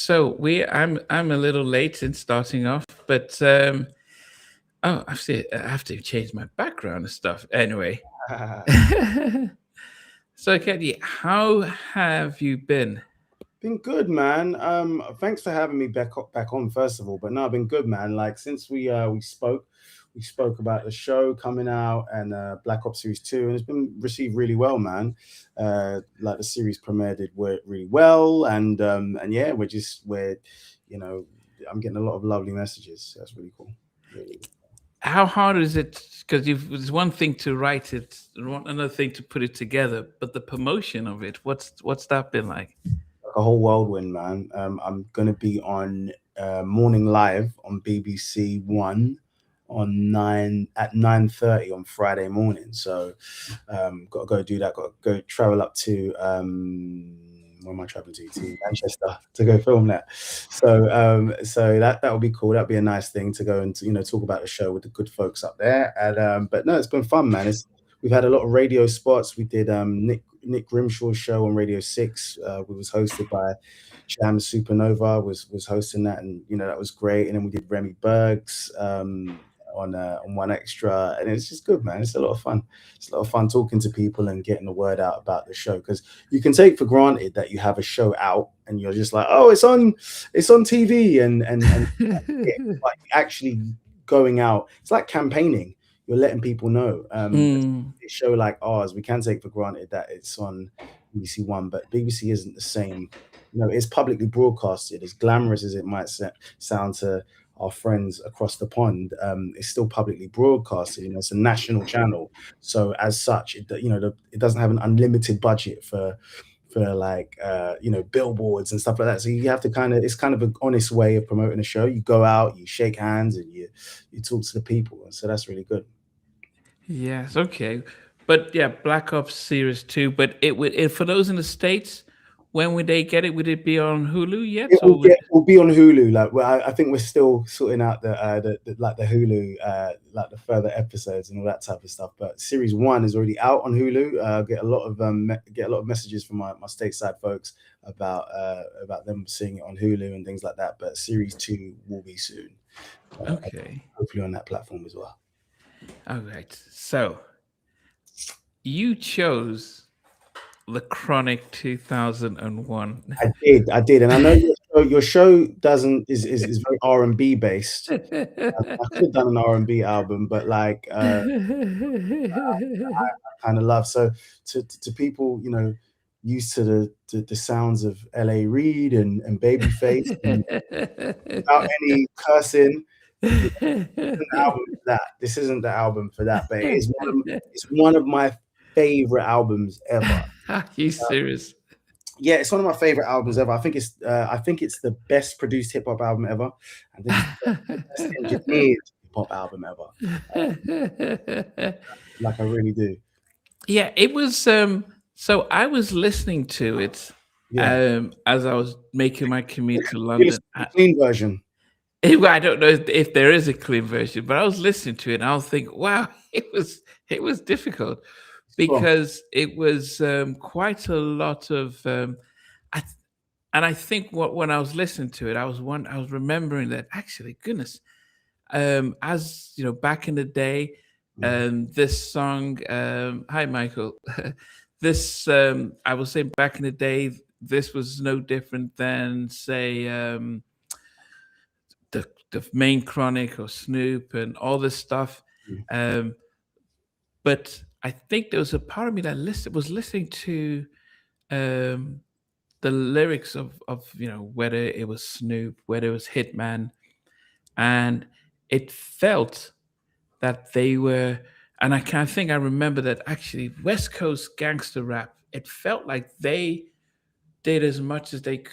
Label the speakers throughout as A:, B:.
A: I'm a little late in starting off, but oh, I have to change my background and stuff. Anyway, so Katie, how have you been?
B: Been good, man. Thanks for having me back on first of all. But no, I've been good, man. Like since we spoke about the show coming out and Black Ops Series 2, and it's been received really well, man. Like the series premiere did work really well, and yeah, we're you know I'm getting a lot of lovely messages. So that's really cool. Really.
A: How hard is it? Because it's one thing to write it, another thing to put it together, but the promotion of it, what's that been like?
B: Like a whole whirlwind, man. I'm gonna be on Morning Live on BBC One on 9:30 on Friday morning. So got to go do that. Got to go travel up to where am I traveling to Manchester to go film that. So that would be cool. That'd be a nice thing to go and talk about the show with the good folks up there. And but no, it's been fun, man. We've had a lot of radio spots. We did Nick Grimshaw's show on Radio 6. We was hosted by Jam Supernova was hosting that, and that was great. And then we did Remy Berg's on One Extra, and it's just good, man. It's a lot of fun. It's a lot of fun talking to people and getting the word out about the show, because you can take for granted that you have a show out and you're just like, oh, it's on TV, and like actually going out. It's like campaigning. You're letting people know. A show like ours, we can take for granted that it's on BBC One, but BBC isn't the same. It's publicly broadcasted. As glamorous as it might sound to our friends across the pond, it's still publicly broadcasted. It's a national channel, so as such, it doesn't have an unlimited budget for like billboards and stuff like that. So you have to it's kind of an honest way of promoting a show. You go out, you shake hands, and you talk to the people, and so that's really good.
A: Yes, okay. But yeah, Black Ops Series 2, but for those in the States, when would they get it? Would it be on Hulu yet?
B: It will be on Hulu. Like, well, I think we're still sorting out the Hulu, like the further episodes and all that type of stuff. But Series 1 is already out on Hulu. Get a lot of messages from my stateside folks about them seeing it on Hulu and things like that. But Series 2 will be soon.
A: Okay.
B: Hopefully on that platform as well.
A: All right. So you chose The Chronic 2001.
B: I did, and I know your show is very R&B based. I could have done an R&B album, but like I kind of love, so to people used to the sounds of L.A. Reid and Babyface and without any cursing. This isn't the album for that, but it's one of my favorite albums ever.
A: Are you serious?
B: Yeah, it's one of my favorite albums ever. I think it's the best produced hip hop album ever. I think it's the best engineered hip hop album ever. Like I really do.
A: Yeah, it was. So I was listening to it as I was making my commute to London.
B: Clean version.
A: I don't know if there is a clean version, but I was listening to it and I was thinking, wow, it was difficult because it was quite a lot of. I think when I was listening to it, I was remembering that actually, goodness, as back in the day, this song, hi Michael, this I was saying back in the day, this was no different than say. The main Chronic or Snoop and all this stuff. But I think there was a part of me that was listening to the lyrics of whether it was Snoop, whether it was Hitman, and it felt that they were, and I remember that actually West Coast gangster rap, it felt like they did as much as they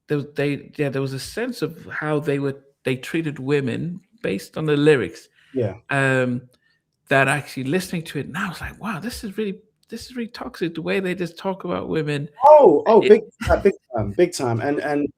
A: there was a sense of how they treated women based on the lyrics.
B: Yeah.
A: That actually listening to it now, I was like, wow, this is really toxic. The way they just talk about women.
B: Big time. And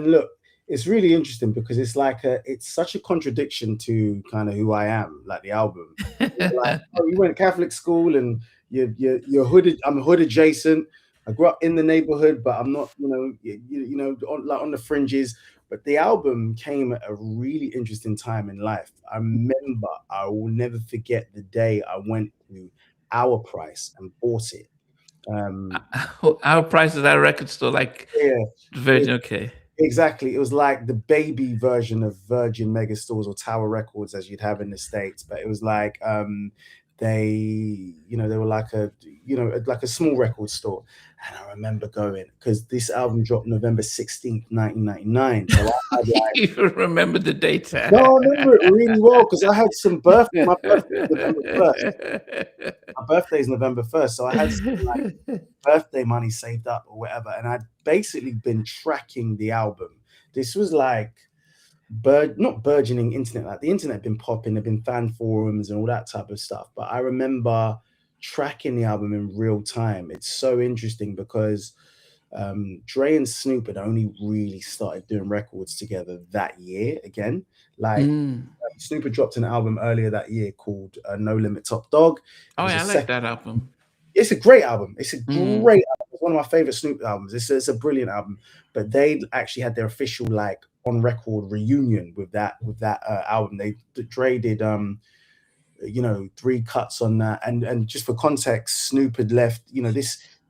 B: look, it's really interesting because it's like it's such a contradiction to kind of who I am, like the album. Like, you went Catholic school and you're hood. I'm hood adjacent. I grew up in the neighborhood, but I'm not, on the fringes. But the album came at a really interesting time in life. I remember, I will never forget the day I went to Our Price and bought it. Um,
A: Our prices at a record store, like
B: yeah,
A: Virgin. Okay.
B: exactly. It was like the baby version of Virgin Megastores or Tower Records as you'd have in the States, but it was like they were like like a small record store. And I remember going because this album dropped November 16th, 1999. So I had like
A: You remember the
B: no,
A: data.
B: I remember it really well because I had some birthday. My birthday is November 1st. My birthday is November 1st, so I had some like birthday money saved up or whatever, and I'd basically been tracking the album. This was like not burgeoning internet, like the internet had been popping, there'd been fan forums and all that type of stuff. But I remember tracking the album in real time. It's so interesting because Dre and Snoop had only really started doing records together that year again. Like
A: Mm.
B: Snoop had dropped an album earlier that year called No Limit Top Dog. It
A: Oh,
B: was a
A: yeah, I like
B: second.
A: that album.
B: It's a great album. It's a
A: Mm.
B: great album. It's one of my favorite Snoop albums. It's a brilliant album. But they actually had their official like on record reunion with that album. Dre did 3 cuts on that. And just for context, Snoop had left,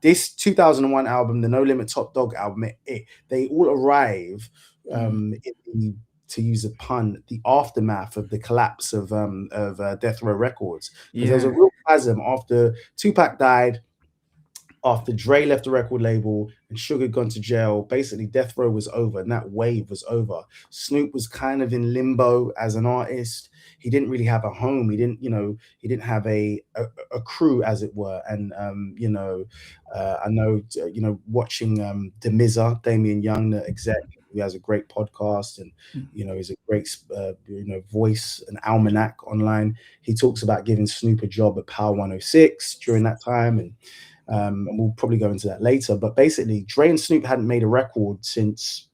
B: this 2001 album, the No Limit Top Dog album, they all arrive in the, to use a pun, the aftermath of the collapse of Death Row Records, because there was a
A: Yeah.
B: real chasm after Tupac died, after Dre left the record label and Sugar gone to jail. Basically, Death Row was over and that wave was over. Snoop was kind of in limbo as an artist. He didn't really have a home. He didn't have a crew, as it were. And I know, watching Demiza, Damien Young, the exec, who has a great podcast and is a great voice, an almanac online. He talks about giving Snoop a job at Power 106 during that time, and we'll probably go into that later. But basically, Dre and Snoop hadn't made a record since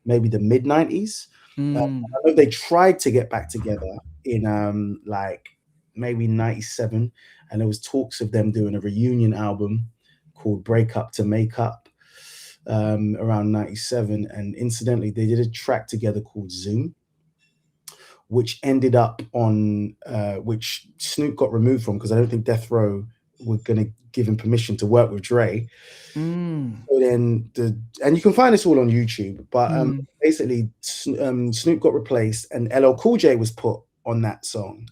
B: maybe the mid '90s.
A: Mm.
B: I know they tried to get back together in like maybe '97, and there was talks of them doing a reunion album called Break Up to Make Up around '97. And incidentally, they did a track together called Zoom, which ended up on which Snoop got removed from because I don't think Death Row were going to give him permission to work with Dre.
A: Mm.
B: So then and you can find this all on YouTube, but
A: Mm.
B: basically Snoop got replaced and LL Cool J was put on that song.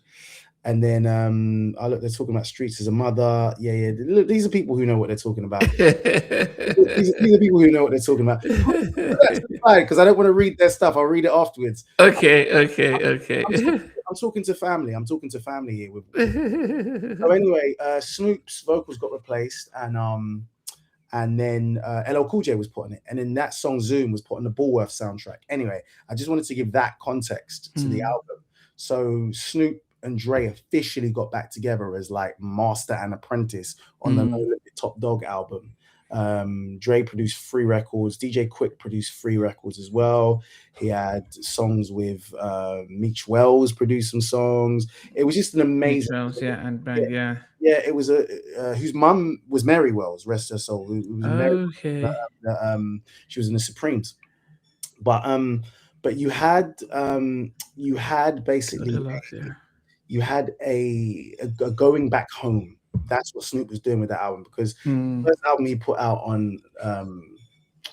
B: And then they're talking about Streets as a Mother. Yeah. Look, these are people who know what they're talking about. These are people who know what they're talking about. Because I don't want to read their stuff. I'll read it afterwards.
A: Okay.
B: I'm talking to family. I'm talking to family here. So anyway, Snoop's vocals got replaced, and then LL Cool J was put on it, and then that song Zoom was put on the Bullworth soundtrack. Anyway, I just wanted to give that context to the album. So Snoop and Dre officially got back together as like master and apprentice on the No Limit Top Dog album. Dre produced 3 records. DJ Quick produced 3 records as well. He had songs with Meech Wells produced some songs. It was just an amazing.
A: Wells, yeah, and Bang, yeah.
B: Yeah, it was whose mum was Mary Wells, rest her soul. Who was Mary.
A: Okay.
B: She was in the Supremes, but you had basically you had a going back home. That's what Snoop was doing with that album, because the first album he put out on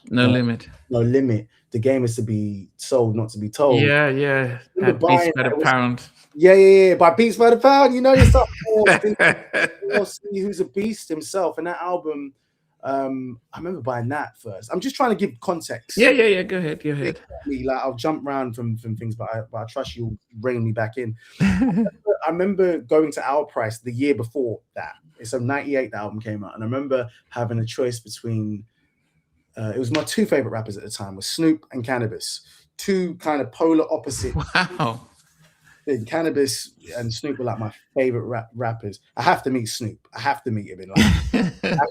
A: No Limit.
B: No Limit, the game is to be sold, not to be told.
A: Yeah. That Beats by the Pound.
B: Yeah. By Beats by the Pound, you know your stuff. Who's a beast himself. And that album, I remember buying that first. I'm just trying to give context.
A: Yeah. Go ahead.
B: Like I'll jump around from things, but I trust you'll bring me back in. I remember going to Our Price the year before that. It's a '98 the album came out, and I remember having a choice between. It was my 2 favorite rappers at the time, was Snoop and Cannabis. 2 kind of polar opposite.
A: Wow.
B: Cannabis and Snoop were like my favorite rappers. I have to meet Snoop. I have to meet him in life.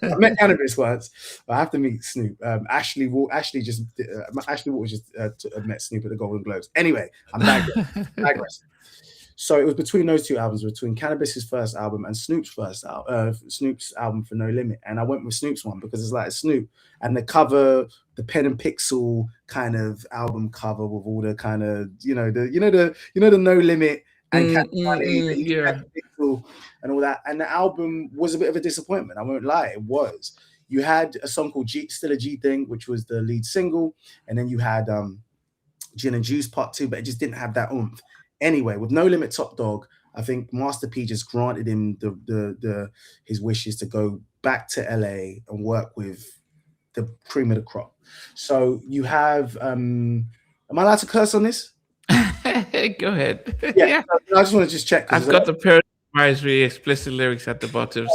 B: I met Cannabis once, but I have to meet Snoop. Ashley Walker just met Snoop at the Golden Globes. Anyway, I'm digressing. So it was between those two albums, between Cannabis's first album and Snoop's album for No Limit. And I went with Snoop's one because it's like a Snoop, and the cover, the pen and pixel kind of album cover with all the kind of the No Limit and Cash Money, the
A: Yeah.
B: pixel and all that. And the album was a bit of a disappointment. I won't lie, it was. You had a song called Still a G Thing, which was the lead single, and then you had Gin and Juice Part 2, but it just didn't have that oomph. Anyway, with No Limit Top Dog, I think Master P just granted him his wishes to go back to LA and work with the cream of the crop. So you have am I allowed to curse on this?
A: Go ahead.
B: Yeah. I just want to just check.
A: I've got the parent advisory explicit lyrics at the bottom.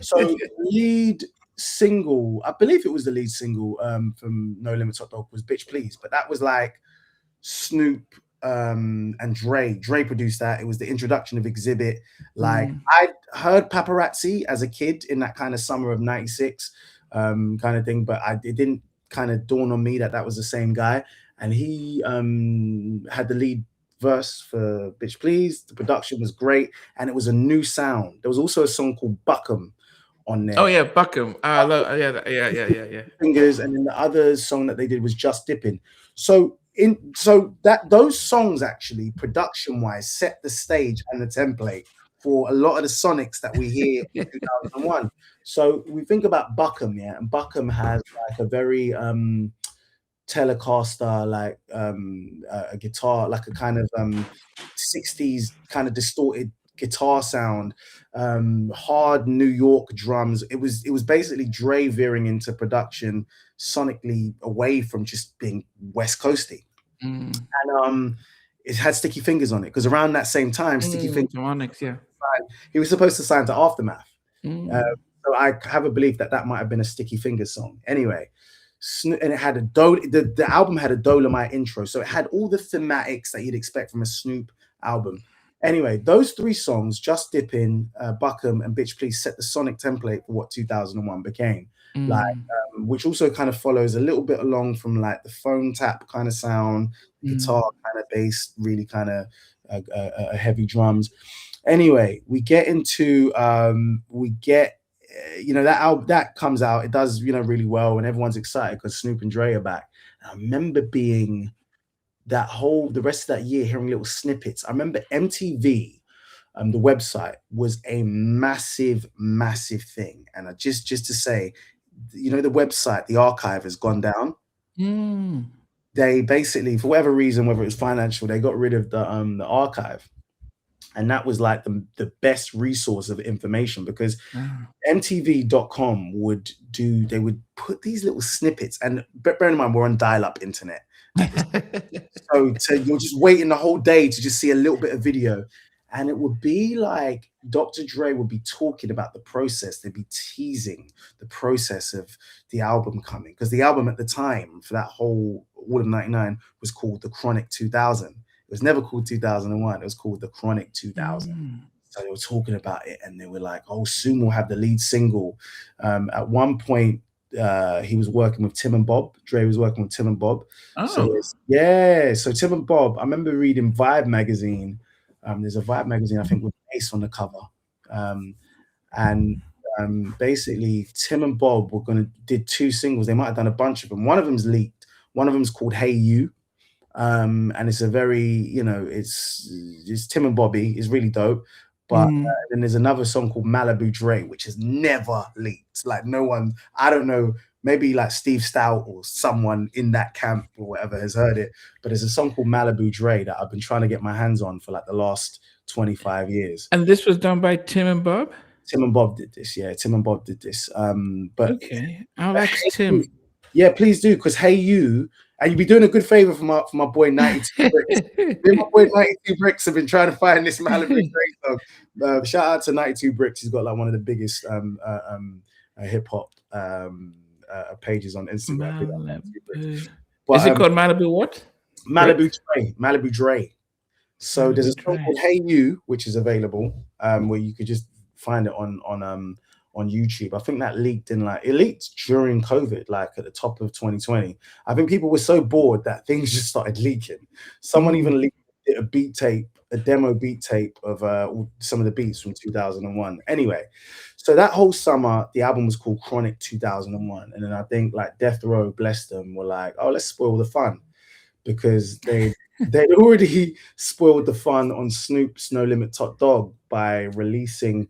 A: So
B: lead single, I believe it was the lead single from No Limit Top Dog was Bitch Please, but that was like Snoop and Dre produced that. It was the introduction of Exhibit. Like I heard Paparazzi as a kid in that kind of summer of 96 kind of thing, but it didn't kind of dawn on me that was the same guy. And he had the lead verse for Bitch Please. The production was great, and it was a new sound. There was also a song called Buckham on there.
A: Oh yeah, Buckham. Yeah.
B: Fingers, and then the other song that they did was Just Dipping. So those songs actually, production-wise, set the stage and the template for a lot of the Sonics that we hear in 2001. So we think about Buckham, yeah, and Buckham has like a very Telecaster, like a guitar, like a kind of 60s kind of distorted guitar sound, hard New York drums. It was basically Dre veering into production sonically away from just being West Coasty. And it had Sticky Fingers on it because around that same time, Sticky Fingers, he was supposed to sign to Aftermath. So I have a belief that might have been a Sticky Fingers song. Anyway, and it had the album had a Dolomite intro, so it had all the thematics that you'd expect from a Snoop album. Anyway, those three songs, Just Dippin', Buckham, and Bitch Please, set the sonic template for what 2001 became. Like, which also kind of follows a little bit along from like the phone tap kind of sound, guitar kind of bass, really kind of heavy drums. Anyway, we get into that album that comes out, it does really well, and everyone's excited because Snoop and Dre are back. And I remember being the rest of that year hearing little snippets. I remember MTV, the website was a massive thing, and just to say, the website, the archive has gone down. They basically, for whatever reason, whether it was financial, they got rid of the archive. And that was like the best resource of information, because MTV.com would put these little snippets, and bear in mind we're on dial-up internet. So you're just waiting the whole day to just see a little bit of video, and it would be like Dr. Dre would be talking about the process. They'd be teasing the process of the album coming, because the album at the time for that all of 99 was called The Chronic 2000. It was never called 2001. It was called The Chronic 2000. So they were talking about it, and they were like, oh, soon we'll have the lead single. At one point, he was working with Tim and Bob. Dre was working with Tim and Bob.
A: Oh.
B: So Tim and Bob, I remember reading Vibe magazine. There's a Vibe magazine, I think, with Ace on the cover. Basically, Tim and Bob did two singles. They might have done a bunch of them. One of them's leaked. One of them's called Hey You. And it's a very, it's Tim and Bobby. It's really dope. But then there's another song called Malibu Dre, which has never leaked. Like, no one, I don't know, maybe like Steve Stout or someone in that camp or whatever has heard it. But there's a song called Malibu Dre that I've been trying to get my hands on for like the last 25 years.
A: And this was done by Tim and Bob?
B: Tim and Bob did this, yeah. Tim and Bob did this. But
A: okay, I'll ask Tim.
B: Yeah, please do, because Hey You, and you'd be doing a good favor for my boy 92 Bricks. My boy 92 Bricks have been trying to find this Malibu Dre song. Shout out to 92 Bricks. He's got like one of the biggest hip hop pages on Instagram.
A: But, is it called Malibu what?
B: Malibu Dre. So there's a song called Hey You, which is available, where you could just find it on YouTube. I think that leaked during COVID, like at the top of 2020. I think people were so bored that things just started leaking. Someone even leaked a beat tape a demo beat tape of some of the beats from 2001. Anyway, so that whole summer, the album was called Chronic 2001, and then I think like Death Row, bless them, were like, oh, let's spoil the fun, because they'd already spoiled the fun on Snoop's No Limit Top Dog by releasing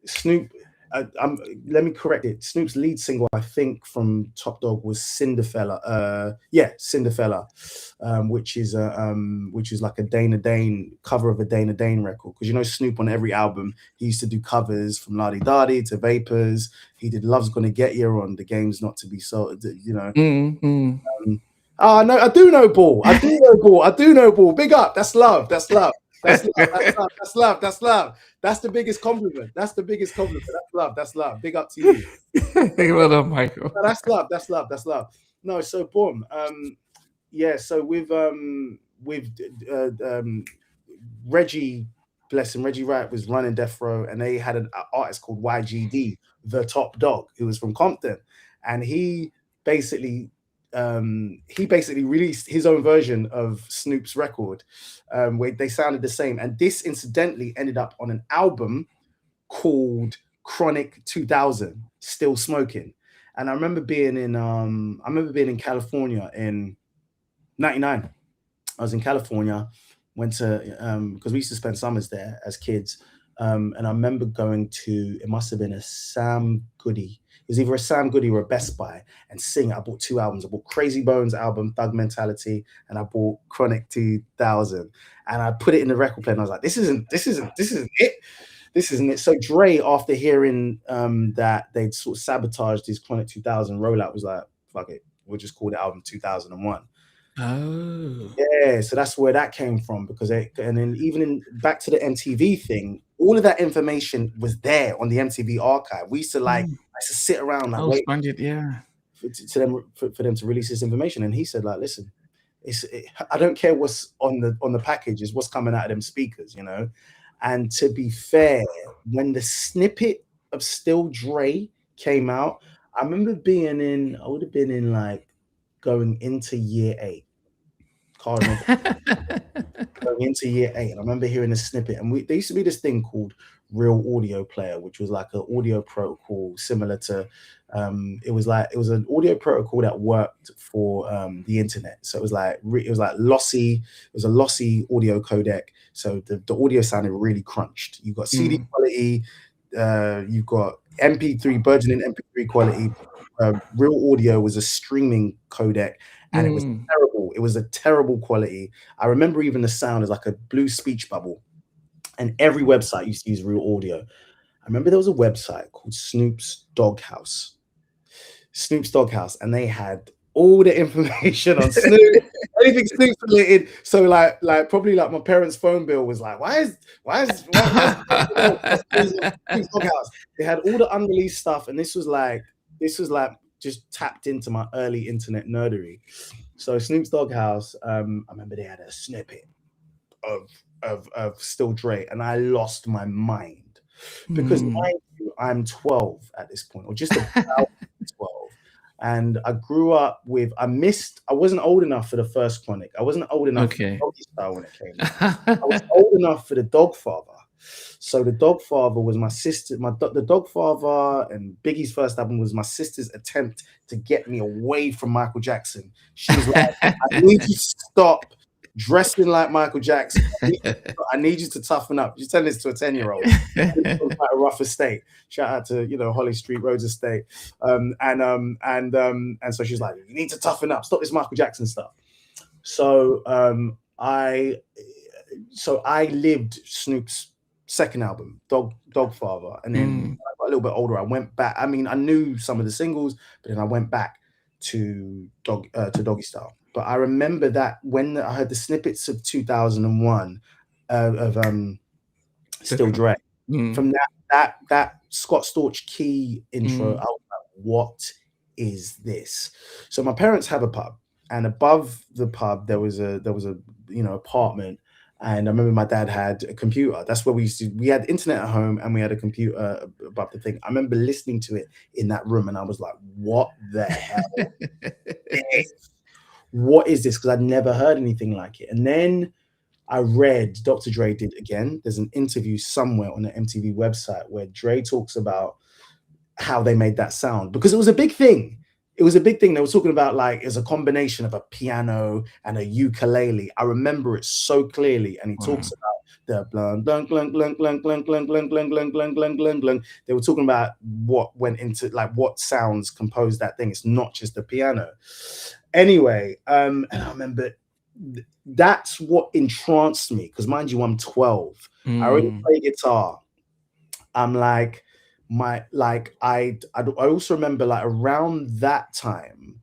B: Snoop. Let me correct it. Snoop's lead single, I think, from Top Dog was Cinderfella. Yeah, Cinderfella, which is like a Dana Dane cover of a Dana Dane record. Because you know Snoop on every album, he used to do covers from Ladi Dadi to Vapors. He did Love's Gonna Get You on The Game's Not to Be Sold. You know. Oh no, I do know Ball. I do know Ball. I do know Ball. Big up. That's love. That's love. That's love. That's love. That's love. That's love. That's the biggest compliment. That's the biggest compliment. That's love. That's love. Big up to you.
A: Well done, Michael.
B: No, that's love. That's love. That's love. No, so boom. Yeah. So with Reggie, bless him, Reggie Wright was running Death Row, and they had an artist called YGD, the Top Dog, who was from Compton, and he basically released his own version of Snoop's record, where they sounded the same. And this incidentally ended up on an album called Chronic 2000, Still Smoking. And I remember being in California in 99. I was in California, went to because we used to spend summers there as kids. And I remember going to, it must have been a Sam Goody. It was either a Sam Goody or a Best Buy, and sing. I bought 2 albums. I bought Crazy Bones album, Thug Mentality, and I bought Chronic 2000. And I put it in the record player, and I was like, this isn't it. This isn't it. So Dre, after hearing that they'd sort of sabotaged his Chronic 2000 rollout, was like, fuck it, we'll just call the album 2001.
A: Oh.
B: Yeah, so that's where that came from, because and then even back to the MTV thing, all of that information was there on the MTV archive. We used to I used to sit around like wait for them to release this information. And he said, like, listen, I don't care what's on the package, is what's coming out of them speakers, you know. And to be fair, when the snippet of Still Dre came out, I remember I would have been in like going into year 8. Going into year 8, and I remember hearing a snippet, and there used to be this thing called Real Audio Player, which was like an audio protocol similar to it was an audio protocol that worked for the internet. So it was like lossy, it was a lossy audio codec, so the audio sounded really crunched. You've got CD quality, you've got MP3, burgeoning MP3 quality. Real Audio was a streaming codec, and it was terrible. It was a terrible quality. I remember even the sound is like a blue speech bubble, and every website used to use Real Audio. I remember there was a website called Snoop's Doghouse, and they had all the information on Snoop, anything Snoop related. So like probably like my parents' phone bill was like, why is Snoop's Doghouse? They had all the unreleased stuff, and this was like just tapped into my early internet nerdery. So Snoop's Doghouse, I remember they had a snippet of Still Dre, and I lost my mind, because mind you, I'm 12 at this point, or just about 12. And I grew up with, I wasn't old enough for the first Chronic. I wasn't old enough for Doggy Style when it came out. I was old enough for the Dogfather. So the Dogfather was my sister, the Dogfather and Biggie's first album was my sister's attempt to get me away from Michael Jackson. She was like, I need you to stop dressing like Michael Jackson. I need you to toughen up. She's telling this to a 10-year-old. Quite a rough estate. Shout out to Holly Street Roads estate. And so she's like, you need to toughen up. Stop this Michael Jackson stuff. So I lived Snoop's second album, Dogfather, and then when I got a little bit older, I went back. I mean, I knew some of the singles, but then I went back to Doggy Style. But I remember that when I heard the snippets of 2001 of Still Dre, from that Scott Storch Key intro, I was like, what is this? So my parents have a pub, and above the pub there was a apartment. And I remember my dad had a computer. That's where we had internet at home, and we had a computer above the thing. I remember listening to it in that room, and I was like, what the hell? What is this? Because I'd never heard anything like it. And then I read Dr. Dre did again. There's an interview somewhere on the MTV website where Dre talks about how they made that sound because it was a big thing. It was a big thing. They were talking about like it's a combination of a piano and a ukulele. I remember it so clearly. And he talks
A: Wow.
B: about the blunk, blunk, blunk, blunk, blunk, blunk, blunk, blunk, blunk, blunk, blunk, blunk, blunk, blunk. They were talking about what went into like what sounds composed that thing. It's not just the piano. Anyway, and I remember that's what entranced me because mind you, I'm 12. I already
A: Mm,
B: play guitar. I'm like my like I also remember like around that time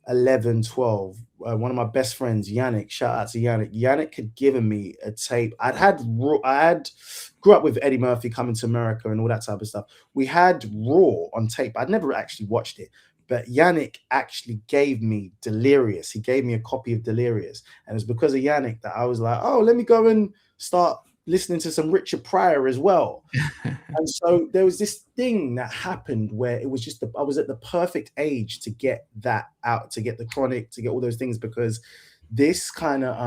B: 11, 12. One of my best friends, Yannick, shout out to Yannick. Yannick had given me a tape. I had grew up with Eddie Murphy coming to America and all that type of stuff. We had Raw on tape. I'd never actually watched it, but Yannick actually gave me Delirious. He gave me a copy of Delirious, and it's because of Yannick that I was like, oh, let me go and start listening to some Richard Pryor as well. And so there was this thing that happened where it was just I was at the perfect age to get that out, to get the Chronic, to get all those things because this kind of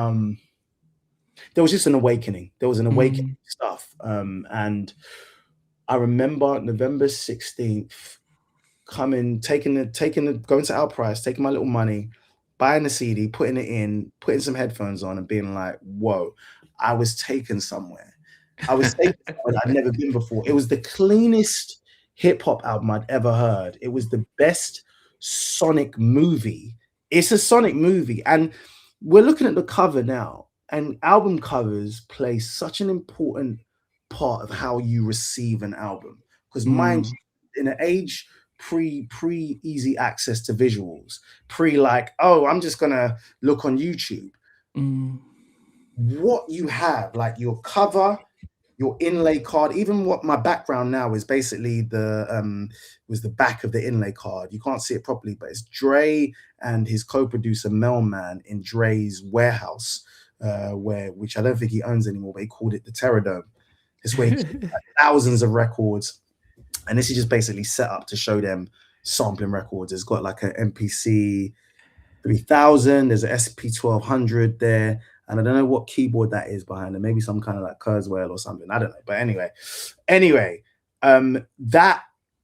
B: there was just an awakening. There was an awakening
A: mm.
B: stuff. And I remember November 16th coming, going to our price, taking my little money, buying the CD, putting it in, putting some headphones on, and being like, whoa, I was taken somewhere. I was taken somewhere I'd never been before. It was the cleanest hip hop album I'd ever heard. It was the best Sonic movie. It's a Sonic movie. And we're looking at the cover now, and album covers play such an important part of how you receive an album. Because mind
A: Mm,
B: you, in an age pre easy access to visuals, pre like, oh, I'm just gonna look on YouTube.
A: mm.
B: What you have, like your cover, your inlay card, even what my background now is basically was the back of the inlay card. You can't see it properly, but it's Dre and his co-producer Melman in Dre's warehouse, which I don't think he owns anymore, but he called it the Terror Dome. It's where he keeps like, thousands of records, and this is just basically set up to show them sampling records. It's got like an MPC 3000, there's an SP 1200 there, and I don't know what keyboard that is behind it. Maybe some kind of like Kurzweil or something. I don't know. But anyway,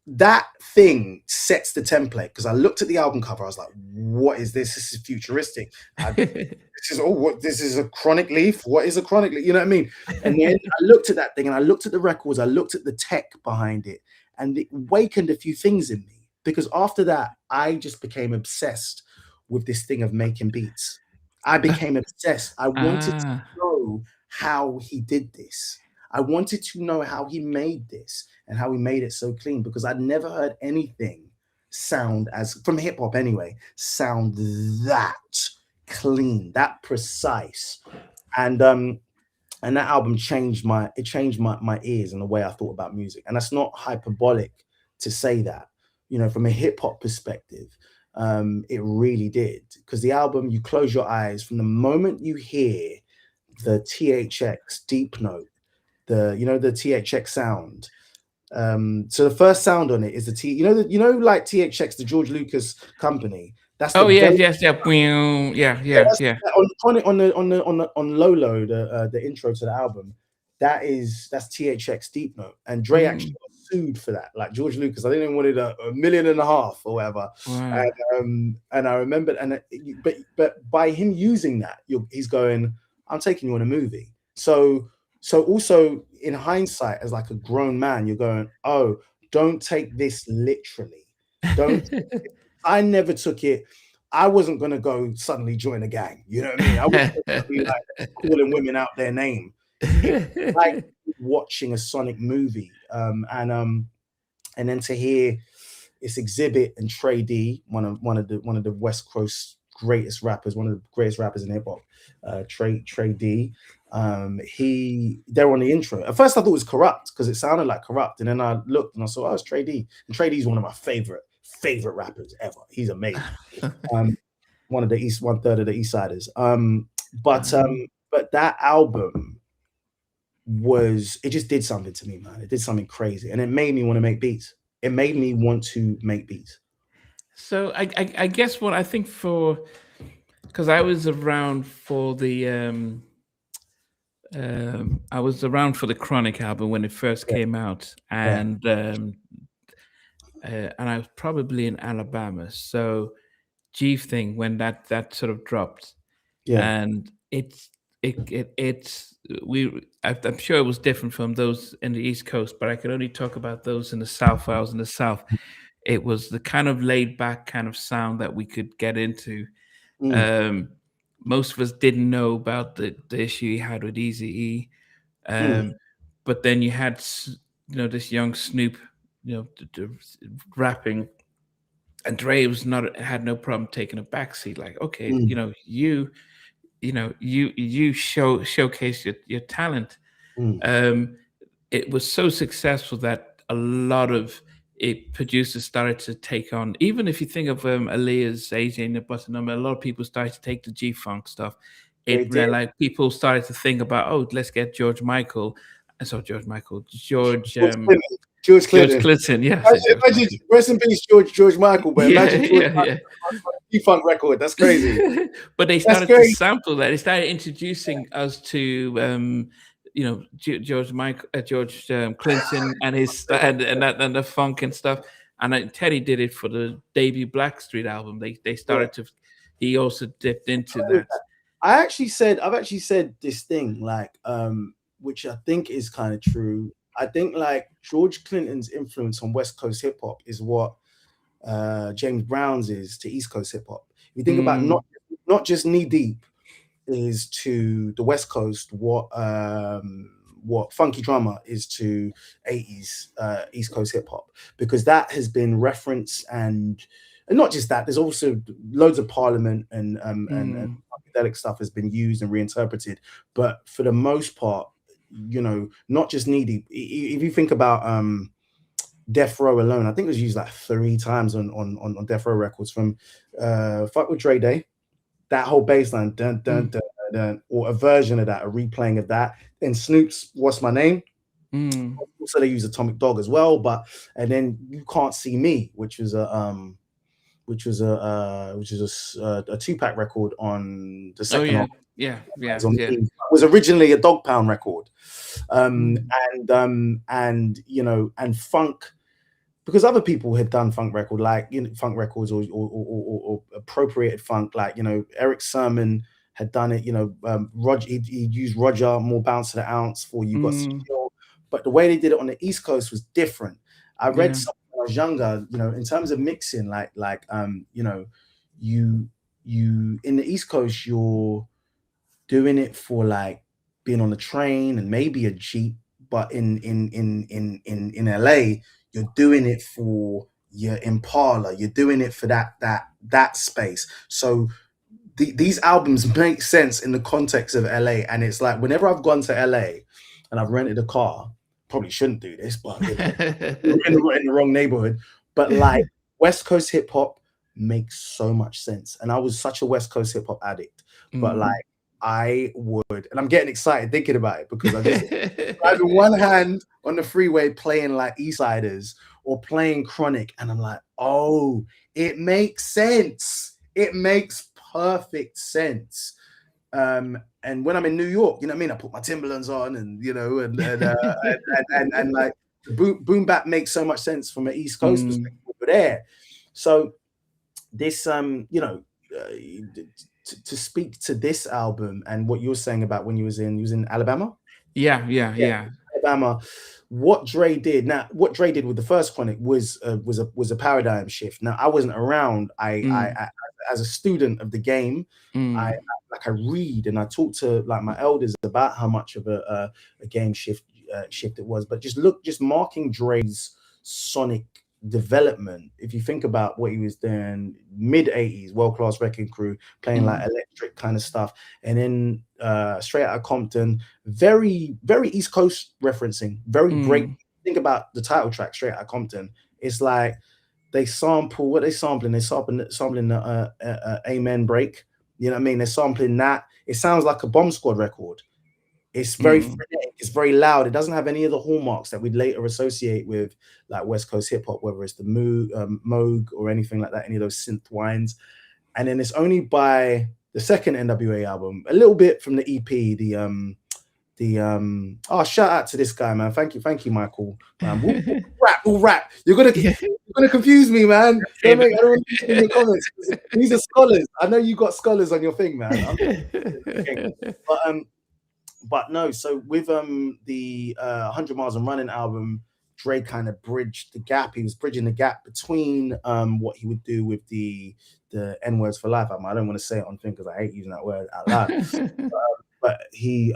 B: that thing sets the template because I looked at the album cover. I was like, "What is this? This is futuristic. This is what this is a Chronic leaf. What is a Chronic leaf? You know what I mean?" And then I looked at that thing and I looked at the records. I looked at the tech behind it, and it awakened a few things in me because after that, I just became obsessed with this thing of making beats. I became obsessed. I wanted to
A: Ah.
B: know how he did this. I wanted to know how he made this and how he made it so clean because I'd never heard anything sound as from hip hop anyway, sound that clean, that precise. And and that album changed my ears and the way I thought about music. And that's not hyperbolic to say that, from a hip hop perspective, it really did. Because the album, you close your eyes from the moment you hear the THX deep note, the THX sound. So the first sound on it is the like THX, the George Lucas company. That's the
A: Oh
B: very
A: yes, yes, yeah, boom. Yeah,
B: yeah,
A: yeah,
B: that's
A: yeah.
B: on Lolo, the intro to the album. That's THX Deep Note, and Dre actually
A: Mm,
B: got sued for that. Like George Lucas, I think he wanted a million and a half or whatever.
A: wow.
B: And I remember, but by him using that, he's going, "I'm taking you on a movie." So also in hindsight, as like a grown man, you're going, "Oh, don't take this literally. Don't." I never took it. I wasn't gonna go suddenly join a gang. You know what I mean? I wasn't gonna be like calling women out their name. It was like watching a Sonic movie. And then to hear it's Exhibit and Trey D, one of the West Coast greatest rappers, one of the greatest rappers in hip hop, Trey D. They're on the intro. At first, I thought it was Corrupt because it sounded like Corrupt, and then I looked and I saw, oh, it's Trey D. And Trey D is one of my favorite rappers ever. He's amazing. Um, one of the East, one third of the East Siders. But that album it just did something to me, man. It did something crazy, and it made me want to make beats. It made me want to make beats.
A: So I guess what I think because I was around for the I was around for the Chronic album when it first
B: Yeah,
A: came out,
B: yeah,
A: and I was probably in Alabama. So G thing when that sort of dropped,
B: yeah.
A: and it's I'm sure it was different from those in the East Coast, but I could only talk about those in the South. While I was in the South, it was the kind of laid back kind of sound that we could get into.
B: Mm,
A: Um, Most of us didn't know about the issue he had with Easy E,
B: mm,
A: but then you had this young Snoop, rapping, and Dre was not had no problem taking a backseat. Like, okay,
B: mm,
A: you showcase your talent.
B: mm.
A: Um, it was so successful that a lot of producers started to take on. Even if you think of Aaliyah's AJ and the Button Number, a lot of people started to take the G Funk stuff.
B: They
A: It
B: did.
A: like people started to think about, oh, let's get George Michael. So George Michael,
B: George Clinton. George
A: George
B: Clinton.
A: Clinton. Yeah, I said George
B: Imagine,
A: Michael.
B: rest in peace, George Michael. But
A: Yeah,
B: imagine George
A: yeah,
B: Michael
A: yeah.
B: on a G-Funk record. That's crazy.
A: But they
B: That's
A: started to
B: crazy.
A: sample that. They started introducing us to, George Clinton and his and the funk and stuff. And Teddy did it for the debut Blackstreet album. They
B: Yeah.
A: started to. He also dipped into that.
B: I've actually said this thing, like, which I think is kind of true. I think like George Clinton's influence on West Coast hip hop is what James Brown's is to East Coast hip hop. If you think about
A: Mm,
B: not just Knee Deep is to the West Coast what Funky Drummer is to 80s East Coast hip hop, because that has been referenced, and not just that, there's also loads of Parliament and
A: mm,
B: psychedelic stuff has been used and reinterpreted, but for the most part, not just Knee Deep. If you think about Death Row alone, I think it was used like 3 times on Death Row records, from Fuck with Dre Day, that whole bass line, dun, dun,
A: mm,
B: dun, dun, or a version of that, a replaying of that. And Snoop's What's My Name?
A: mm.
B: Also, they use Atomic Dog as well, and then You Can't See Me, which was a 2-pack record on the
A: Oh
B: second
A: yeah,
B: album.
A: yeah, yeah,
B: On
A: yeah.
B: it was originally a Dog Pound record,
A: Mm,
B: and funk, because other people had done funk record, like funk records, or appropriated funk, like Eric Sermon had done it. Roger, he used Roger, More Bounce to the Ounce, for You Got
A: mm,
B: Skill, but the way they did it on the East Coast was different. I read
A: yeah.
B: something when I was younger, in terms of mixing, you in the East Coast, you're doing it for like being on a train and maybe a jeep, but in LA, you're doing it for your Impala. You're doing it for that space. So these albums make sense in the context of LA, and it's like whenever I've gone to LA and I've rented a car, probably shouldn't do this, but in the wrong neighborhood. But like West Coast hip hop makes so much sense, and I was such a West Coast hip hop addict, but like
A: Mm.
B: I would, and I'm getting excited thinking about it, because I just driving one hand on the freeway playing like Eastsiders or playing Chronic, and I'm like, oh, it makes sense. It makes perfect sense. And when I'm in New York, you know what I mean? I put my Timberlands on, and and like the boom bap makes so much sense from an East Coast
A: Mm.
B: perspective over there. So this to speak to this album and what you were saying about when you was in Alabama.
A: Yeah, yeah,
B: Yeah,
A: yeah.
B: Alabama. What Dre did with the first Chronic was a paradigm shift. Now, I wasn't around.
A: Mm,
B: I as a student of the game, I
A: mm,
B: I read and I talk to like my elders about how much of a game shift it was. But just marking Dre's sonic development. If you think about what he was doing, mid '80s, World Class Wrecking Crew, playing like
A: mm,
B: electric kind of stuff, and then Straight Outta Compton, very very East Coast referencing, very break.
A: mm,
B: Think about the title track, Straight Outta Compton. It's like they sample what they sampling. They sampling the Amen Break. You know what I mean? They're sampling that. It sounds like a Bomb Squad record. It's very
A: mm,
B: frenetic. It's very loud. It doesn't have any of the hallmarks that we'd later associate with like West Coast hip hop, whether it's the Moog or anything like that, any of those synth wines. And then it's only by the second NWA album, a little bit from the EP, shout out to this guy, man. Thank you, Michael. We'll rap. You're gonna confuse me, man. I don't want to in your comments. These are scholars. I know you got scholars on your thing, man. But but no, so with the 100 Miles and Running album, Dre kind of bridged the gap. He was bridging the gap between what he would do with the N Words for Life album. I don't want to say it on thing because I hate using that word out loud. But he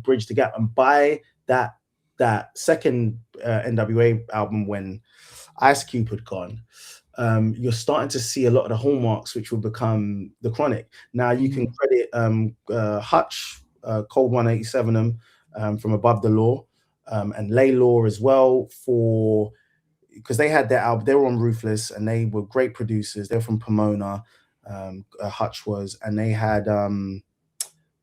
B: bridged the gap, and by that second NWA album, when Ice Cube had gone, you're starting to see a lot of the hallmarks which will become the Chronic. Now you can credit Hutch, Cold 187 from Above the Law, and Lay Law as well, for because they had their album. They were on Ruthless, and they were great producers. They're from Pomona. Hutch was, and they had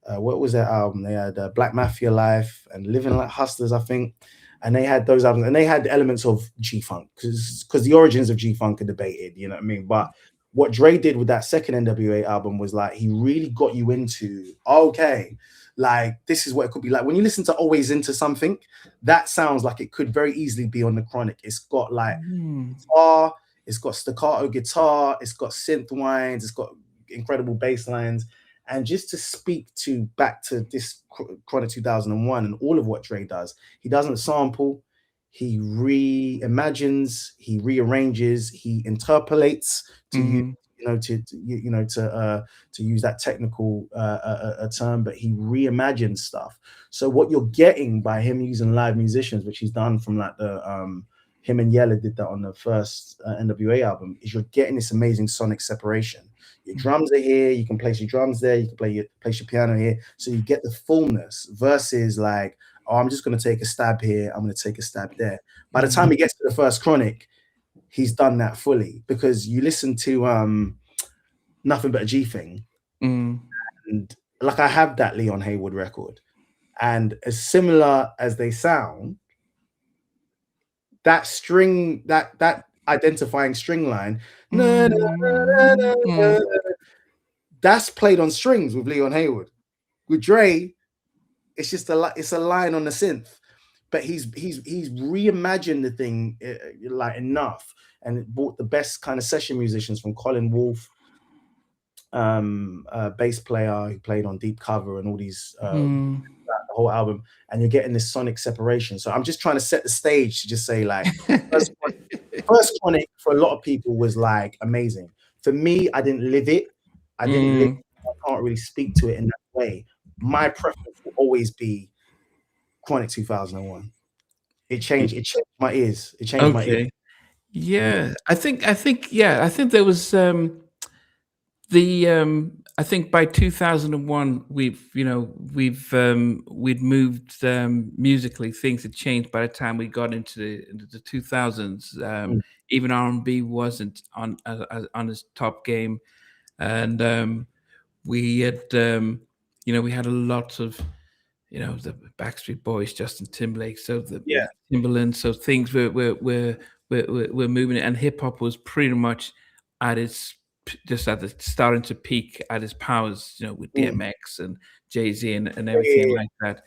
B: what was their album? They had Black Mafia Life and Living Like Hustlers, I think. And they had those albums, and they had elements of G-Funk, because the origins of G-Funk are debated, you know what I mean? But what Dre did with that second NWA album was like, he really got you into, okay, like this is what it could be like. When you listen to Always Into Something, that sounds like it could very easily be on the Chronic. It's got like guitar, it's got staccato guitar, it's got synth whines, it's got incredible bass lines. And just to speak to back to this Chronic 2001 and all of what Dre does, he doesn't sample, he reimagines, he rearranges, he interpolates to use that technical term, but he reimagines stuff. So what you're getting by him using live musicians, which he's done from like the him and Yella did that on the first NWA album, is you're getting this amazing sonic separation. Your drums are here, you can place your drums there, you can place your piano here, so you get the fullness versus like, oh, I'm just going to take a stab here, I'm going to take a stab there. By the time he gets to the first Chronic, he's done that fully, because you listen to Nothing But a G Thing, and like I have that Leon Haywood record, and as similar as they sound, that string, that identifying string line, that's played on strings with Leon Haywood. With Dre, it's just a line on the synth, but he's reimagined the thing like enough, and it brought the best kind of session musicians, from Colin Wolfe, bass player who played on Deep Cover and all these the whole album, and you're getting this sonic separation. So I'm just trying to set the stage to just say, like, first Chronic for a lot of people was like amazing. For me, I didn't live it. I can't really speak to it in that way. My preference will always be Chronic 2001. It changed my ears. It changed my ears.
A: Yeah, I think there was I think by 2001 we'd moved musically, things had changed by the time we got into the 2000s. Even R&B wasn't on its top game, and we had we had a lot of the Backstreet Boys, Justin Timberlake, so Timberland, so things were moving, and hip hop was pretty much at its starting to peak at its powers, with DMX and Jay-Z and everything like that.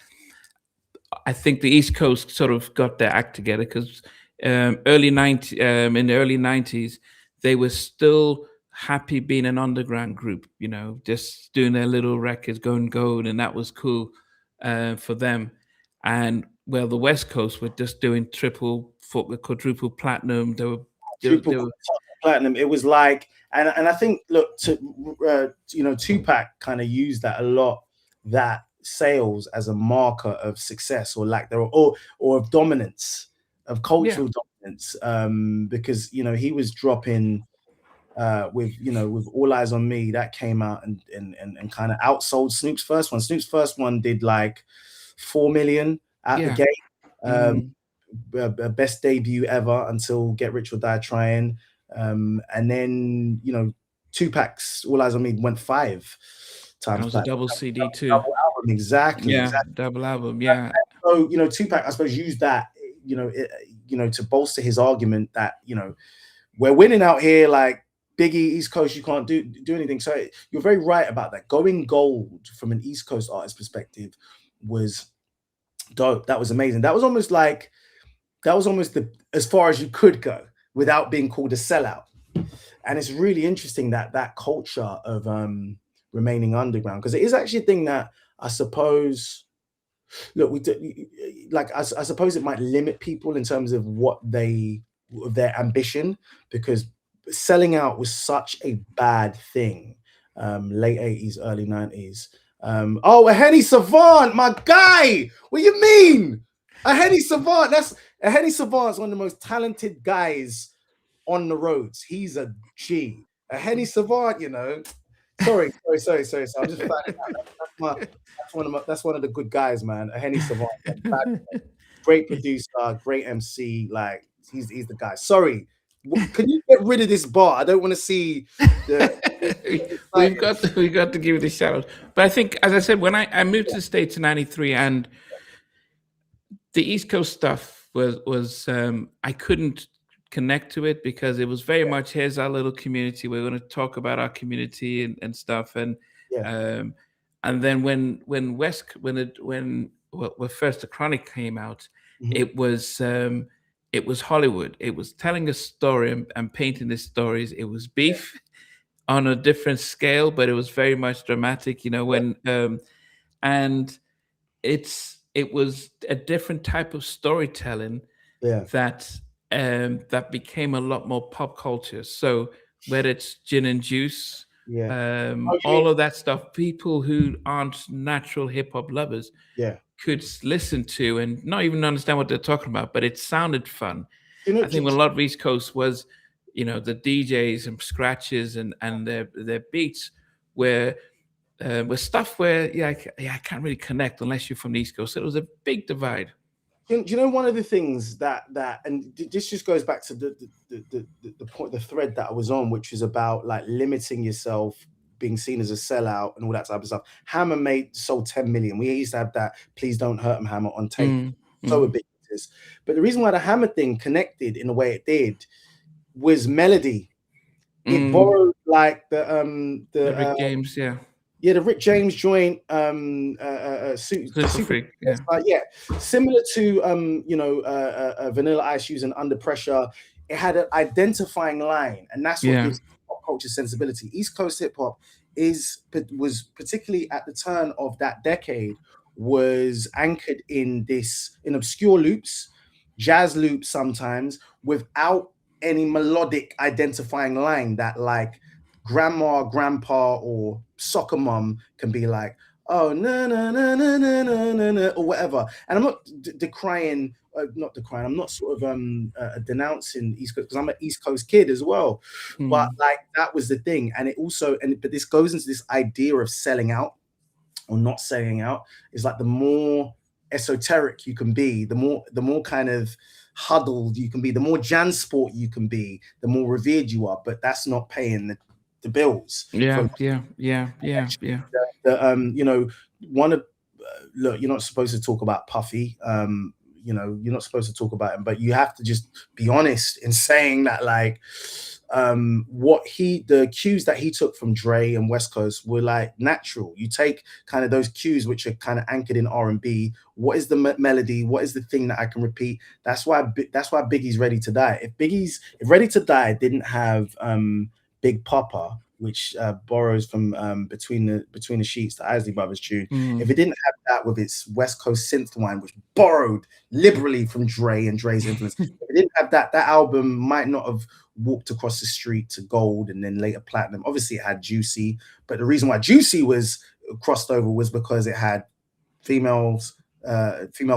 A: I think the East Coast sort of got their act together, because in the early 90s, they were still happy being an underground group, just doing their little records, going gold, and that was cool for them. And well, the West Coast were just doing quadruple platinum. They were
B: platinum. It was like, and I think, look, Tupac kind of used that a lot, that sales as a marker of success, or like or of dominance, of cultural dominance, because he was dropping with All Eyes on Me, that came out and kind of outsold Snoop's first one. Snoop's first one did like 4 million at the gate. Best debut ever until Get Rich or Die Trying. And then, Tupac's All Eyes on Me went 5 times.
A: That was a double CD too.
B: Double album, exactly.
A: Yeah,
B: exactly.
A: Double album, yeah.
B: So, Tupac, I suppose, used that, to bolster his argument that, we're winning out here, like, Biggie, East Coast, you can't do anything. So you're very right about that. Going gold from an East Coast artist perspective was dope. That was amazing. That was almost the as far as you could go without being called a sellout. And it's really interesting that that culture of remaining underground, because it is actually a thing that I suppose, look, we do, like I suppose it might limit people in terms of what they of their ambition, because selling out was such a bad thing. Late 80s, early 90s. Oh, a Henny Savant, my guy. What do you mean? A Henny Savant. That's a Henny Savant's one of the most talented guys on the roads. He's a G. A Henny Savant, you know. Sorry. So I'm just finding out. That's one of the good guys, man. A Henny Savant, great producer, great MC. Like he's the guy. Sorry, can you get rid of this bar? I don't want to see the.
A: we've got to give it a shout out. But I think, as I said, when I moved to the States in '93, and the East Coast stuff was I couldn't connect to it because it was very much, here's our little community. We're going to talk about our community and stuff.
B: Yeah.
A: And then when first the Chronic came out,
B: Mhm.
A: it was Hollywood. It was telling a story and painting the stories. It was beef on a different scale, but it was very much dramatic. You know, and it was a different type of storytelling
B: Yeah.
A: that became a lot more pop culture. So whether it's gin and juice,
B: Yeah.
A: all of that stuff, people who aren't natural hip hop lovers
B: Yeah.
A: could listen to and not even understand what they're talking about, but it sounded fun.
B: You know,
A: I think a lot of East Coast was, you know, the DJs and scratches and their beats were stuff where I can't really connect unless you're from the East Coast. So it was a big divide.
B: do you know one of the things that and this just goes back to the point, the thread that I was on, which is about like limiting yourself, being seen as a sellout and all that type of stuff. Hammer sold 10 million. We used to have that "Please Don't Hurt 'Em" Hammer on tape. So ubiquitous. But the reason why the Hammer thing connected in the way it did was melody. It borrowed like
A: the Rick James,
B: the Rick James joint,
A: Super Freak,
B: similar to Vanilla Ice using Under Pressure. It had an identifying line, and that's what gives pop culture sensibility. East Coast hip hop was particularly at the turn of that decade was anchored in obscure loops, jazz loops sometimes, without any melodic identifying line that like grandma, grandpa, or soccer mom can be like, oh, na na na na na na na na, or whatever. And I'm not decrying, not decrying. I'm not sort of denouncing East Coast, because I'm an East Coast kid as well. But like that was the thing, and it also, but this goes into this idea of selling out or not selling out. Is like the more esoteric you can be, the more kind of huddled you can be, the more Jansport you can be, the more revered you are. But that's not paying the bills.
A: Yeah.
B: You know, look, you're not supposed to talk about Puffy. You know, you're not supposed to talk about him, but you have to just be honest in saying that, like, the cues that he took from Dre and West Coast were like natural. You take kind of those cues which are kind of anchored in R&B. What is the melody? What is the thing that I can repeat? That's why Biggie's Ready to Die. If Ready to Die didn't have Big Papa, which borrows from Between the Sheets, the Isley Brothers tune. If it didn't have that with its West Coast synth line, which borrowed liberally from Dre and Dre's influence, if it didn't have that album might not have walked across the street to gold and then later platinum. Obviously, it had Juicy, but the reason why Juicy was crossed over was because it had female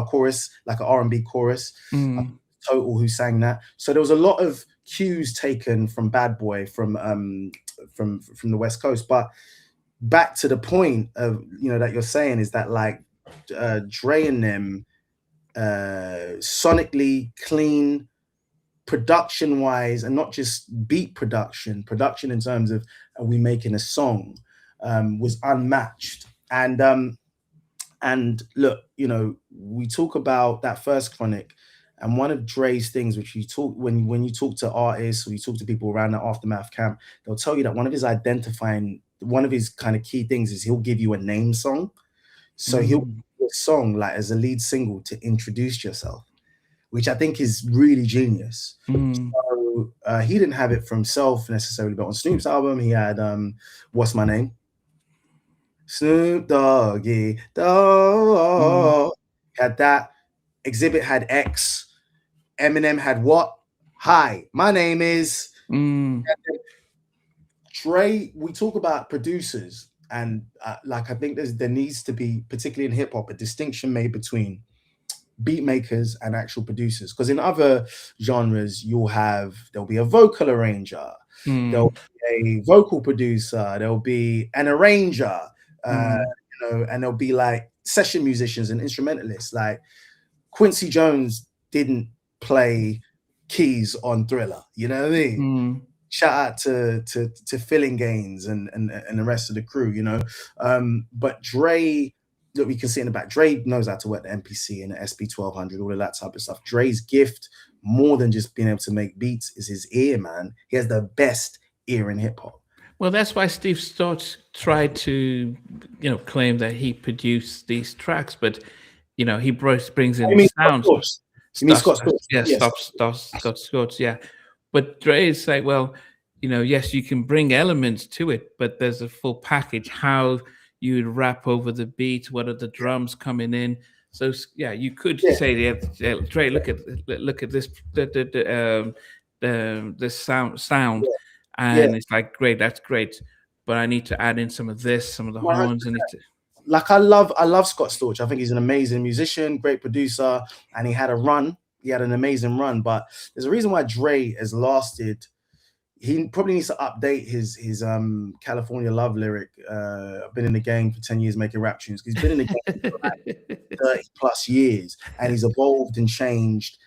B: chorus, like an R&B chorus. Total who sang that. So there was a lot of cues taken from Bad Boy from the West Coast. But back to the point of, you know, that you're saying is that like Dre and them sonically clean, production wise, and not just beat production in terms of are we making a song, was unmatched. And look, you know, we talk about that first Chronic, And one of Dre's things, which you talk when you talk to artists or you talk to people around the aftermath camp, they'll tell you that one of his kind of key things is he'll give you a name song. So he'll
A: Mm,
B: give you a song like as a lead single to introduce yourself, which I think is really genius.
A: mm,
B: So he didn't have it for himself necessarily, but on Snoop's album, he had "What's My Name." Snoop Doggy
A: mm,
B: Dogg had that. Exhibit had X. Eminem had what? Hi, my name is
A: mm,
B: Dre. We talk about producers, and like I think there needs to be, particularly in hip hop, a distinction made between beat makers and actual producers. Because in other genres, there'll be a vocal arranger, there'll
A: mm,
B: be a vocal producer, there'll be an arranger, uh,
A: mm,
B: and there'll be like session musicians and instrumentalists. Like Quincy Jones didn't play keys on Thriller. You know what I mean?
A: mm.
B: Shout out to Filling Gaines and the rest of the crew. But Dre, that we can see in the back, Dre knows how to work the MPC and the SP 1200, all of that type of stuff. Dre's gift, more than just being able to make beats, is his ear, man. He has the best ear in hip hop.
A: Well, that's why Steve Stott tried to, claim that he produced these tracks, but he brings
B: I
A: in
B: mean, Scott
A: sounds.
B: Storch. You mean Scott Storch?
A: Yeah,
B: Yes.
A: Scott Scott, yeah. But Dre is like, well, yes, you can bring elements to it, but there's a full package. How you'd rap over the beat, what are the drums coming in? So yeah, you could
B: Yeah.
A: say, yeah, Dre, look at this, the sound,
B: Yeah.
A: and it's like, great, that's great, but I need to add in some of this, some of the horns, and it.
B: Like I love Scott Storch. I think he's an amazing musician, great producer, and he had a run. He had an amazing run, but there's a reason why Dre has lasted. He probably needs to update his California Love lyric. I've been in the game for 10 years making rap tunes. He's been in the game for like 30 plus years, and he's evolved and changed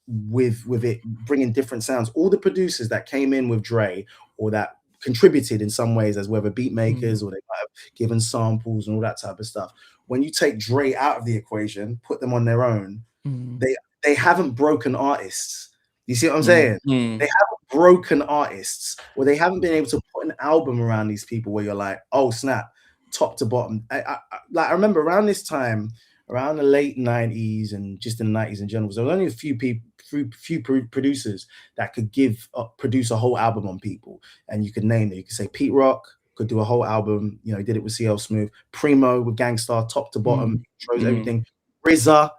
B: with it, bringing different sounds. All the producers that came in with Dre, or that contributed in some ways as whether beat makers, or they might have given samples and all that type of stuff. When you take Dre out of the equation, put them on their own,
A: Mm,
B: they haven't broken artists. You see what I'm
A: mm,
B: saying?
A: mm,
B: They haven't broken artists, or they haven't been able to put an album around these people where you're like, oh snap, top to bottom. I remember around this time, around the late 90s and just in the 90s in general, there was only a few people, few producers that could produce a whole album on people, and you could name it. You could say Pete Rock could do a whole album. He did it with CL Smooth, Primo with Gangstar, top to bottom,
A: mm,
B: shows
A: mm,
B: everything. RZA,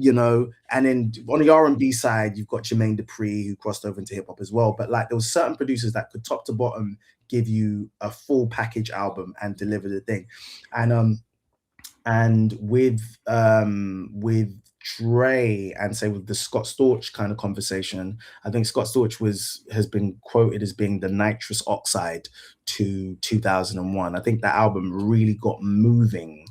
B: and then on the R&B side, you've got Jermaine Dupri, who crossed over into hip hop as well. But like, there was certain producers that could top to bottom give you a full package album and deliver the thing. And with Dre, and say with the Scott Storch kind of conversation, I think Scott Storch has been quoted as being the nitrous oxide to 2001. I think that album really got moving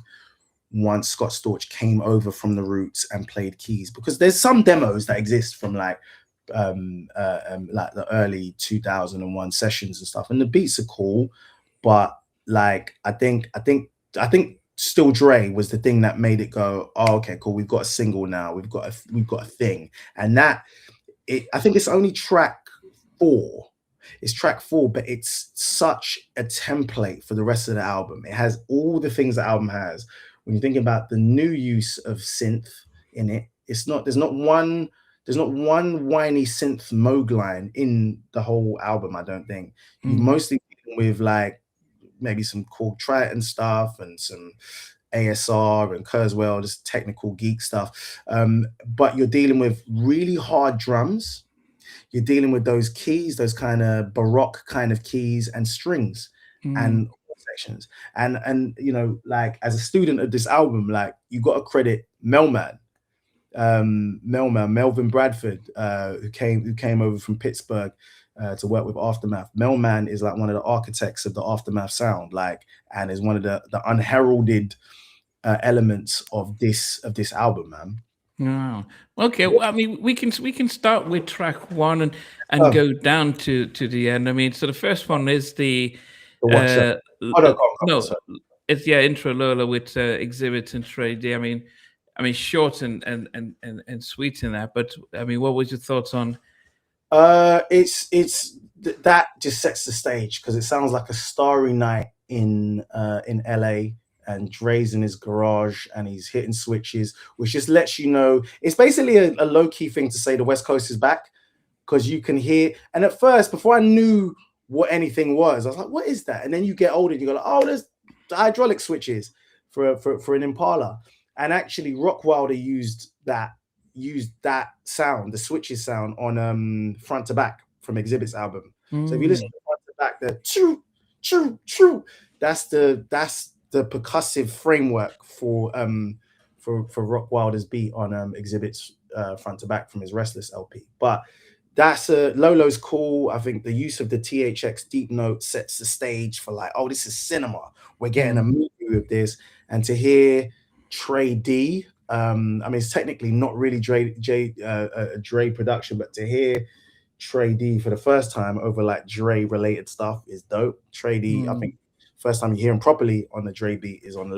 B: once Scott Storch came over from the Roots and played keys, because there's some demos that exist from like the early 2001 sessions and stuff, and the beats are cool, but like I think Still Dre was the thing that made it go, oh, okay, cool, we've got a single now, we've got a thing. And that, I think it's only track 4. It's track 4, but it's such a template for the rest of the album. It has all the things the album has. When you think about the new use of synth in it, there's not one whiny synth Moog line in the whole album, I don't think. You
A: mm.
B: mostly dealing with like maybe some cool Triton stuff and some ASR and Kurzweil, just technical geek stuff. But you're dealing with really hard drums. You're dealing with those keys, those kind of Baroque kind of keys and strings
A: Mm,
B: and sections. And like, as a student of this album, like, you got to credit Melman, Melvin Bradford, who came over from Pittsburgh to work with Aftermath. Melman is like one of the architects of the Aftermath sound, like, and is one of the unheralded elements of this album, man.
A: wow. Okay. Well, I mean, we can start with track 1 and
B: Oh,
A: go down to the end. I mean, so the first one is the
B: the what? Sorry.
A: uh
B: Oh, no, go on,
A: no,
B: sorry.
A: it's, yeah, Intro Lola with Exhibit and Trade. I mean, I mean, short and sweet in that. But I mean, what was your thoughts on?
B: That just sets the stage because it sounds like a starry night in LA, and Dre's in his garage and he's hitting switches, which just lets you know it's basically a low key thing to say the West Coast is back, because you can hear. And at first, before I knew what anything was, I was like, "What is that?" And then you get older, and you go, like, "Oh, there's the hydraulic switches for an Impala." And actually, Rockwilder used that sound, the switches sound, on Front to Back from Exhibit's album. So if you listen
A: Mm,
B: to Front to Back, the choo choo, that's the percussive framework for Rockwilder's beat on Exhibit's Front to Back from his Restless LP. But that's Lolo's cool. I think the use of the THX deep note sets the stage for like, oh, this is cinema. We're getting a
A: mm,
B: movie with this. And to hear Trey D, I mean, it's technically not really Dre production, but to hear Trey D for the first time over like Dre related stuff is dope. Trey D, I
A: mm.
B: think first time you hear him properly on the Dre beat is on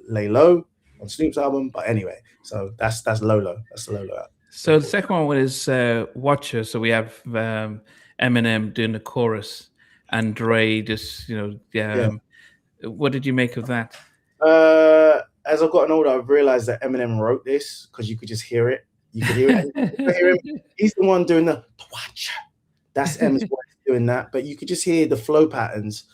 B: Lay Low on Snoop's album. But anyway, so that's Lolo. That's the Lolo
A: So the
B: record.
A: second one was Watcher. So we have Eminem doing the chorus and Dre just,
B: Yeah.
A: what did you make of that?
B: As I've gotten older, I've realized that Eminem wrote this because you could just hear it. You could hear it. And you could hear him. He's the one doing the watch. That's M's voice doing that. But you could just hear the flow patterns.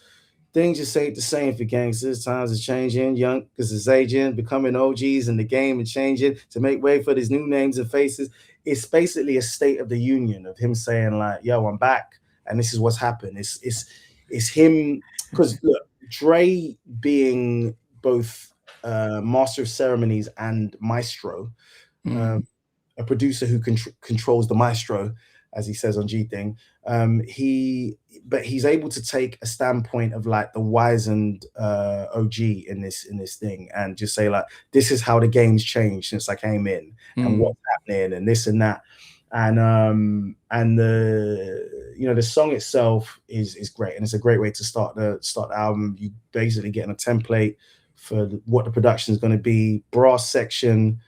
B: Things just ain't the same for gangsters. Times is changing. Young because it's aging, becoming OGs in the game and changing to make way for these new names and faces. It's basically a state of the union of him saying like, "Yo, I'm back, and this is what's happened." It's him because look, Dre being both master of ceremonies and maestro,
A: Mm,
B: a producer who controls the maestro, as he says on G Thing. He's able to take a standpoint of like the wizened OG in this thing, and just say like, this is how the game's changed since I came in, and
A: mm.
B: what's happening, and this and that. And the song itself is great, and it's a great way to start the album. You basically getting a template for what the production is going to be. Brass section,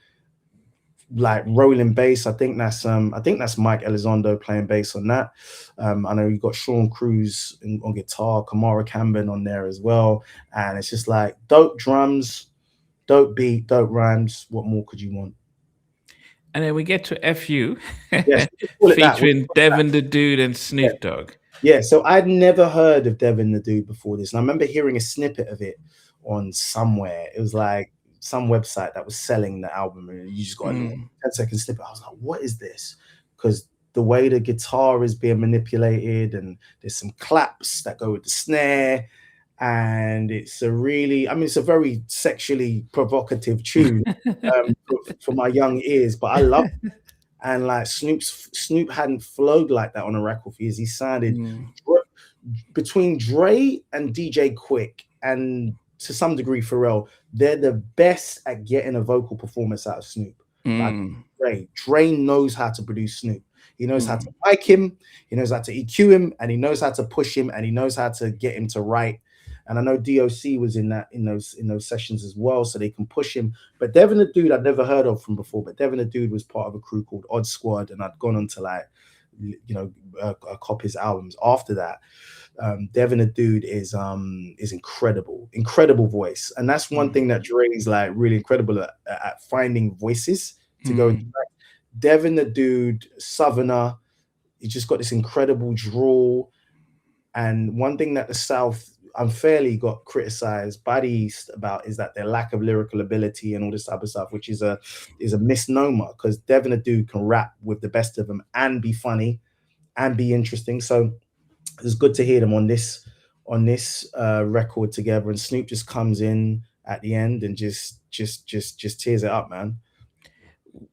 B: like rolling bass. I think that's Mike Elizondo playing bass on that. I know you got Sean Cruz on guitar, Kamara Camben on there as well, and it's just like dope drums, dope beat, dope rhymes. What more could you want?
A: And then we get to FU
B: Yes, we call it that.
A: featuring Devin the Dude and Snoop Dogg.
B: Yeah, so I'd never heard of Devin the Dude before this. And I remember hearing a snippet of it on somewhere. It was like some website that was selling the album, and you just got a little
A: Mm,
B: 10-second snippet. I was like, what is this? Because the way the guitar is being manipulated, and there's some claps that go with the snare. And it's a very sexually provocative tune for my young ears, but I love. And like Snoop hadn't flowed like that on a record for years. He sounded
A: mm,
B: between Dre and DJ Quick, and to some degree Pharrell, they're the best at getting a vocal performance out of Snoop. But
A: mm,
B: Dre knows how to produce Snoop. He knows how to
A: mm.
B: mic him, he knows how to EQ him, and he knows how to push him, and he knows how to get him to write. And I know DOC was in those sessions as well, so they can push him. But Devin the Dude I'd never heard of from before. But Devin the Dude was part of a crew called Odd Squad, and I'd gone on to like, cop his albums after that. Devin the Dude is incredible voice, and that's one
A: Mm,
B: thing that Dre is like really incredible at finding voices to go into.
A: mm,
B: Devin the Dude, Southerner, he just got this incredible drawl. And one thing that the South unfairly got criticized by the East about is that their lack of lyrical ability and all this type of stuff, which is a misnomer, because Devin the Dude can rap with the best of them and be funny and be interesting. So it's good to hear them on this record together. And Snoop just comes in at the end and just tears it up, man.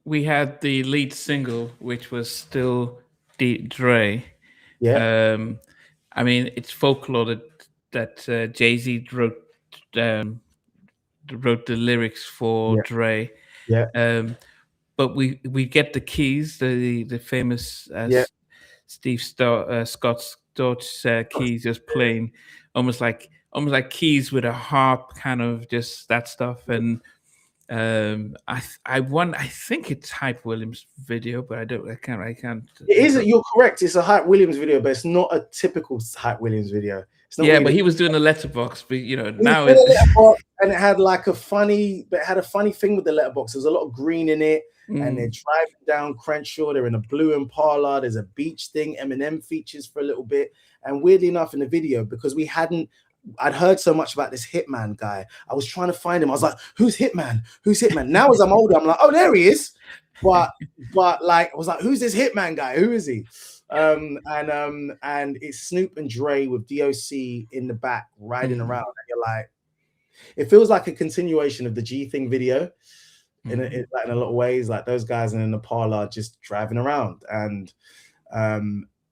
A: we had the lead single, which was still Dre.
B: Yeah,
A: Um, I mean, it's folklore that Jay Z wrote the lyrics for
B: yeah,
A: Dre.
B: yeah,
A: Um, but we get the keys, the famous
B: yeah.
A: Scott Storch keys, just playing almost like keys with a harp, kind of just that stuff. And I think it's Hype Williams' video, but I can't.
B: It isn't. You're correct. It's a Hype Williams video, but it's not a typical Hype Williams video. It's not.
A: Yeah, but he was doing a letterbox, but
B: he
A: now
B: was doing a letterbox, and it had like a funny thing with the letterbox. There's a lot of green in it, and they're driving down Crenshaw. They're in a blue Impala. There's a beach thing. Eminem features for a little bit, and weirdly enough, in the video, because I'd heard so much about this Hitman guy. I was trying to find him. I was like, "Who's Hitman? Who's Hitman?" Now, as I'm older, I'm like, "Oh, there he is." But like, I was like, "Who's this Hitman guy? Who is he?" And it's Snoop and Dre with DOC in the back riding around, and you're like, it feels like a continuation of the G Thing video in a lot of ways. Like those guys in the Impala just driving around, and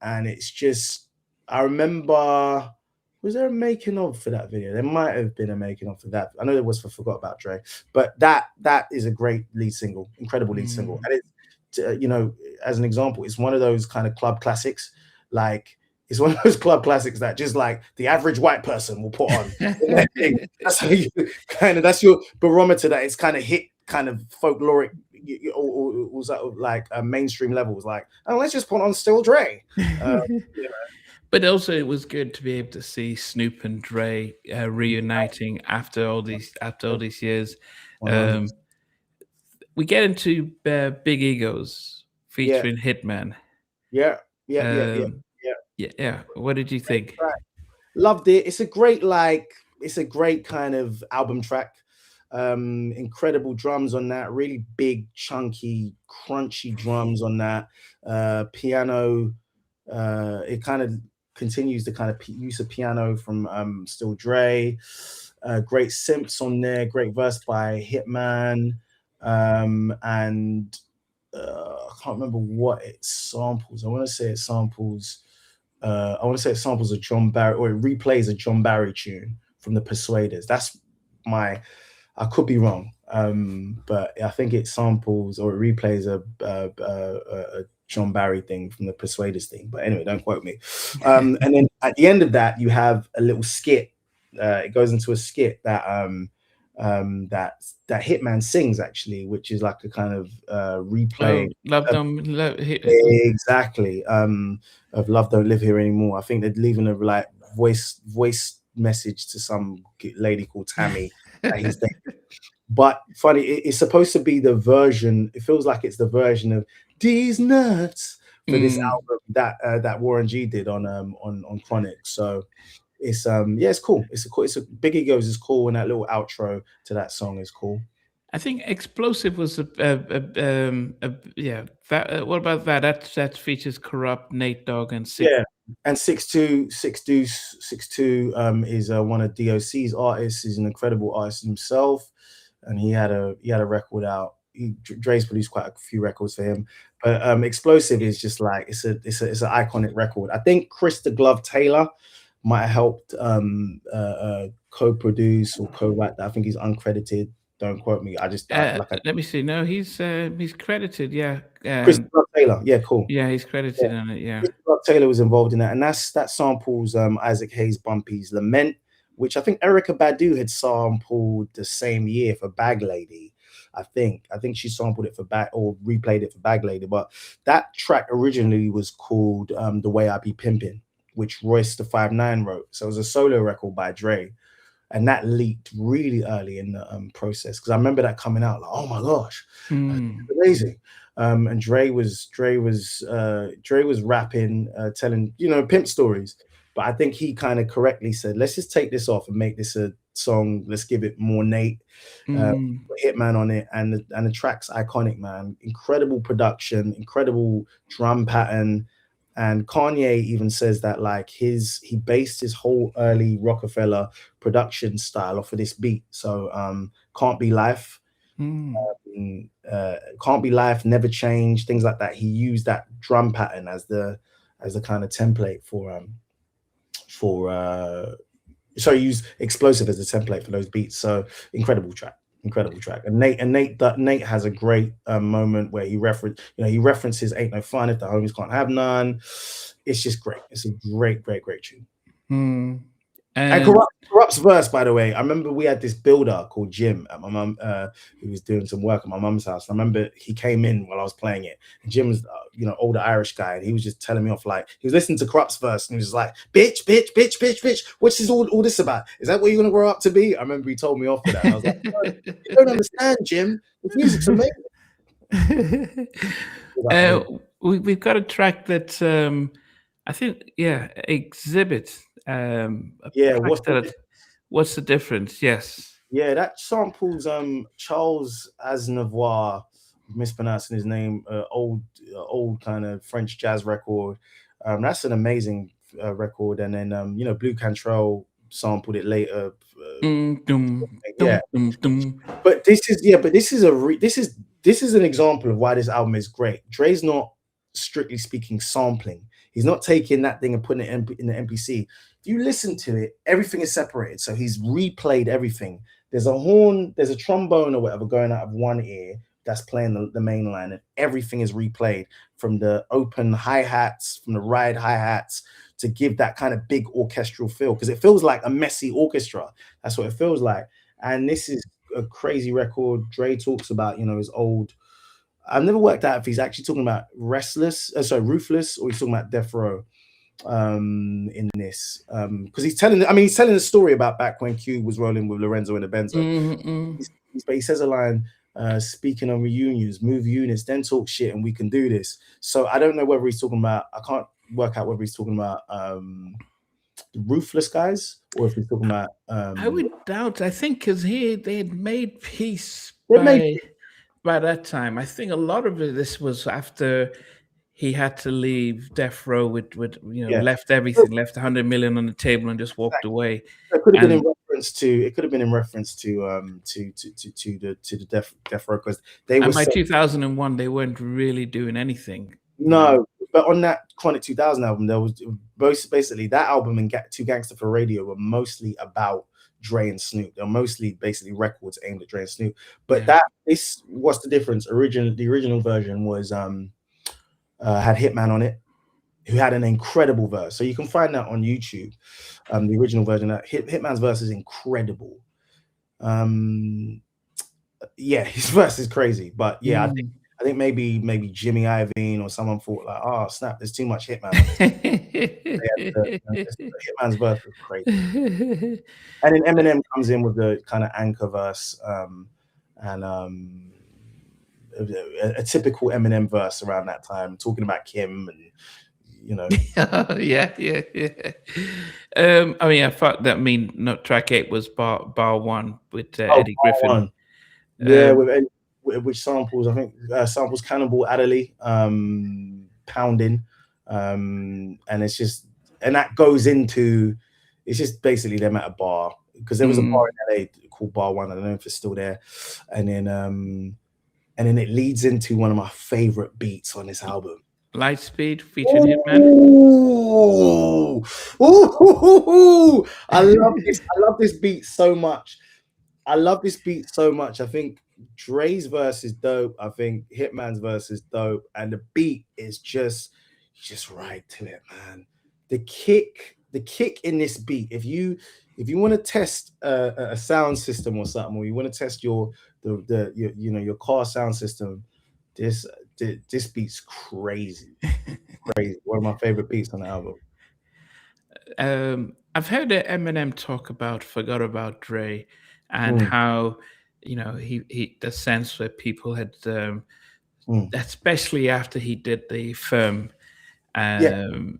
B: it's just, I remember. Was there a making of for that video? There might have been a making of for that. I know there was for Forgot About Dre, but that is a great lead single, incredible lead single. And it's, as an example, it's one of those kind of club classics. Like it's one of those club classics that just like the average white person will put on. That's how you that's your barometer that it's kind of hit kind of folkloric or was that like mainstream levels. Like, oh, let's just put on Still Dre.
A: But also, it was good to be able to see Snoop and Dre reuniting after all these years. We get into Big Egos featuring Hitman.
B: Yeah.
A: What did you think?
B: Loved it. It's a great kind of album track. Incredible drums on that. Really big, chunky, crunchy drums on that. Piano. It kind of continues the kind of use of piano from Still Dre. Great synths on there. Great verse by Hitman. And I can't remember what it samples. I want to say it samples a John Barry, or it replays a John Barry tune from the Persuaders. I could be wrong, but I think it samples or it replays a John Barry thing from the Persuaders thing. But anyway, don't quote me. And then at the end of that, you have a little skit. It goes into a skit that Hitman sings, actually, which is like a kind of replay. Exactly. Of Love Don't Live Here Anymore. I think they're leaving a like voice message to some lady called Tammy that he's dating. But funny, it's supposed to be the version. It feels like it's the version of These Nuts for this album that Warren G did on Chronic. So it's it's cool. It's a Big Egos is cool, and that little outro to that song is cool.
A: I think Explosive was what about that? That features Corrupt, Nate Dogg, and Six.
B: Yeah, and 6'2" is one of DOC's artists. He's an incredible artist himself, and he had a record out. Dre's produced quite a few records for him, but Explosive is just like it's an iconic record. I think Chris the Glove Taylor might have helped co-produce or co-write that. I think he's uncredited. Don't quote me.
A: Let me see. No, he's credited. Yeah,
B: Chris Taylor. Yeah, cool.
A: Yeah, he's credited on it. Yeah,
B: Chris Taylor was involved in that, and that samples Isaac Hayes Bumpy's Lament, which I think Erykah Badu had sampled the same year for Bag Lady. I think she sampled it for or replayed it for Bag Lady, but that track originally was called The Way I Be Pimpin', which Royce the 5'9" wrote. So it was a solo record by Dre. And that leaked really early in the process, because I remember that coming out like, oh my gosh, amazing. And Dre was rapping, telling pimp stories, but I think he kind of correctly said, let's just take this off and make this a song. Let's give it more Nate, Hitman on it, and the track's iconic, man. Incredible production, incredible drum pattern. And Kanye even says that like he based his whole early Rockefeller production style off of this beat. So Can't Be Life, Can't Be Life, Never Change, things like that. He used that drum pattern as the kind of template he used Explosive as a template for those beats. So incredible track. And Nate has a great moment where he references Ain't No Fun If the Homies Can't Have None. It's just great. It's a great tune.
A: And
B: Corrupt Krup's verse, by the way, I remember we had this builder called Jim at my mum, who was doing some work at my mum's house. I remember he came in while I was playing it. And Jim's, older Irish guy, and he was just telling me off, like, he was listening to Krup's verse, and he was like, bitch, bitch, bitch, bitch, bitch. What's this all this about? Is that what you're gonna grow up to be? I remember he told me off for that. And I was like, no, you don't understand, Jim. This music's amazing.
A: We've got a track that I think, Exhibit. A
B: Yeah,
A: track what's the difference? Yes.
B: Yeah, that samples Charles Aznavour, mispronouncing his name, old kind of French jazz record. That's an amazing record. And then Blue Cantrell sampled it later. Yeah, but this is an example of why this album is great. Dre's not strictly speaking sampling. He's not taking that thing and putting it in the MPC. If you listen to it, everything is separated. So he's replayed everything. There's a horn, there's a trombone or whatever going out of one ear that's playing the main line, and everything is replayed from the open hi-hats, from the ride hi-hats, to give that kind of big orchestral feel, because it feels like a messy orchestra. That's what it feels like. And this is a crazy record. Dre talks about, his old. I've never worked out if he's actually talking about Ruthless, or he's talking about Death Row in this, because he's telling the story about back when Q was rolling with Lorenzo in the Benzo. But he says a line, speaking on reunions, move units, then talk shit, and we can do this. So I don't know whether he's talking about. I can't work out whether he's talking about the Ruthless guys, or if he's talking about.
A: I would doubt. I think because they had made peace by that time. I think a lot of this was after he had to leave Death Row with left everything, left 100 million on the table, and just walked away.
B: It could have been in reference to. It could have been in reference to the Death Row, because they were.
A: By 2001, they weren't really doing anything.
B: No, but on that Chronic 2000 album, there was basically that album and Too Gangsta for Radio were mostly about Dre and Snoop. They're mostly basically records aimed at Dre and Snoop. But what's the difference? The original version was had Hitman on it, who had an incredible verse. So you can find that on YouTube. The original version, Hitman's verse is incredible. His verse is crazy. But I think maybe Jimmy Iovine or someone thought like, oh snap, there's too much Hitman on this. Hitman's verse was crazy. And then Eminem comes in with the kind of anchor verse, and a typical Eminem verse around that time, talking about Kim and
A: yeah. I thought that not track 8 was bar 1 with Eddie Griffin.
B: One. Yeah, with Eddie, which samples, I think, samples Cannibal Adderley, Pounding, and it's just, and that goes into, it's just basically them at a bar, because there was a bar in LA called Bar 1. I don't know if it's still there, and then it leads into one of my favorite beats on this album,
A: Lightspeed featuring Hitman.
B: I love this beat so much. I think Dre's verse is dope. I think Hitman's verse is dope, and the beat is just right to it, man. The kick in this beat. If you want to test a sound system or something, or you want to test your car sound system, this beat's crazy. One of my favorite beats on the
A: album. I've heard Eminem talk about Forgot About Dre, and how he the sense where people had especially after he did the Firm and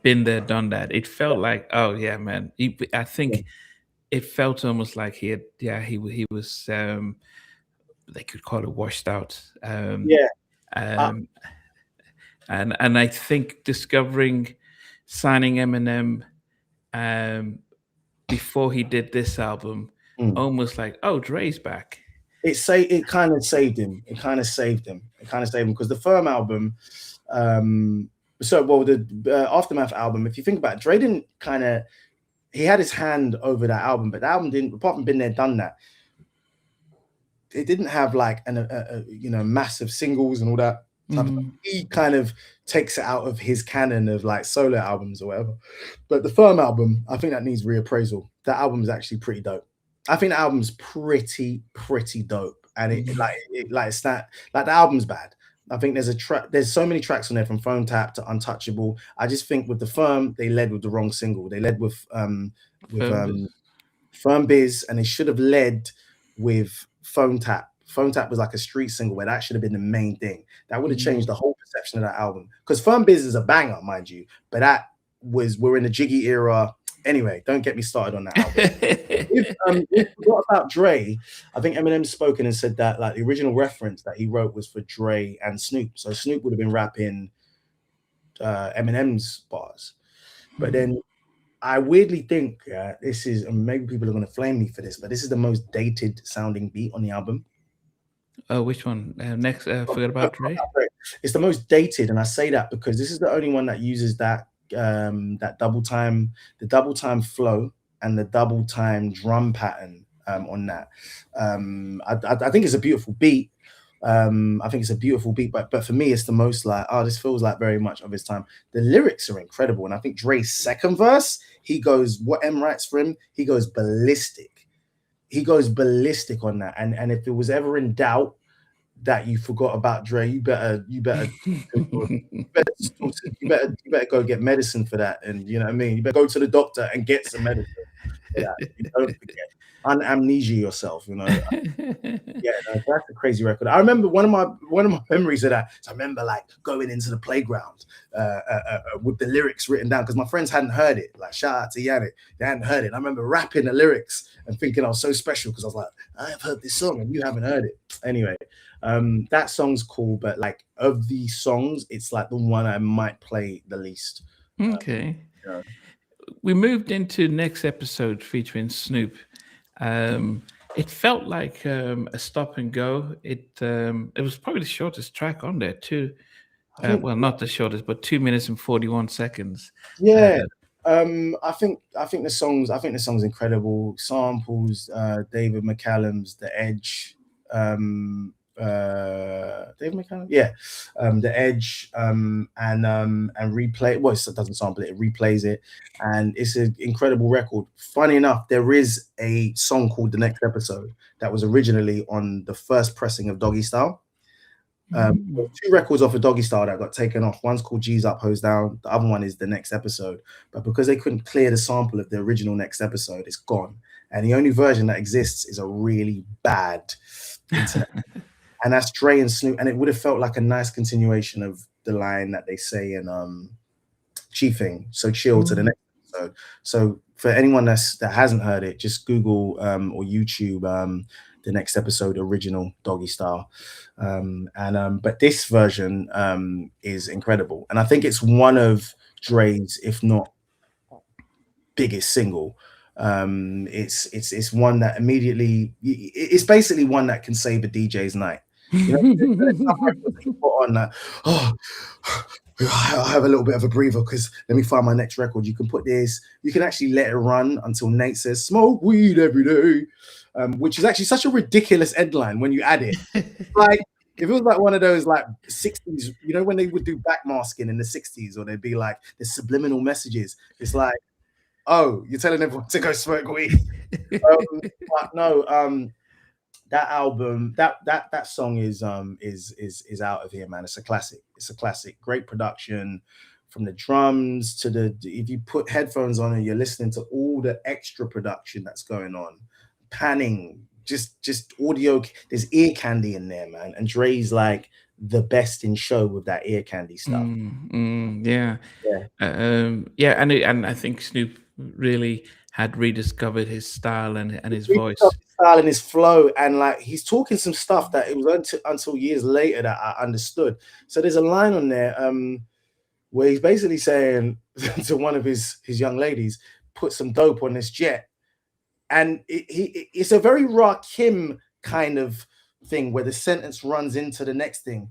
A: Been There Done That, it felt like, oh yeah, man, I think it felt almost like he was they could call it washed out. And I think signing Eminem before he did this album, almost like, oh, Dre's back.
B: It kind of saved him. Because the Firm album, the Aftermath album, if you think about it, Dre didn't he had his hand over that album, but the album didn't, apart from Been There Done That, it didn't have like massive singles and all that. type of stuff. He kind of takes it out of his canon of like solo albums or whatever. But the Firm album, I think that needs reappraisal. That album is actually pretty dope. I think the album's pretty dope, and it's not like the album's bad. I think there's a track. There's so many tracks on there from Phone Tap to Untouchable. I just think with the Firm, they led with the wrong single. They led with with um Firm Biz, and they should have led with Phone Tap. Phone Tap was like a street single where that should have been the main thing. That would have changed the whole perception of that album. Because Firm Biz is a banger, mind you, but we're in the Jiggy era. Anyway, don't get me started on that album. We forgot about Dre. I think Eminem spoken and said that like the original reference that he wrote was for Dre and Snoop. So Snoop would have been rapping Eminem's bars. But then I weirdly think this is, and maybe people are going to flame me for this, but this is the most dated sounding beat on the album.
A: Oh, which one? Next, forget about Dre.
B: It's the most dated, and I say that because this is the only one that uses that double time, the double time flow and the double time drum pattern on that. I think it's a beautiful beat. I think it's a beautiful beat, but for me, it's the most like, oh, this feels like very much of his time. The lyrics are incredible, and I think Dre's second verse, he goes, what M writes for him, he goes ballistic. He goes ballistic on that, and if it was ever in doubt that you forgot about Dre, you better go get medicine for that, and you know what I mean. You better go to the doctor and get some medicine for that. You don't forget. Unamnesia yourself, you know. Yeah, no, that's a crazy record. I remember one of my memories of that. So I remember like going into the playground with the lyrics written down because my friends hadn't heard it. Like shout out to Yannick, they hadn't heard it. I remember rapping the lyrics and thinking I was so special because I was like, I have heard this song and you haven't heard it. Anyway, that song's cool, but like of these songs, it's like the one I might play the least.
A: Okay. We moved into next episode featuring Snoop. It felt like a stop and go. It was probably the shortest track on there too. Well, not the shortest, but 2 minutes and 41 seconds.
B: Yeah. I think the song's incredible. Samples, David McCallum's The Edge. David McCallum, yeah. The Edge, and replay. Well, it doesn't sample it; it replays it, and it's an incredible record. Funny enough, there is a song called "The Next Episode" that was originally on the first pressing of Doggy Style. There's 2 records off of Doggy Style that got taken off. One's called G's Up, Hose Down. The other one is The Next Episode. But because they couldn't clear the sample of the original Next Episode, it's gone. And the only version that exists is a really bad internet. And that's Dre and Snoop. And it would have felt like a nice continuation of the line that they say in Chiefing. So chill to the next episode. So for anyone that hasn't heard it, just Google or YouTube The Next Episode original Doggy Style. But this version is incredible. And I think it's one of Dre's, if not biggest single. It's one that immediately, it's basically one that can save a DJ's night. You know, on that, I'll have a little bit of a breather because let me find my next record. You can put this, you can actually let it run until Nate says smoke weed every day, which is actually such a ridiculous headline when you add it. Like if it was like one of those like 60s, you know, when they would do backmasking in the 60s, or they'd be like the subliminal messages. It's like, oh, you're telling everyone to go smoke weed. But no, that album, that song is out of here, man. It's a classic. It's a classic. Great production, from the drums to if you put headphones on and you're listening to all the extra production that's going on, panning, just audio. There's ear candy in there, man. And Dre's like the best in show with that ear candy stuff.
A: Yeah. And I think Snoop really had rediscovered his style and his voice.
B: Style and his flow, and like he's talking some stuff that it was until years later that I understood. So there's a line on there where he's basically saying to one of his young ladies, put some dope on this jet. And it's a very Rakim kind of thing where the sentence runs into the next thing.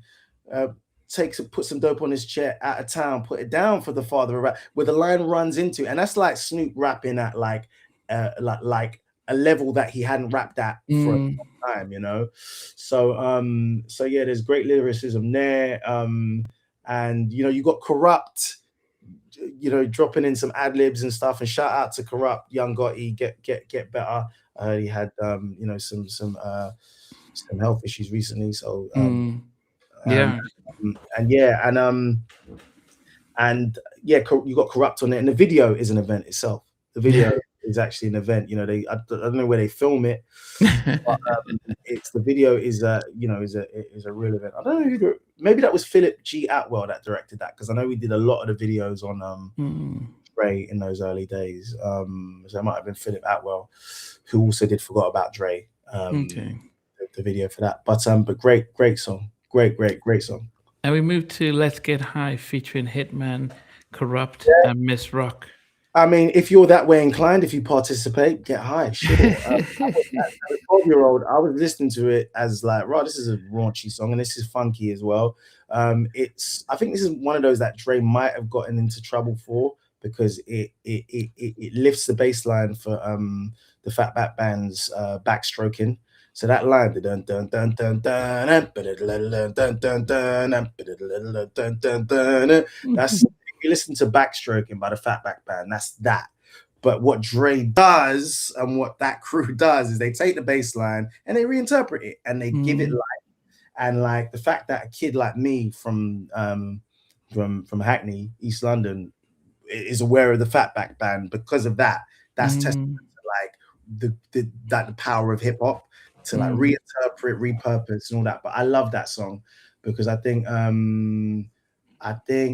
B: Put some dope on this jet, out of town, put it down for the father of rap, where the line runs into, and that's like Snoop rapping at like a level that he hadn't rapped at for a
A: Mm,
B: long time, you know. So yeah, there's great lyricism there. And you know, you got Corrupt, you know, dropping in some ad libs and stuff. And shout out to Corrupt, Young Gotti, get better. He had you know, some health issues recently. So
A: mm,
B: and
A: yeah.
B: and yeah, and yeah, you got Corrupt on it, and the video is an event itself. The video is actually an event. You know, I don't know where they film it, but it's the video is you know, is a real event. I don't know maybe that was Philip G. Atwell that directed that, because I know we did a lot of the videos on
A: Mm,
B: Dre in those early days. So it might have been Philip Atwell, who also did Forgot About Dre.
A: okay.
B: The video for that. But great song. Great song.
A: And we moved to Let's Get High featuring Hitman, Corrupt, and Miss Rock.
B: I mean, if you're that way inclined, if you participate, get high, sure. As a 12-year-old, I was listening to it as like, right, this is a raunchy song, and this is funky as well. I think this is one of those that Dre might have gotten into trouble for, because it lifts the bass line for the Fatback Band's backstroking. So that line, dun dun dun dun dun that's, if you listen to Backstroking by the Fatback Band, that's that. But what Dre does and what that crew does is they take the bass line and they reinterpret it and they give it life. And like the fact that a kid like me from Hackney, East London, is aware of the Fatback Band because of that, that's testament to like the power of hip hop to like reinterpret, repurpose, and all that. But I love that song because I think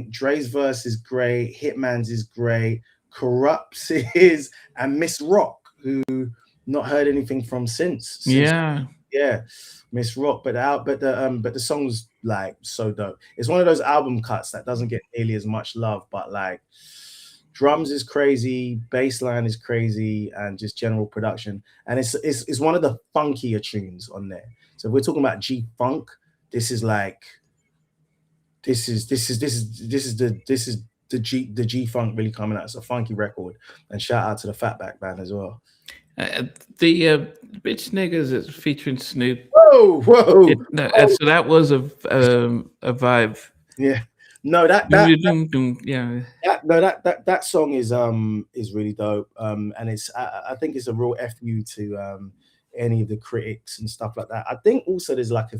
B: Dre's verse is great, Hitman's is great, Corrupt's is, and Miss Rock, who not heard anything from since.
A: Yeah.
B: Yeah, Miss Rock, but the song's like so dope. It's one of those album cuts that doesn't get nearly as much love, but like drums is crazy, bass line is crazy, and just general production. And it's one of the funkier tunes on there. So if we're talking about G funk, this is like this is the G funk really coming out. It's a funky record, and shout out to the Fatback Band as well.
A: The Bitch Niggas is featuring Snoop.
B: Whoa!
A: So that was a vibe.
B: Yeah, no, that
A: yeah.
B: that song is really dope. And I think it's a real fu to any of the critics and stuff like that. I think also there's like a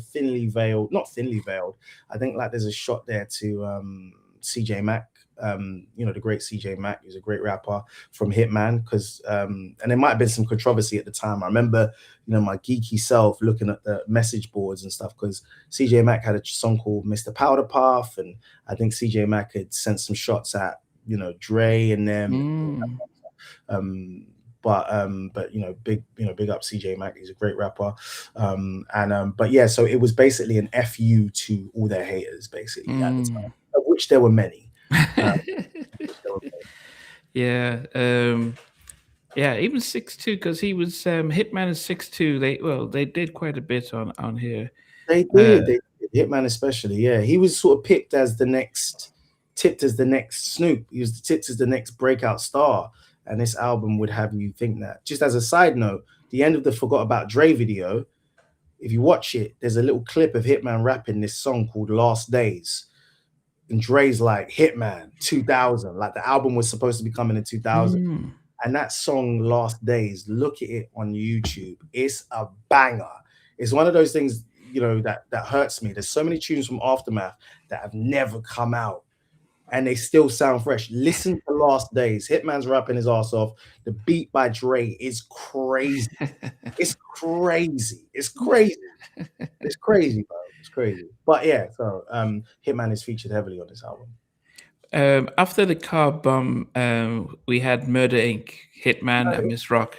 B: not thinly veiled. I think like there's a shot there to CJ Mack. You know, the great CJ Mack, who's a great rapper from Hitman, because and there might have been some controversy at the time. I remember, you know, my geeky self looking at the message boards and stuff, because CJ Mack had a song called Mr. Powder Puff, and I think CJ Mack had sent some shots at, you know, Dre and them. But you know, big up CJ Mack. He's a great rapper. But yeah, so it was basically an FU to all their haters, basically, at the time, of which there were many.
A: Yeah. Yeah, even 6'2", because he was Hitman is 6'2". They did quite a bit on here.
B: They did. Hitman especially. Yeah, he was sort of tipped as the next Snoop. He was tipped as the next breakout star, and this album would have you think that. Just as a side note, the end of the Forgot About Dre video, if you watch it, there's a little clip of Hitman rapping this song called Last Days. And Dre's like, Hitman 2000, like the album was supposed to be coming in 2000. And that song Last Days, look at it on YouTube. It's a banger. It's one of those things, you know, that hurts me. There's so many tunes from Aftermath that have never come out and they still sound fresh. Listen to Last Days. Hitman's rapping his ass off. The beat by Dre is crazy. It's crazy. It's crazy. It's crazy, bro. It's crazy. But yeah, so Hitman is featured heavily on this album.
A: After the car bomb, we had Murder Inc., Hitman, and Miss Rock.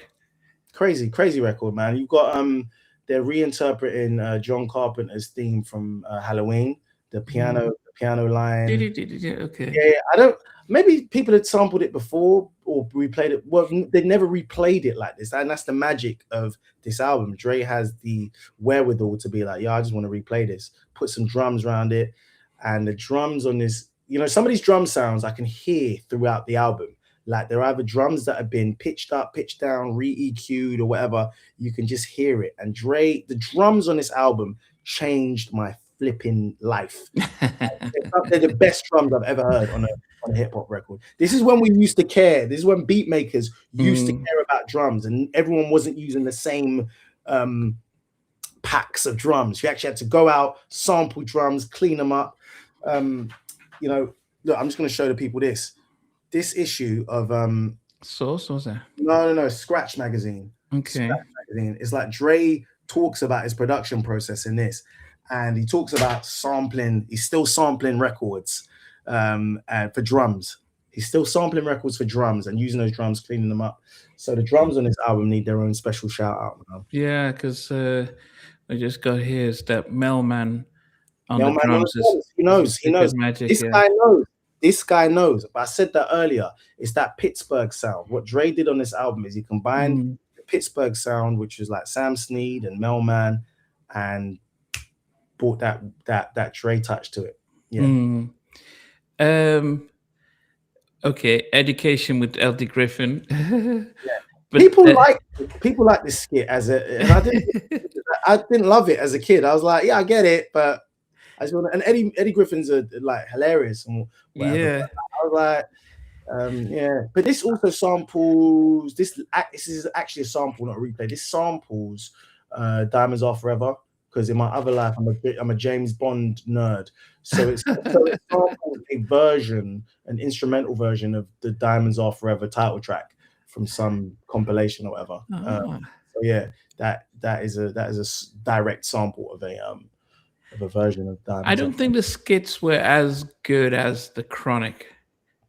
B: Crazy record, man. You've got they're reinterpreting John Carpenter's theme from Halloween, the piano line.
A: Okay.
B: Yeah, I don't. Maybe people had sampled it before or replayed it. Well, they never replayed it like this, and that's the magic of this album. Dre has the wherewithal to be like, yeah, I just want to replay this. Put some drums around it, and the drums on this. You know, some of these drum sounds I can hear throughout the album. Like they're either drums that have been pitched up, pitched down, re-EQ'd or whatever. You can just hear it. And Dre, the drums on this album changed my flipping life. They're the best drums I've ever heard on a hip hop record. This is when we used to care. This is when beat makers used to care about drums, and everyone wasn't using the same packs of drums. You actually had to go out, sample drums, clean them up. Look, I'm just going to show the people this issue of
A: Source was that?
B: no, Scratch magazine.
A: Okay.
B: Scratch magazine. It's like Dre talks about his production process in this, and he talks about sampling. He's still sampling records for drums. He's still sampling records for drums and using those drums, cleaning them up. So the drums on this album need their own special shout out, man.
A: Yeah, because I just got here is that Melman on the
B: Melman
A: drums
B: he knows. He knows.
A: magic.
B: This guy knows. This guy knows. But I said that earlier. It's that Pittsburgh sound. What Dre did on this album is he combined the Pittsburgh sound, which was like Sam Snead and Melman, and brought that Dre touch to it. Yeah.
A: Okay, Education with LD Griffin.
B: Yeah.
A: But
B: people like this skit and I didn't love it as a kid. I was like, yeah, I get it, but I just want to, and Eddie Griffin's like hilarious and whatever.
A: Yeah.
B: I was like, yeah. But this also samples this is actually a sample, not a replay. This samples Diamonds Are Forever, because in my other life I'm a James Bond nerd. So it's a version, an instrumental version of the Diamonds Are Forever title track from some compilation or whatever. So yeah, that is a direct sample of a version of Diamonds.
A: I don't think the skits were as good as the Chronic.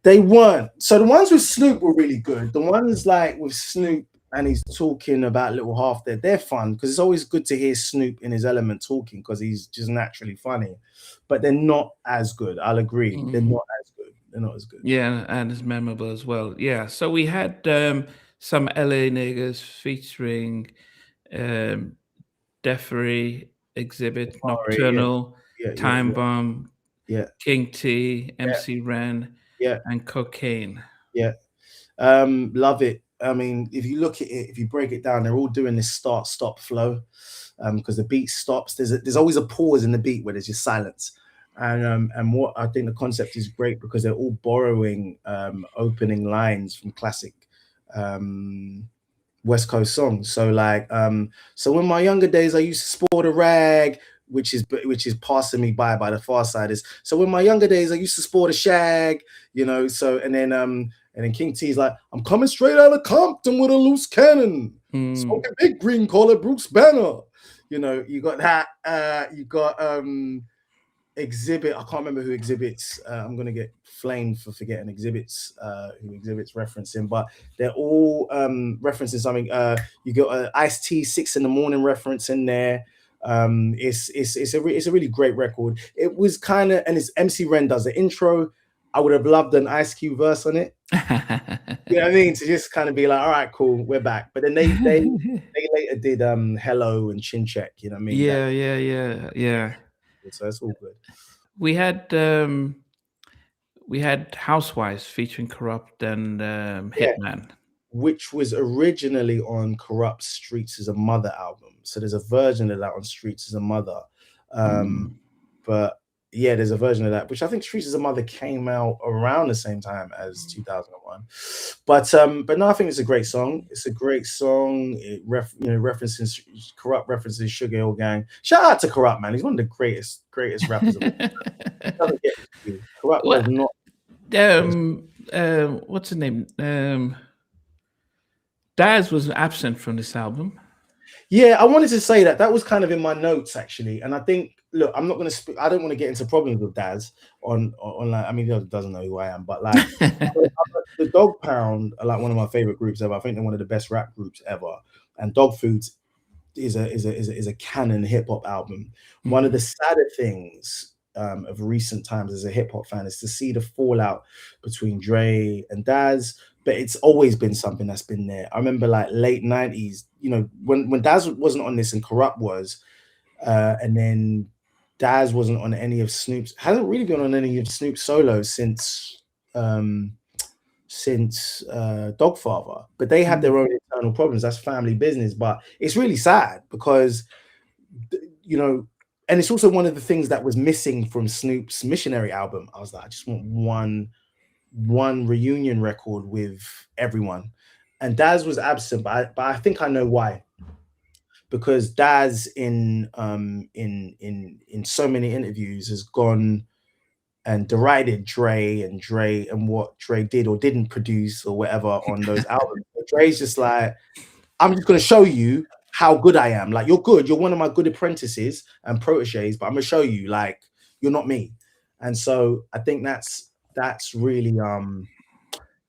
B: They weren't. So the ones with Snoop were really good. The ones like with Snoop and he's talking about Little Half Dead, they're fun because it's always good to hear Snoop in his element talking because he's just naturally funny. But they're not as good. I'll agree. They're not as good. They're not as good.
A: Yeah, and it's memorable as well. Yeah. So we had some LA niggas featuring Defery, Exhibit, Nocturnal, Time Bomb, King T, MC Ren, and Cocaine.
B: Yeah. Love it. I mean, if you look at it, if you break it down, they're all doing this start-stop flow because the beat stops. There's always a pause in the beat where there's just silence. And what I think the concept is great because they're all borrowing opening lines from classic West Coast songs. So like, so in my younger days, I used to sport a rag, which is passing me by the Far Siders. So in my younger days, I used to sport a shag, So and then King T's like, I'm coming straight out of Compton with a loose cannon, smoking big green, call it Bruce Banner. You got that. You got Exhibit. I can't remember who Exhibit's. I'm gonna get flamed for forgetting Exhibit's. Who Exhibit's referencing, but they're all referencing something. You got Ice-T 6 in the Morning reference in there. It's a really great record. It was kind of, and it's MC Ren does the intro. I would have loved an Ice Cube verse on it. You know what I mean? To just kind of be like, all right, cool, we're back. But then they later did Hello and Chin Check. You know what I mean?
A: Yeah.
B: So that's all good.
A: We had Housewives featuring Corrupt and Hitman,
B: which was originally on Corrupt Streets as a Mother album. So there's a version of that on Streets as a Mother. But yeah, there's a version of that, which I think Streets as a Mother came out around the same time as 2001. But no, I think it's a great song. It's a great song. It references Corrupt, references Sugar Hill Gang. Shout out to Corrupt, man. He's one of the greatest rappers of all time. Corrupt was not.
A: What's his name? Daz was absent from this album.
B: Yeah, I wanted to say that was kind of in my notes actually, and I think, look, I'm not going to. I don't want to get into problems with Daz on like. I mean, he doesn't know who I am, but like the Dog Pound are like one of my favorite groups ever. I think they're one of the best rap groups ever. And Dog Foods is a canon hip hop album. One of the sadder things of recent times as a hip hop fan is to see the fallout between Dre and Daz. But it's always been something that's been there. I remember like late 90s, when Daz wasn't on this and Corrupt was, and then Daz wasn't on any of Snoop's, hasn't really been on any of Snoop's solos since since Dogfather, but they have their own internal problems. That's family business, but it's really sad because, you know, and it's also one of the things that was missing from Snoop's Missionary album. I was like, I just want one reunion record with everyone, and Daz was absent, but I think I know why. Because Daz in so many interviews has gone and derided Dre and what Dre did or didn't produce or whatever on those albums. But Dre's just like, I'm just gonna show you how good I am. Like, you're good, you're one of my good apprentices and proteges, but I'm gonna show you, like, you're not me. And so I think that's really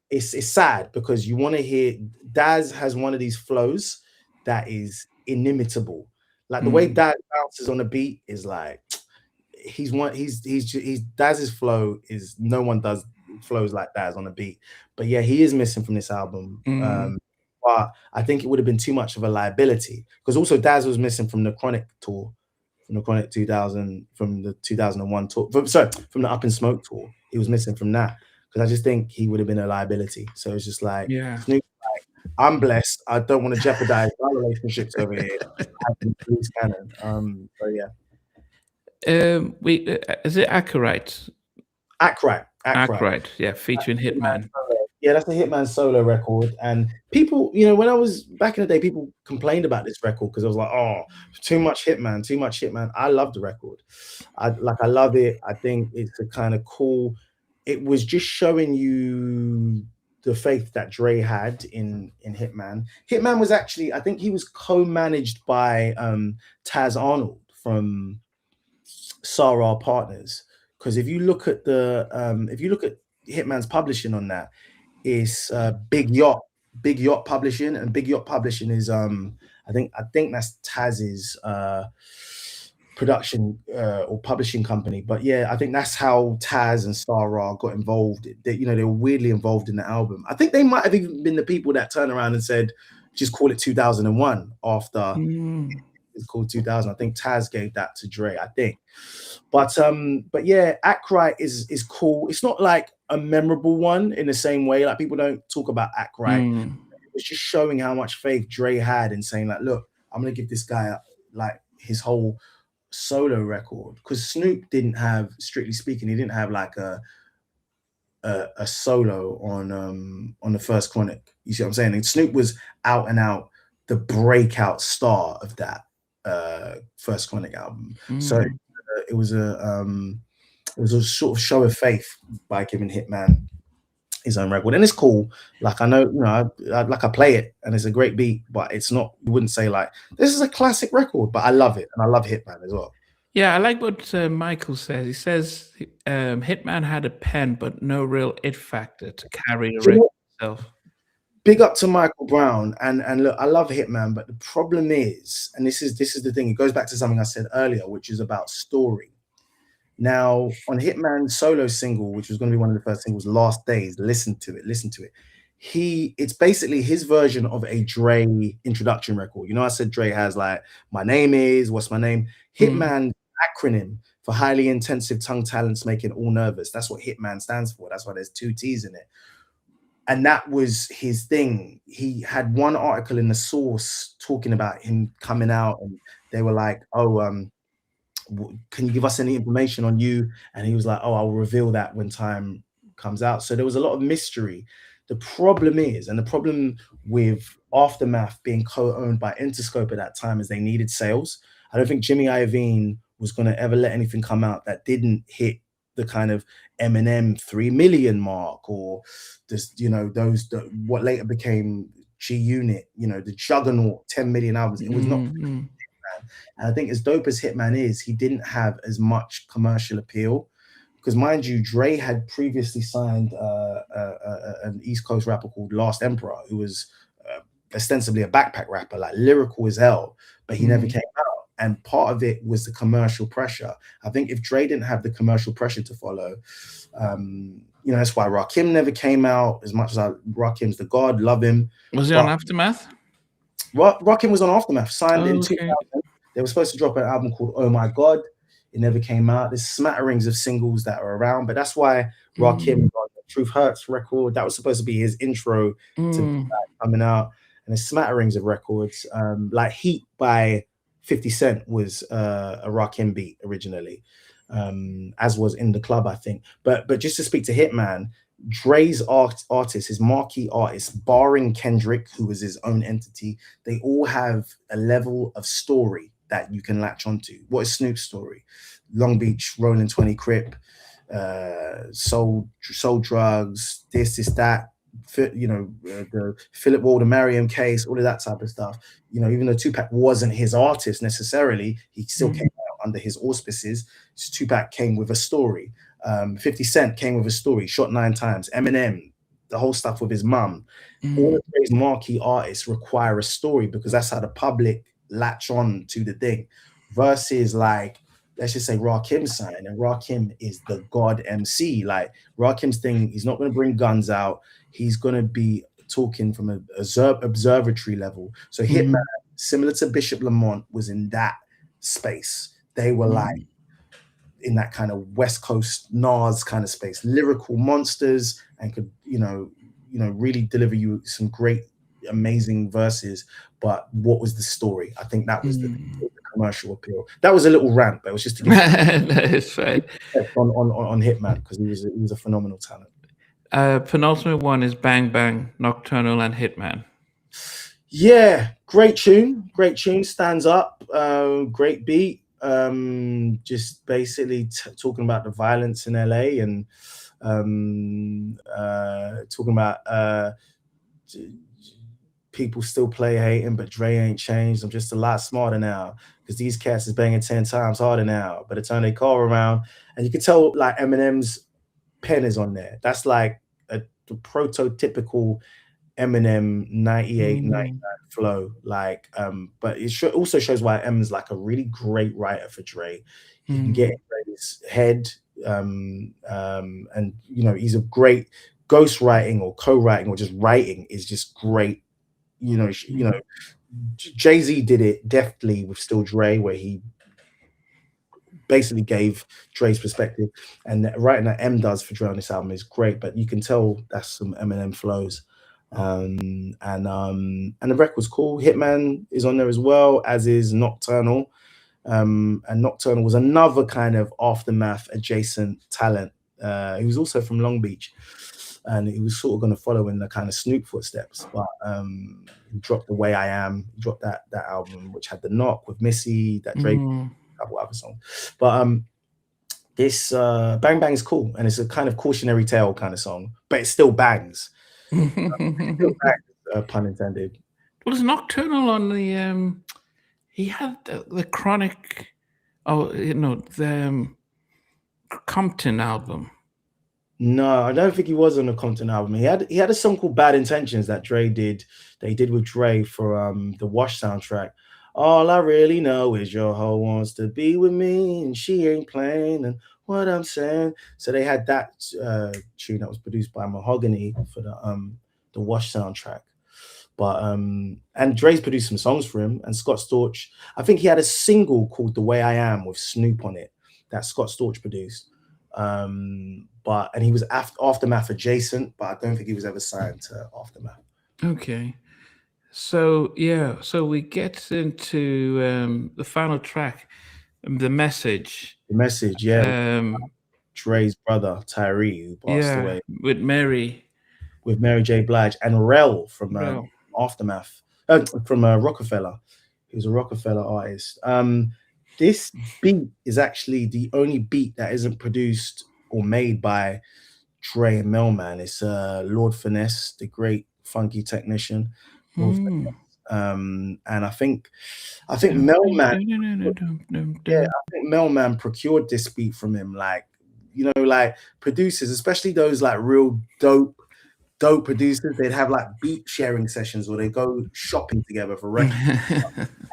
B: it's sad because you want to hear. Daz has one of these flows that is inimitable. Like the way Daz bounces on a beat is like he's Daz's flow is no one does flows like Daz on a beat. But yeah, he is missing from this album. But I think it would have been too much of a liability because also Daz was missing from the Chronic tour, from the Chronic 2000, from the 2001 tour. From the Up in Smoke tour. He was missing from that because I just think he would have been a liability. So it's just like, Snoop, like, I'm blessed. I don't want to jeopardize our relationships over here. Loose cannon. So yeah.
A: Is it Accurate?
B: Accurate.
A: Yeah, featuring Hitman.
B: Yeah, that's the Hitman solo record. And people, when I was back in the day, people complained about this record because I was like, oh, too much Hitman. I love the record. I love it. I think it's a kind of cool. It was just showing you the faith that Dre had in Hitman. Hitman was actually, I think he was co-managed by Taz Arnold from Sarah Partners. Because if you look at Hitman's publishing on that, it's Big Yacht Publishing, and Big Yacht Publishing is I think that's Taz's production or publishing company. But yeah, I think that's how Taz and Sarah got involved. They were weirdly involved in the album. I think they might have even been the people that turned around and said, just call it 2001 after it's called 2000. I think Taz gave that to Dre, I think. But yeah, Accurate is cool. It's not like a memorable one in the same way. Like, people don't talk about Accurate. It's just showing how much faith Dre had in saying, like, look, I'm gonna give this guy like his whole solo record. Because Snoop didn't have, strictly speaking, he didn't have like a solo on the first Chronic. You see what I'm saying? And Snoop was out and out the breakout star of that first Chronic album. So it was a sort of show of faith by giving Hitman his own record, and it's cool. Like, I know, I play it, and it's a great beat, but it's not. You wouldn't say like this is a classic record, but I love it, and I love Hitman as well.
A: Yeah, I like what Michael says. He says Hitman had a pen, but no real it factor to carry the record itself.
B: Big up to Michael Brown, and look, I love Hitman, but the problem is, and this is the thing, it goes back to something I said earlier, which is about story. Now, on Hitman's solo single, which was going to be one of the first singles, Last Days, listen to it. It's basically his version of a Dre introduction record. I said Dre has like, my name is, what's my name? Hitman acronym for highly intensive tongue talents making all nervous. That's what Hitman stands for. That's why there's 2 T's in it. And that was his thing. He had one article in The Source talking about him coming out, and they were like, oh, can you give us any information on you? And he was like, oh, I'll reveal that when time comes out. So there was a lot of mystery. The problem with Aftermath being co-owned by Interscope at that time is they needed sales. I don't think Jimmy Iovine was going to ever let anything come out that didn't hit the kind of Eminem 3 million mark, or this, what later became G Unit, the juggernaut 10 million albums. It was not. And I think as dope as Hitman is, he didn't have as much commercial appeal because, mind you, Dre had previously signed an East Coast rapper called Last Emperor, who was ostensibly a backpack rapper, like lyrical as hell, but he never came out. And part of it was the commercial pressure. I think if Dre didn't have the commercial pressure to follow, that's why Rakim never came out. As much as Rakim's the god, love him.
A: Was he on Aftermath?
B: Rakim was on Aftermath, signed in 2000. They were supposed to drop an album called Oh My God. It never came out. There's smatterings of singles that are around, but that's why Rakim on Truth Hurts record. That was supposed to be his intro to
A: Mm,
B: coming out, and there's smatterings of records. Like Heat by 50 Cent was a Rakim beat originally, as was In the Club, I think. But just to speak to Hitman, Dre's artists, his marquee artists, barring Kendrick, who was his own entity, they all have a level of story that you can latch onto. What is Snoop's story? Long Beach, Rolling 20 Crip, sold drugs, this, that, the Philip Walder Merriam case, all of that type of stuff. Even though Tupac wasn't his artist necessarily, he still came
A: mm,
B: out under his auspices. Tupac came with a story. 50 Cent came with a story, shot 9 times. Eminem, the whole stuff with his mum. All
A: mm,
B: of these marquee artists require a story because that's how the public latch on to the thing. Versus like, let's just say Rakim's sign, and Rakim is the god MC. Like Rakim's thing, he's not going to bring guns out. He's going to be talking from an observatory level. So Hitman,
A: mm,
B: similar to Bishop Lamont, was in that space. They were like
A: mm,
B: in that kind of West Coast Nas kind of space, lyrical monsters, and could really deliver you some great, amazing verses. But what was the story? I think that was the
A: mm.
B: commercial appeal. That was a little rant, but it was just to give
A: That is fine.
B: on Hitman because he was a phenomenal talent.
A: Penultimate one is Bang Bang, Nocturnal, and Hitman.
B: Yeah, great tune, stands up, great beat. Just basically talking about the violence in LA and talking about people still play hating, but Dre ain't changed. I'm just a lot smarter now because these cats is banging 10 times harder now. By the time they call around, and you can tell like Eminem's pen is on there. That's like the prototypical Eminem 98, 99
A: Mm,
B: flow. Like, but it also shows why Eminem's like a really great writer for Dre. He can get
A: mm,
B: in Dre's head, and he's a great ghostwriting or co-writing or just writing is just great.
A: mm,
B: Jay-Z did it deftly with Still Dre, where he basically gave Dre's perspective, and the writing that M does for Dre on this album is great. But you can tell that's some Eminem flows, and the record's cool. Hitman is on there as well, as is Nocturnal, and Nocturnal was another kind of aftermath adjacent talent. He was also from Long Beach, and he was sort of going to follow in the kind of Snoop footsteps, but he dropped The Way I Am, he dropped that album, which had The Knock with Missy, that Drake,
A: mm.
B: a couple other songs. But this Bang Bang is cool, and it's a kind of cautionary tale kind of song, but it still bangs. Still
A: Well,
B: bangs, pun intended.
A: it's Nocturnal on the. He had the Chronic. Oh, the Compton album.
B: No, I don't think he was on the Compton album. He had a song called Bad Intentions that Dre did. That he did with Dre for the Wash soundtrack. All I really know is your hoe wants to be with me and she ain't playing and what I'm saying. So they had that tune that was produced by Mahogany for the Wash soundtrack. But and Dre's produced some songs for him, and Scott Storch. I think he had a single called "The Way I Am" with Snoop on it that Scott Storch produced. But he was Aftermath adjacent, but I don't think he was ever signed to Aftermath.
A: Okay. So yeah, so we get into the final track, The Message.
B: The Message, yeah,
A: Um,
B: Dre's brother Tyree, who passed
A: yeah,
B: away,
A: with Mary.
B: with Mary J. Blige and Rel from
A: Well,
B: Aftermath, from Rockefeller. He was a Rockefeller artist. This beat is actually the only beat that isn't produced or made by Dre and Melman. It's Lord Finesse, the great funky technician, Lord
A: hmm.
B: and I think Melman, yeah, I think Melman procured this beat from him. Like, like producers, especially those like real dope producers, they'd have like beat sharing sessions where they go shopping together for records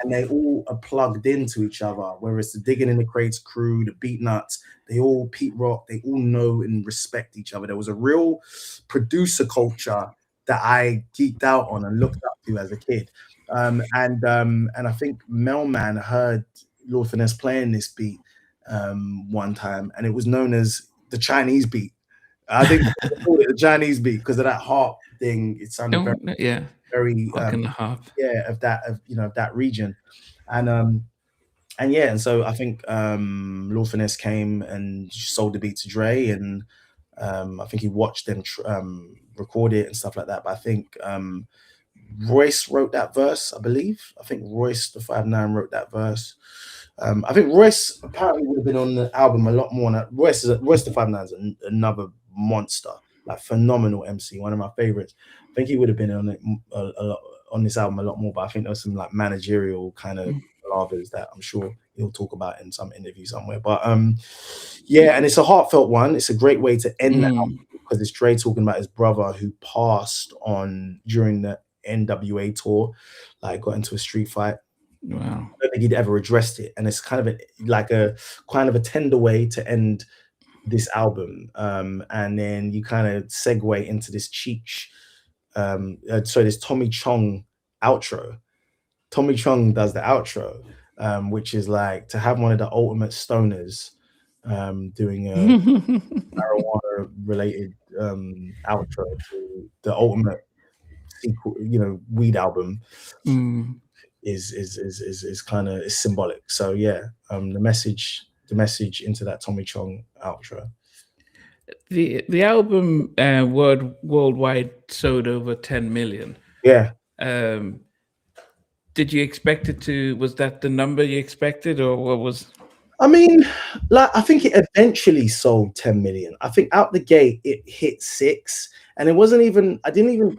B: and they all are plugged into each other. Whereas the Digging in the Crates crew, the Beat Nuts, they all Pete Rock, they all know and respect each other. There was a real producer culture that I geeked out on and looked up to as a kid. And I think Melman heard Lord Finesse playing this beat one time, and it was known as the Chinese beat. I think they called it the Chinese beat because of that harp thing. It sounded very,
A: Yeah,
B: very,
A: Hawk and the Harp.
B: yeah, of that, of of that region, and yeah, and so I think Lord Finesse came and sold the beat to Dre, and I think he watched them record it and stuff like that. But I think Royce wrote that verse, I believe. I think Royce the 5'9" wrote that verse. I think Royce apparently would have been on the album a lot more. Royce the 5'9" is another monster, like phenomenal MC, one of my favorites. I think he would have been on it a lot, on this album a lot more. But I think there was some like managerial kind of palavers that I'm sure he'll talk about in some interview somewhere. But yeah, and it's a heartfelt one. It's a great way to end the album
A: Mm,
B: because it's Dre talking about his brother who passed on during the NWA tour, like got into a street fight.
A: wow.
B: I don't think he'd ever addressed it, and it's kind of like a kind of a tender way to end this album. And then you kind of segue into this Cheech, sorry, this Tommy Chong outro. Tommy Chong does the outro, which is like to have one of the ultimate stoners doing a marijuana related outro to the ultimate sequel, weed album
A: Mm.
B: is kind of is symbolic. So yeah, the message into that Tommy Chong outro.
A: The album worldwide sold over 10 million.
B: Yeah,
A: Um, did you expect it to? Was that the number you expected, or what was?
B: I mean, like I think it eventually sold 10 million. I think out the gate it hit 6, and it wasn't even. It didn't even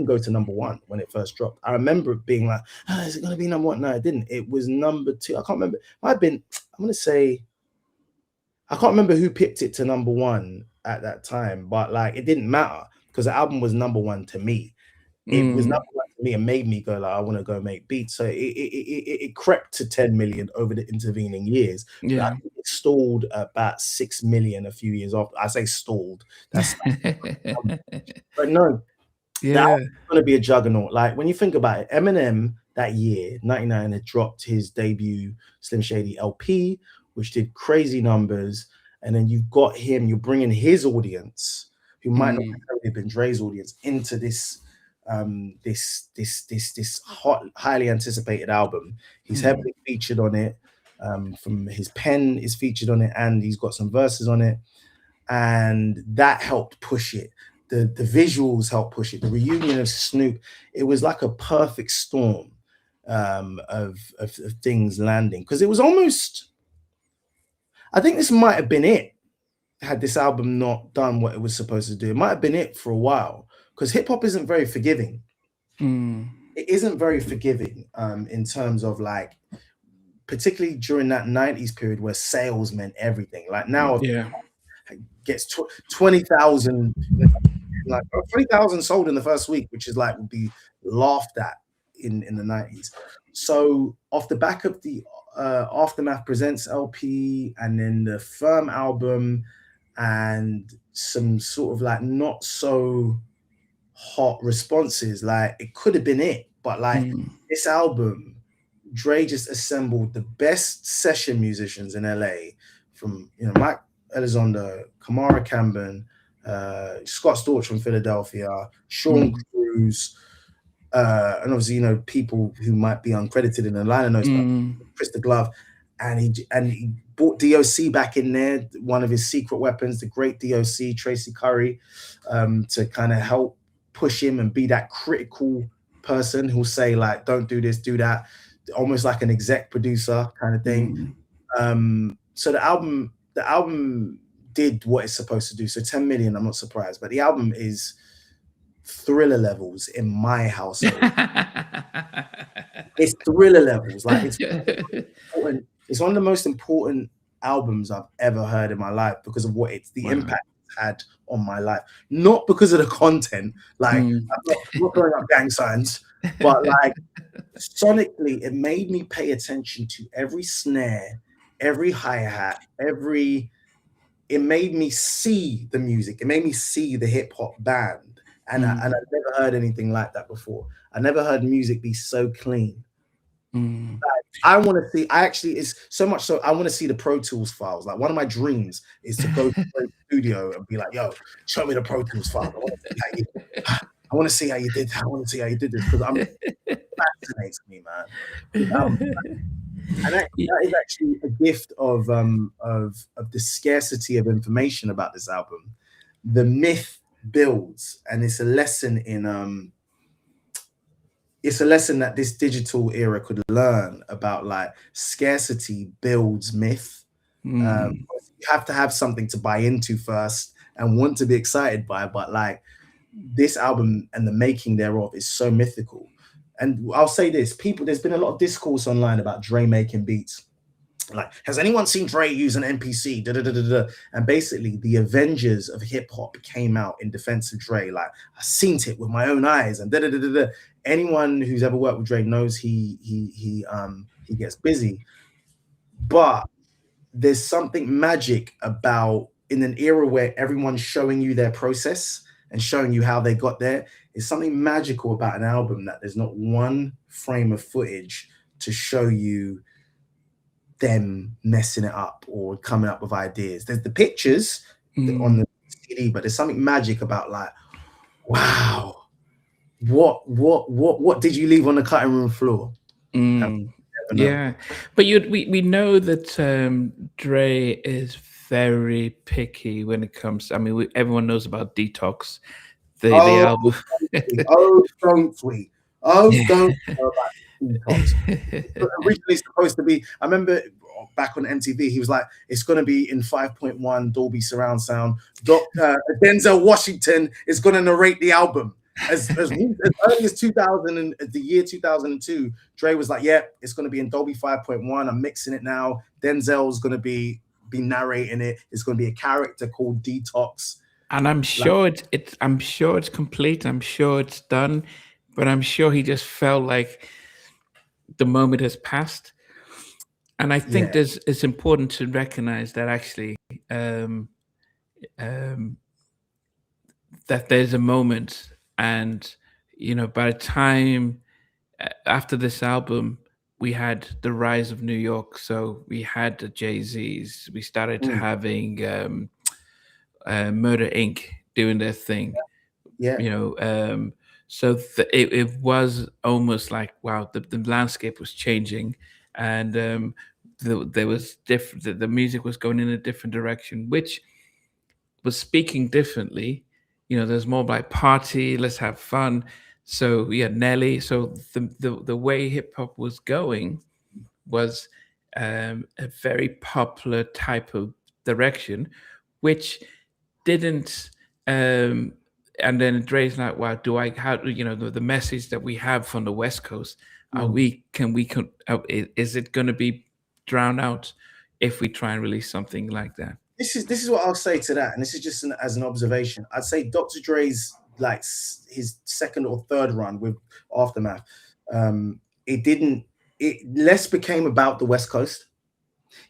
B: go to number 1 when it first dropped. I remember it being like, is it going to be number 1? No, it didn't. It was number 2. I can't remember. It might have been. I'm going to say I can't remember who picked it to number 1 at that time, but like it didn't matter because the album was number 1 to me. It was
A: Mm,
B: number 1 to me and made me go like, I want to go make beats. So it crept to 10 million over the intervening years, but I
A: yeah.
B: think it stalled at about 6 million a few years after. I say stalled. That's but no, the
A: Yeah.
B: album's gonna be a juggernaut. Like when you think about it, Eminem that year, 99, had dropped his debut Slim Shady LP, which did crazy numbers. And then you've got him, you're bringing his audience, who might not
A: Mm,
B: necessarily have been Dre's audience, into this this hot, highly anticipated album. He's
A: mm,
B: heavily featured on it. From his pen is featured on it, and he's got some verses on it, and that helped push it. The visuals helped push it. The reunion of Snoop, it was like a perfect storm of things landing because it was almost. I think this might have been it had this album not done what it was supposed to do. It might have been it for a while because hip hop isn't very forgiving.
A: mm,
B: It isn't very forgiving in terms of like, particularly during that 90s period where sales meant everything. Like now,
A: yeah.
B: gets 20,000, like 20,000 sold in the first week, which is like would be laughed at in the 90s. So off the back of the Aftermath Presents LP and then the Firm album and some sort of like not so hot responses, like it could have been it, but like
A: Mm,
B: this album, Dre just assembled the best session musicians in LA, from Mike Elizondo, Kamara Camben, Scott Storch from Philadelphia, Sean
A: mm,
B: Cruz, and obviously people who might be uncredited in the liner notes, but
A: mm,
B: Chris the Glove, and he brought DOC back in there, one of his secret weapons, the great DOC Tracy Curry, to kind of help push him and be that critical person who'll say like, don't do this, do that, almost like an exec producer kind of thing.
A: mm.
B: So the album did what it's supposed to do. So 10 million, I'm not surprised, but the album is thriller levels in my household. It's thriller levels. Like important. It's one of the most important albums I've ever heard in my life because of the
A: Wow.
B: impact it's had on my life. Not because of the content. Like
A: Mm.
B: I'm not throwing up gang signs, but like sonically, it made me pay attention to every snare, every hi-hat, it made me see the music. It made me see the hip hop band. And I've
A: Mm.
B: never heard anything like that before. I never heard music be so clean.
A: Mm.
B: I want to see. I actually, it's so much so I want to see the Pro Tools files. Like one of my dreams is to go to the studio and be like, "Yo, show me the Pro Tools files. I want to see how you, I want to see how you did. I want to see how you did this because I'm fascinates me, man. This album, and that is actually a gift of the scarcity of information about this album. The myth builds, and it's a lesson that this digital era could learn about like scarcity builds myth.
A: Mm.
B: You have to have something to buy into first and want to be excited by, but like this album and the making thereof is so mythical. And I'll say this, people, there's been a lot of discourse online about Dre making beats. Like, has anyone seen Dre use an NPC? Da, da, da, da, da. And basically, the Avengers of hip hop came out in defense of Dre. Like, I seen it with my own eyes. And da, da, da, da, da. Anyone who's ever worked with Dre knows he gets busy. But there's something magic about in an era where everyone's showing you their process and showing you how they got there. There's something magical about an album that there's not one frame of footage to show you them messing it up or coming up with ideas. There's the pictures on the CD, but there's something magic about like, wow, what did you leave on the cutting room floor?
A: Mm.
B: Never know.
A: Yeah, but we know that Dre is very picky when it comes. I mean, everyone knows about Detox, the
B: Oh,
A: album.
B: oh, don't we? Oh,
A: Yeah.
B: don't we know about Detox? Originally supposed to be. I remember back on MTV, he was like, "It's going to be in 5.1 Dolby surround sound." Denzel Washington is going to narrate the album. As early as 2000 and the year 2002, Dre was like, "Yeah, it's going to be in Dolby 5.1. I'm mixing it now. Denzel's going to be narrating it. It's going to be a character called Detox."
A: And I'm
B: Like,
A: sure I'm sure it's complete. I'm sure it's done, but I'm sure he just felt like the moment has passed. And I think
B: yeah,
A: it's important to recognize that actually um, um, that there's a moment, and by the time after this album, we had the rise of New York. So we had the Jay-Z's. We started
B: mm,
A: having Murder Inc. doing their thing.
B: yeah,
A: You know, so it was almost like wow, the landscape was changing, and there was different. The music was going in a different direction, which was speaking differently. There's more like party, let's have fun. So yeah, Nelly. So the way hip hop was going was a very popular type of direction, which didn't. Um, and then Dre's like, "Wow, do I? How the message that we have from the West Coast? Are
B: mm.
A: we? Can we? Is it going to be drowned out if we try and release something like that?"
B: This is what I'll say to that, and this is just as an observation. I'd say Dr. Dre's like his second or third run with Aftermath. It didn't. It less became about the West Coast.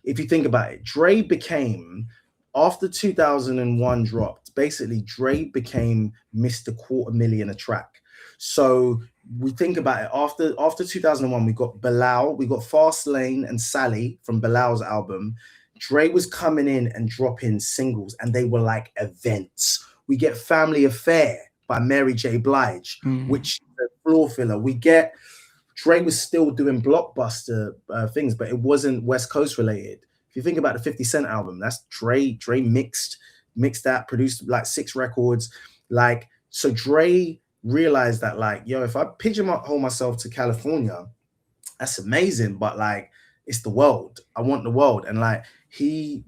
B: If you think about it, Dre became after 2001 dropped. Basically, Dre became Mr. Quarter Million a track. So we think about it after 2001, we got Bilal, we got Fast Lane and Sally from Bilal's album. Dre was coming in and dropping singles, and they were like events. We get Family Affair by Mary J. Blige,
A: Mm.
B: which is a floor filler. We get Dre was still doing blockbuster things, but it wasn't West Coast related. If you think about the 50 Cent album, that's Dre. Dre mixed that, produced like 6 records. Like, so Dre realized that, like, yo, if I pigeonhole myself to California, that's amazing, but like it's the world. I want the world. And like he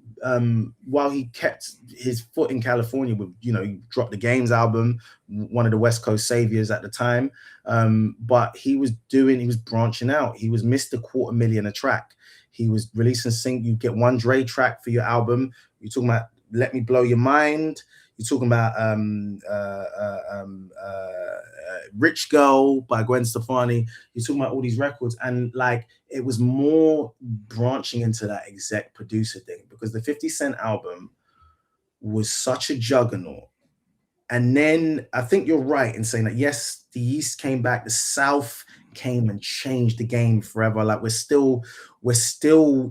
B: while he kept his foot in California with, he dropped the Games album, one of the West Coast saviors at the time. But he was branching out. He was Mr. Quarter Million a track. He was releasing you get one Dre track for your album. You're talking about Let Me Blow Your Mind. You're talking about Rich Girl by Gwen Stefani. You're talking about all these records, and like it was more branching into that exec producer thing because the 50 Cent album was such a juggernaut. And then I think you're right in saying that yes, the East came back, the South came and changed the game forever. Like we're still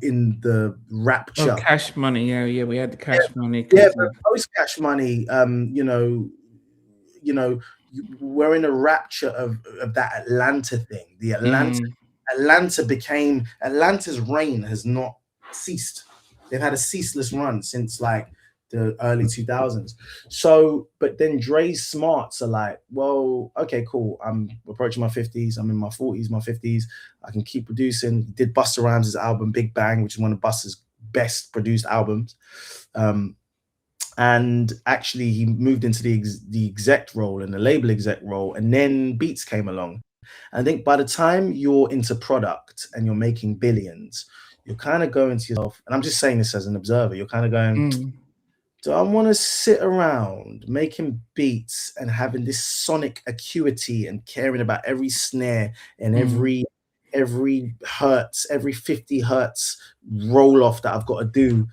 B: in the
A: Oh,
B: rapture.
A: Cash Money. Yeah, yeah, we had the
B: Yeah,
A: Cash Money
B: yeah,
A: because
B: but post Cash Money, you know, we're in a rapture of that Atlanta thing. The Atlanta's reign has not ceased. They've had a ceaseless run since like the early 2000s. So, but then Dre's smarts are like, well, okay, cool. I'm approaching my 50s. I'm in my 40s, my 50s. I can keep producing. He did Busta Rhymes' album Big Bang, which is one of Busta's best produced albums. And actually he moved into the exec role and the label exec role, and then Beats came along. And I think by the time you're into product and you're making billions, you're kind of going to yourself, and I'm just saying this as an observer, you're kind of going, do I want to sit around making beats and having this sonic acuity and caring about every snare and every hertz, every 50 hertz roll off that I've got to do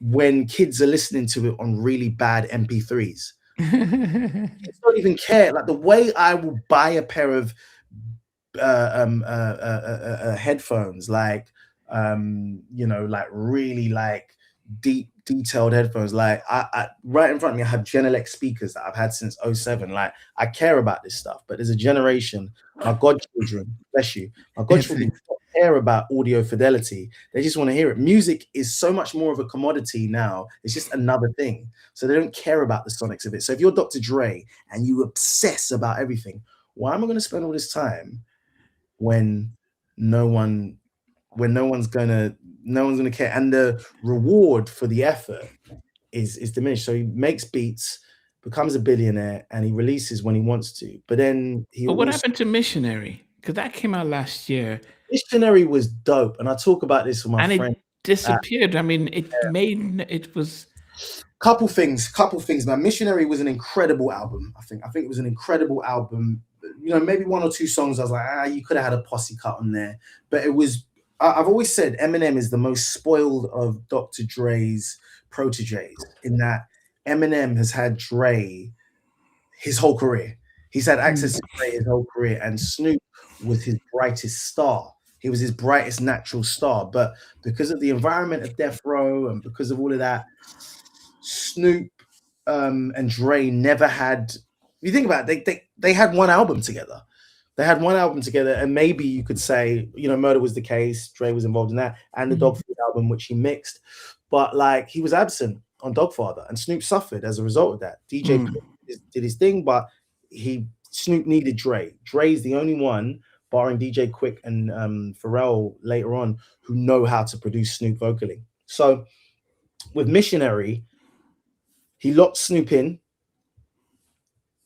B: when kids are listening to it on really bad MP3s? Kids don't even care. Like the way I will buy a pair of headphones, like like really like deep detailed headphones. Like I right in front of me, I have Genelec speakers that I've had since '07. Like I care about this stuff, but there's a generation, my godchildren, bless you, my godchildren don't care about audio fidelity. They just want to hear it. Music is so much more of a commodity now. It's just another thing. So they don't care about the sonics of it. So if you're Dr. Dre and you obsess about everything, why am I going to spend all this time when no one no one's gonna care, and the reward for the effort is diminished? So he makes beats, becomes a billionaire, and he releases when he wants to, but then he
A: But what
B: also
A: happened to Missionary? Because that came out last year
B: Missionary was dope, and I talk about this with my
A: and it
B: friend.
A: disappeared. I mean, it was.
B: Couple things, man. Missionary was an incredible album. I think it was an incredible album. Maybe one or two songs I was like, you could have had a posse cut on there, but it was. I've always said Eminem is the most spoiled of Dr. Dre's proteges, in that Eminem has had Dre his whole career. He's had access to Dre his whole career, and Snoop was his brightest star. He was his brightest natural star, but because of the environment of Death Row and because of all of that, Snoop and Dre never had. If you think about it, they had one album together. They had one album together, and maybe you could say, Murder Was the Case. Dre was involved in that, and the Dogfood album, which he mixed. But like, he was absent on Dogfather, and Snoop suffered as a result of that. DJ did his thing, but Snoop needed Dre. Dre's the only one, barring DJ Quick and Pharrell later on, who know how to produce Snoop vocally. So with Missionary, he locked Snoop in.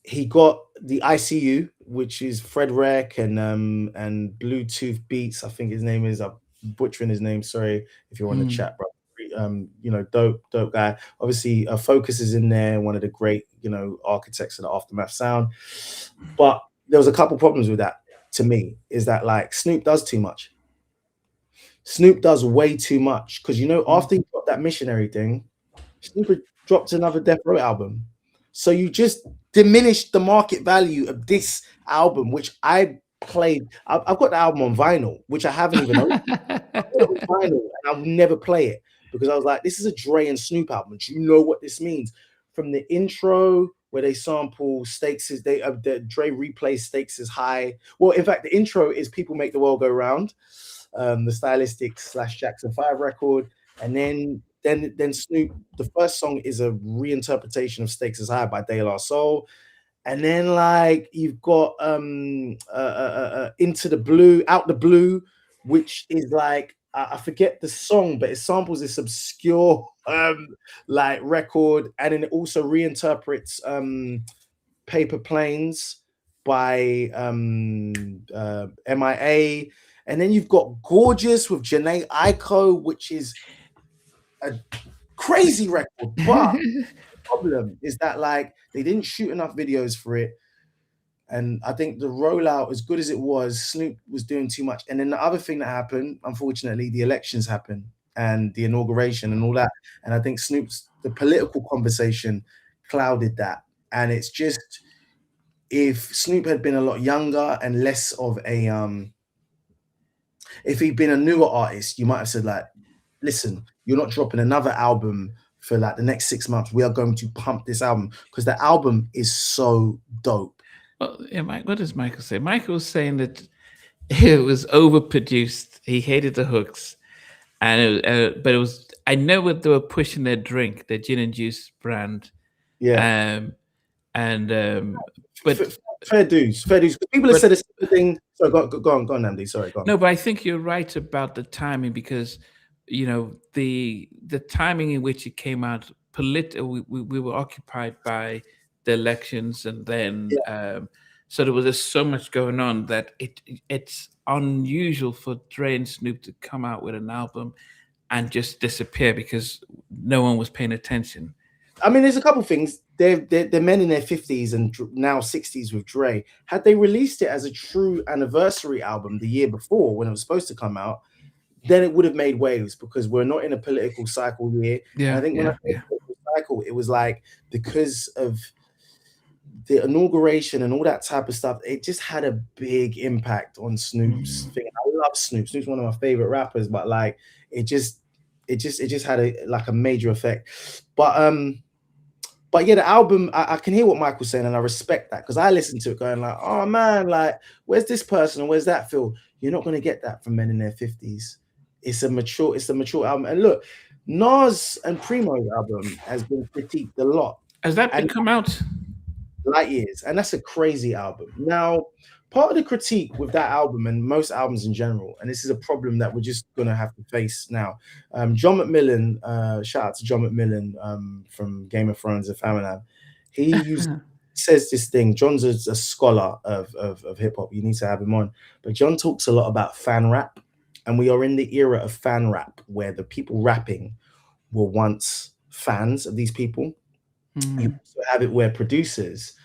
B: He got the ICU, which is Fred Rec and Bluetooth Beats. I think his name is. I'm butchering his name. Sorry if you're on the chat, bro. Dope guy. Obviously, Focus is in there. One of the great, architects of the Aftermath sound. But there was a couple problems with that. To me, is that like Snoop does too much. Snoop does way too much, because after he got that Missionary thing, Snoop dropped another Death Row album. So you just diminished the market value of this album, which I played. I've got the album on vinyl, which I haven't even opened. I've got it on vinyl, and I'll never play it, because I was like, this is a Dre and Snoop album. Do you know what this means? From the intro where they sample Stakes is Dre replays Stakes is High. Well, in fact, the intro is People Make the World Go Round, the Stylistic / Jackson 5 record, and then Snoop, the first song is a reinterpretation of Stakes is High by De La Soul. And then like you've got Into the Blue, Out the Blue, which is like, I forget the song, but it samples this obscure like record, and then it also reinterprets Paper Planes by MIA. And then you've got Gorgeous with Janae Aiko, which is a crazy record. But the problem is that like they didn't shoot enough videos for it. And I think the rollout, as good as it was, Snoop was doing too much. And then the other thing that happened, unfortunately, the elections happened and the inauguration and all that. And I think the political conversation clouded that. And it's just, if Snoop had been a lot younger and less of a if he'd been a newer artist, you might have said like, listen, you're not dropping another album for like the next 6 months. We are going to pump this album because the album is so dope.
A: Well, yeah, Mike, what does Michael say? Michael was saying that it was overproduced. He hated the hooks, and but it was. I know what they were pushing their drink, their gin and juice brand,
B: Yeah.
A: um, and but
B: Fair dues, fair dues. People have
A: but
B: said the same thing. Sorry, go on, Andy. Sorry, go on.
A: no, but I think you're right about the timing because the timing in which it came out. We were occupied by the elections, and then
B: Yeah.
A: so there was just so much going on that it's unusual for Dre and Snoop to come out with an album and just disappear because no one was paying attention.
B: I mean, there's a couple things. They're men in their 50s and now 60s with Dre. Had they released it as a true anniversary album the year before when it was supposed to come out, then it would have made waves because we're not in a political cycle year. And I
A: Yeah,
B: think when I
A: yeah,
B: say
A: yeah.
B: political cycle, it was like because of the inauguration and all that type of stuff, it just had a big impact on Snoop's
A: Mm.
B: thing. I love Snoop. Snoop's one of my favorite rappers, but like it just it just had a major effect. But yeah, the album, I can hear what Michael's saying, and I respect that because I listened to it going like, oh man, like, where's this person and where's that Phil? You're not gonna get that from men in their 50s. It's a mature album. And look, Nas and Primo's album has been critiqued a lot.
A: Has that
B: And
A: come out?
B: Light Years, and that's a crazy album. Now, part of the critique with that album and most albums in general, and this is a problem that we're just gonna have to face now. John McMillan, shout out to John McMillan from Game of Thrones and Family Man. He says this thing. John's a scholar of hip hop. You need to have him on. But John talks a lot about fan rap, and we are in the era of fan rap where the people rapping were once fans of these people. You
A: Mm.
B: also have it where producers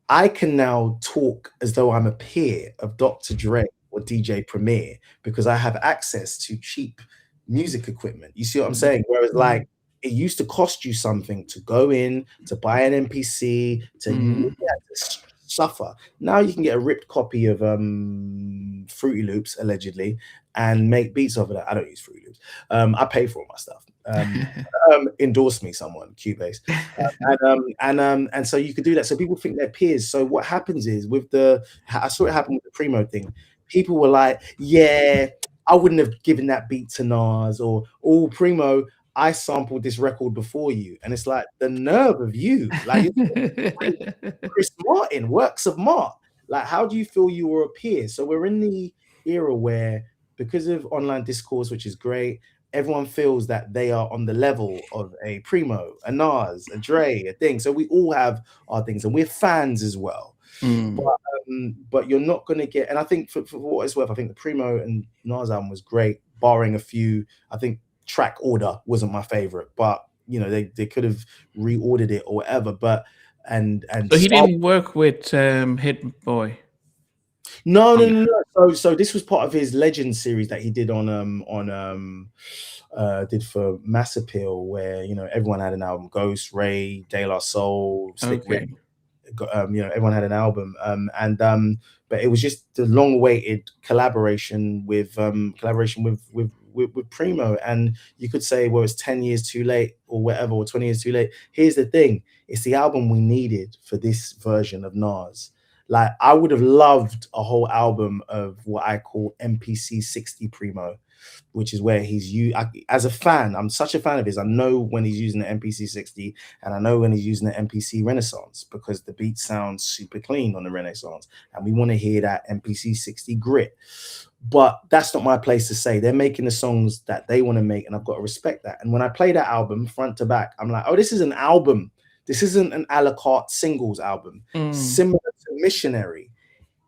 B: I can now talk as though I'm a peer of Dr. Dre or DJ Premier because I have access to cheap music equipment. You see what I'm saying? Whereas,
A: Mm.
B: like, it used to cost you something to go in, to buy an MPC, to you really
A: Mm.
B: had to suffer. Now you can get a ripped copy of Fruity Loops, allegedly, and make beats off of that. I don't use Fruity Loops. I pay for all my stuff. Endorse me, someone, Cubase. And so you could do that. So people think they're peers. So what happens is I saw it happen with the Primo thing. People were like, "Yeah, I wouldn't have given that beat to Nas," or "Oh, Primo, I sampled this record before you," and it's like the nerve of you, like you're Chris Martin, works of art. Like, how do you feel you were a peer? So we're in the era where, because of online discourse, which is great, everyone feels that they are on the level of a Primo, a Nas, a Dre, a thing. So we all have our things, and we're fans as well. But
A: Mm.
B: but you're not going to get. And I think for what it's worth, I think the Primo and Nas album was great, barring a few. I think track order wasn't my favorite, but they could have reordered it or whatever. But and
A: So he
B: Star
A: didn't work with Hit Boy
B: No, no,
A: on
B: no, no. So this was part of his Legend series that he did did for Mass Appeal, where everyone had an album. Ghost, Ray, De La Soul, Slick Rick,
A: Okay.
B: everyone had an album. But it was just the long-awaited collaboration with Primo. And you could say, well, it's 10 years too late or whatever, or 20 years too late. Here's the thing: it's the album we needed for this version of Nas. Like, I would have loved a whole album of what I call MPC 60 Primo, which is where as a fan, I'm such a fan of his. I know when he's using the MPC 60 and I know when he's using the MPC Renaissance because the beat sounds super clean on the Renaissance and we want to hear that MPC 60 grit. But that's not my place to say. They're making the songs that they want to make, and I've got to respect that. And when I play that album front to back, I'm like, oh, this is an album. This isn't an a la carte singles album.
A: Mm.
B: Similar to Missionary.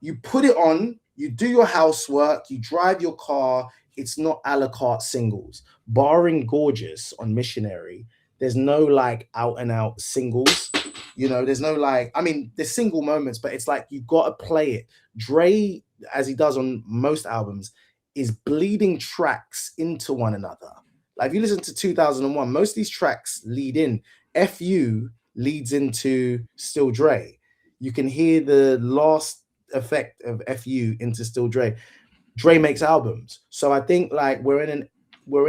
B: You put it on, you do your housework, you drive your car. It's not a la carte singles. Barring Gorgeous on Missionary, there's no like out and out singles. There's no like, I mean, there's single moments, but it's like you got to play it. Dre, as he does on most albums, is bleeding tracks into one another. Like if you listen to 2001, most of these tracks lead in. FU leads into Still Dre. you can hear the last effect of FU into Still Dre. Dre makes albums. So I think like we're in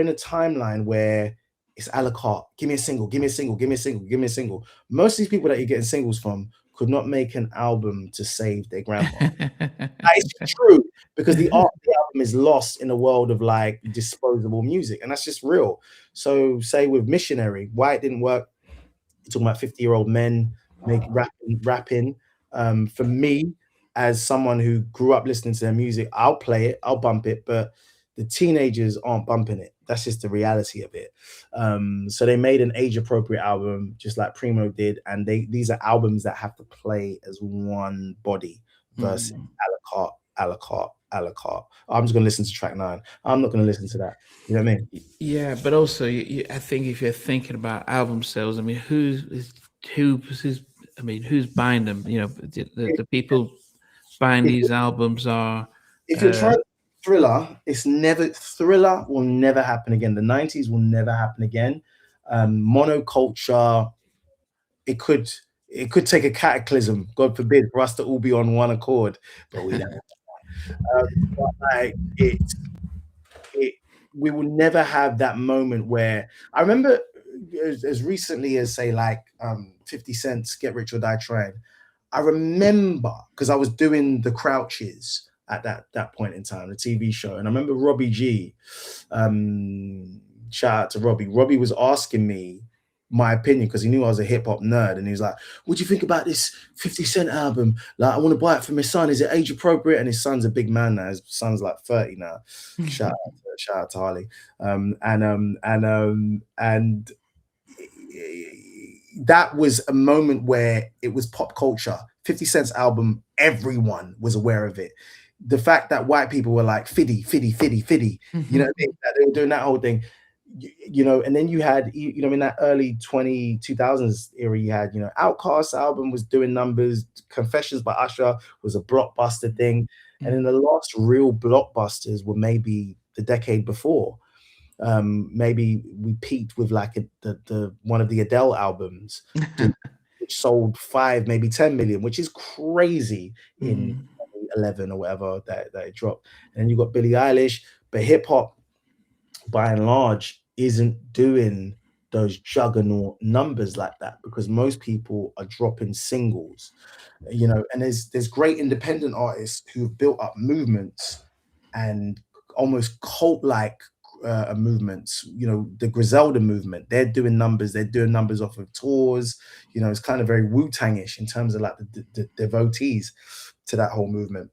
B: a timeline where it's a la carte. Give me a single, give me a single, give me a single, give me a single. Most of these people that you're getting singles from could not make an album to save their grandma. That is true because the art of the album is lost in a world of like disposable music, and that's just real. So say with Missionary, why it didn't work, you're talking about 50-year-old men make rapping. For me, as someone who grew up listening to their music, I'll play it, I'll bump it, but the teenagers aren't bumping it. That's just the reality of it. So they made an age appropriate album, just like Primo did, and these are albums that have to play as one body versus a la carte, a la carte, a la carte. I'm just gonna listen to track 9. I'm not gonna listen to that. You know what I mean?
A: Yeah, but also, I think if you're thinking about album sales, I mean, who's I mean, who's buying them? You know, the people buying
B: If
A: these albums are.
B: if you're
A: Uh,
B: trying Thriller, Thriller will never happen again. The 90s will never happen again. Monoculture, it could it could take a cataclysm, God forbid, for us to all be on one accord, but we don't. But like it we will never have that moment where I remember as recently as say like 50 Cent's Get Rich or Die Trying. I remember because I was doing the Crouches at that point in time, the TV show, and I remember Robbie G. Shout out to Robbie. Robbie was asking me my opinion because he knew I was a hip hop nerd, and he was like, "What do you think about this 50 Cent album? Like, I want to buy it for my son. Is it age appropriate?" And his son's a big man now. His son's like 30 now. Shout out to Harley. And that was a moment where it was pop culture. 50 Cent's album, everyone was aware of it. The fact that white people were like, fiddy, fiddy, fiddy, fiddy, you know what I mean? That they were doing that whole thing, you know, and then you had, you know, in that early 2000s era, you had, you know, Outkast's album was doing numbers, Confessions by Usher was a blockbuster thing. And then the last real blockbusters were maybe the decade before. Maybe we peaked with like the one of the Adele albums, which sold 5, maybe 10 million, which is crazy in 2011 or whatever that it dropped. And then you got Billie Eilish, but hip hop, by and large, isn't doing those juggernaut numbers like that because most people are dropping singles, you know. And there's great independent artists who've built up movements and almost cult-like movements. You know, the Griselda movement, they're doing numbers off of tours. You know, it's kind of very Wu-Tang-ish in terms of like the devotees to that whole movement.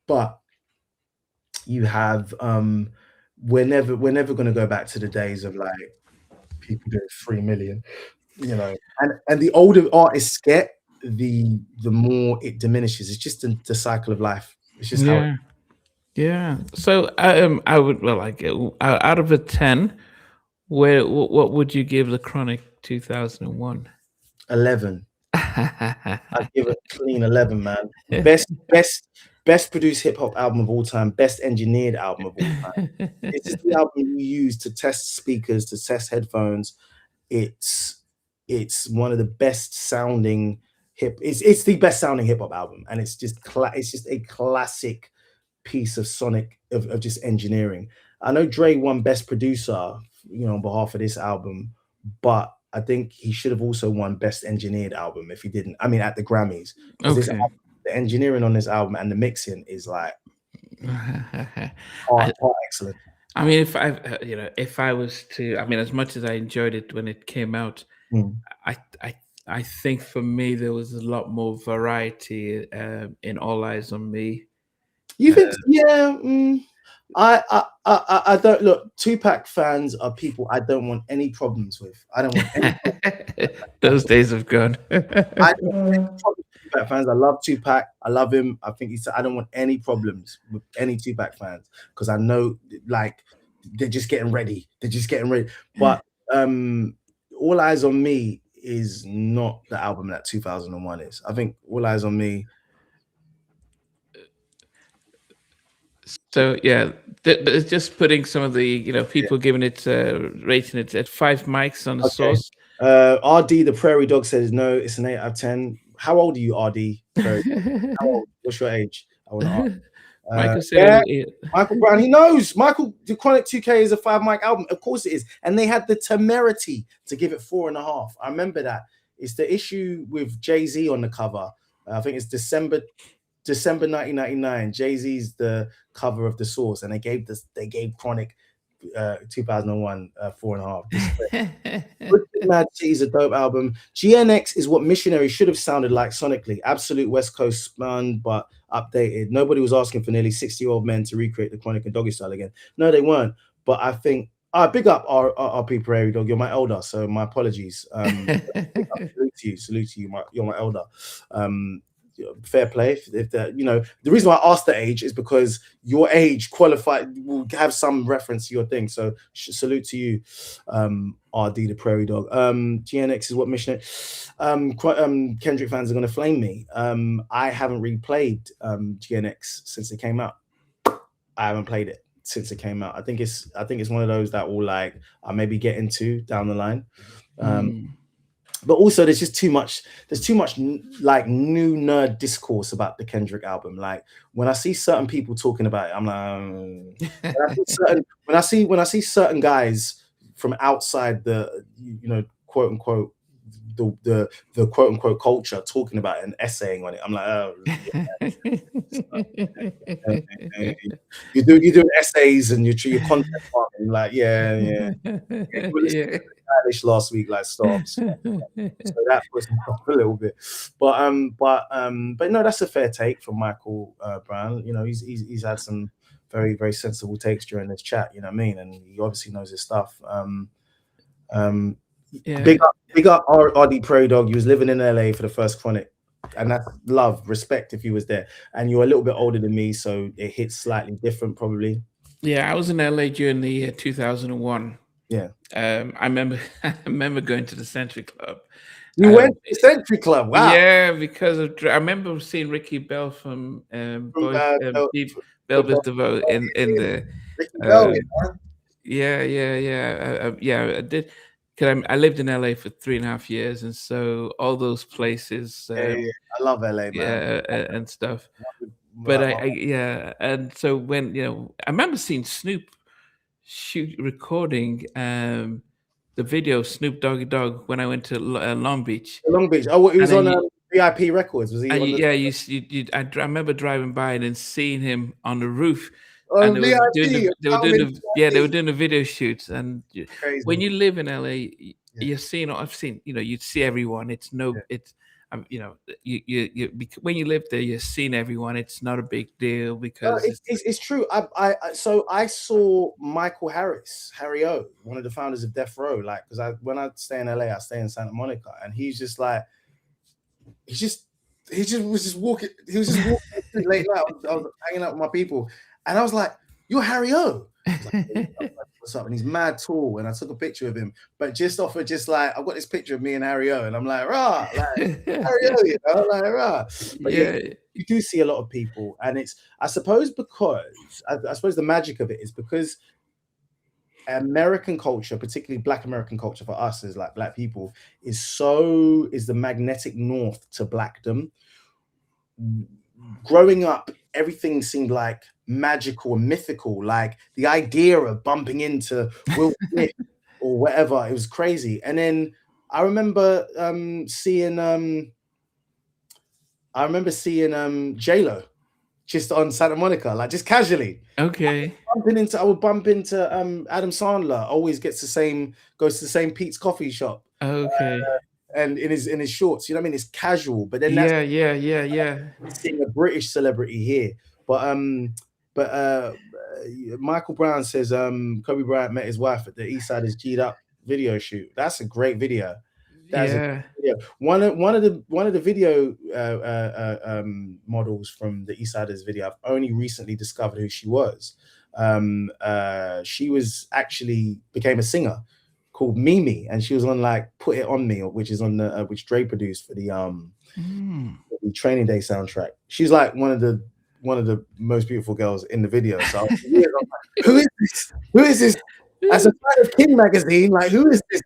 B: But you have we're never going to go back to the days of like people doing 3 million, you know, and the older artists get, the more it diminishes. It's just the cycle of life. It's just how it.
A: Yeah. So I would like out of a 10, what would you give the Chronic 2001?
B: 11. I'd give it clean 11, man. Best produced hip hop album of all time, best engineered album of all time. This is the album you use to test speakers, to test headphones. It's one of the best sounding it's the best sounding hip hop album, and it's just a classic piece of sonic of just engineering. I know Dre won best producer, you know, on behalf of this album, but I think he should have also won best engineered album if he didn't. I mean, at the Grammys, because this album, the engineering on this album and the mixing is like excellent.
A: I mean, if I was to, I mean, as much as I enjoyed it when it came out, I think for me there was a lot more variety in All Eyes on Me.
B: You think? Yeah. I don't look. Tupac fans are people I don't want any problems with. I don't want any.
A: Those days have gone.
B: I don't want any problems with Tupac fans. I love Tupac. I love him. I think I don't want any problems with any Tupac fans because I know like they're just getting ready. They're just getting ready. But All Eyes on Me is not the album that 2001 is. I think All Eyes on Me.
A: So yeah, it's just putting some of the people giving it rating it at 5 mics on the source.
B: RD the Prairie Dog says no, it's an 8 out of 10. How old are you, RD? Very. How old? What's your age? I want to ask.
A: Michael said
B: Yeah,
A: it.
B: Michael Brown, he knows. Michael, the Chronic 2K is a 5 mic album. Of course it is. And they had the temerity to give it 4.5. I remember that. It's the issue with Jay-Z on the cover. I think it's December 1999. Jay-Z's the cover of the Source, and they gave Chronic 2001 4.5. Mad City is a dope album. GNX is what Missionary should have sounded like sonically. Absolute West Coast spun, but updated. Nobody was asking for nearly 60-year-old men to recreate the Chronic and Doggy Style again. No, they weren't. But I think big up RP Prairie Dog. You're my elder, so my apologies. Salute to you. You're my elder. Fair play. If that, the reason why I asked the age is because your age qualified will have some reference to your thing. So salute to you, RD the Prairie Dog. GNX is what Missionary. Kendrick fans are gonna flame me. I haven't replayed GNX since it came out. I haven't played it since it came out. I think it's one of those that will I maybe get into down the line. But also there's just too much. There's too much like new nerd discourse about the Kendrick album. Like when I see certain people talking about it, I'm like, when I see certain guys from outside the quote unquote the quote unquote culture talking about it and essaying on it, I'm like, oh, yeah. you do essays and your content farming, like yeah. Last week, like stop. So that was a little bit, but no, that's a fair take from Michael Brown. He's had some very, very sensible takes during this chat. You know what I mean? And he obviously knows his stuff. Big up RD Prairie Dog. He was living in LA for the first Chronic, and that's love, respect if he was there. And you're a little bit older than me, so it hits slightly different, probably.
A: Yeah, I was in LA during the year 2001.
B: Yeah.
A: I remember going to the Century Club.
B: You went to the Century Club? Wow.
A: Yeah, because I remember seeing Ricky Bell from Belvis DeVoe in the. Yeah. I did. Because I lived in LA for 3.5 years, and so all those places.
B: I love LA, man.
A: Yeah, and stuff. But and so when I remember seeing Snoop recording the video Snoop Doggy Dogg when I went to Long Beach.
B: Long Beach. Oh, he was on VIP Records. Was he?
A: I remember driving by and then seeing him on the roof.
B: And
A: they were doing the video shoots. And when you live in LA, you're seeing. I've seen. You'd see everyone. It's when you live there, you're seeing everyone. It's not a big deal because
B: it's true. I saw Michael Harry O, one of the founders of Death Row. Like, because when I stay in LA, I stay in Santa Monica, and he's just like, he was just walking late night. I was hanging out with my people, and I was like, "You're Harry O." Like, what's up? And he's mad tall, and I took a picture of him, but just I've got this picture of me and Harry O, and I'm like, rah, like Harry O, like rah. But you do see a lot of people, and I suppose the magic of it is because American culture, particularly Black American culture for us as like Black people, is the magnetic north to Blackdom. Growing up, everything seemed like magical and mythical, like the idea of bumping into Will Smith or whatever. It was crazy. And then I remember seeing J-Lo just on Santa Monica, like just casually.
A: Okay.
B: I would bump into Adam Sandler. Always goes to the same Pete's coffee shop.
A: Okay.
B: And in his shorts, you know what I mean? It's casual, but then seeing a British celebrity here. But Michael Brown says Kobe Bryant met his wife at the East Side is G'd Up video shoot. That's a great video. One of the video models from the East Siders video, I've only recently discovered who she was. She became a singer called Mimi, and she was on like Put It On Me, which is on the which Dre produced for the Training Day soundtrack. She's like one of the most beautiful girls in the video. So I'm like, who is this? As a fan of King magazine, like who is this?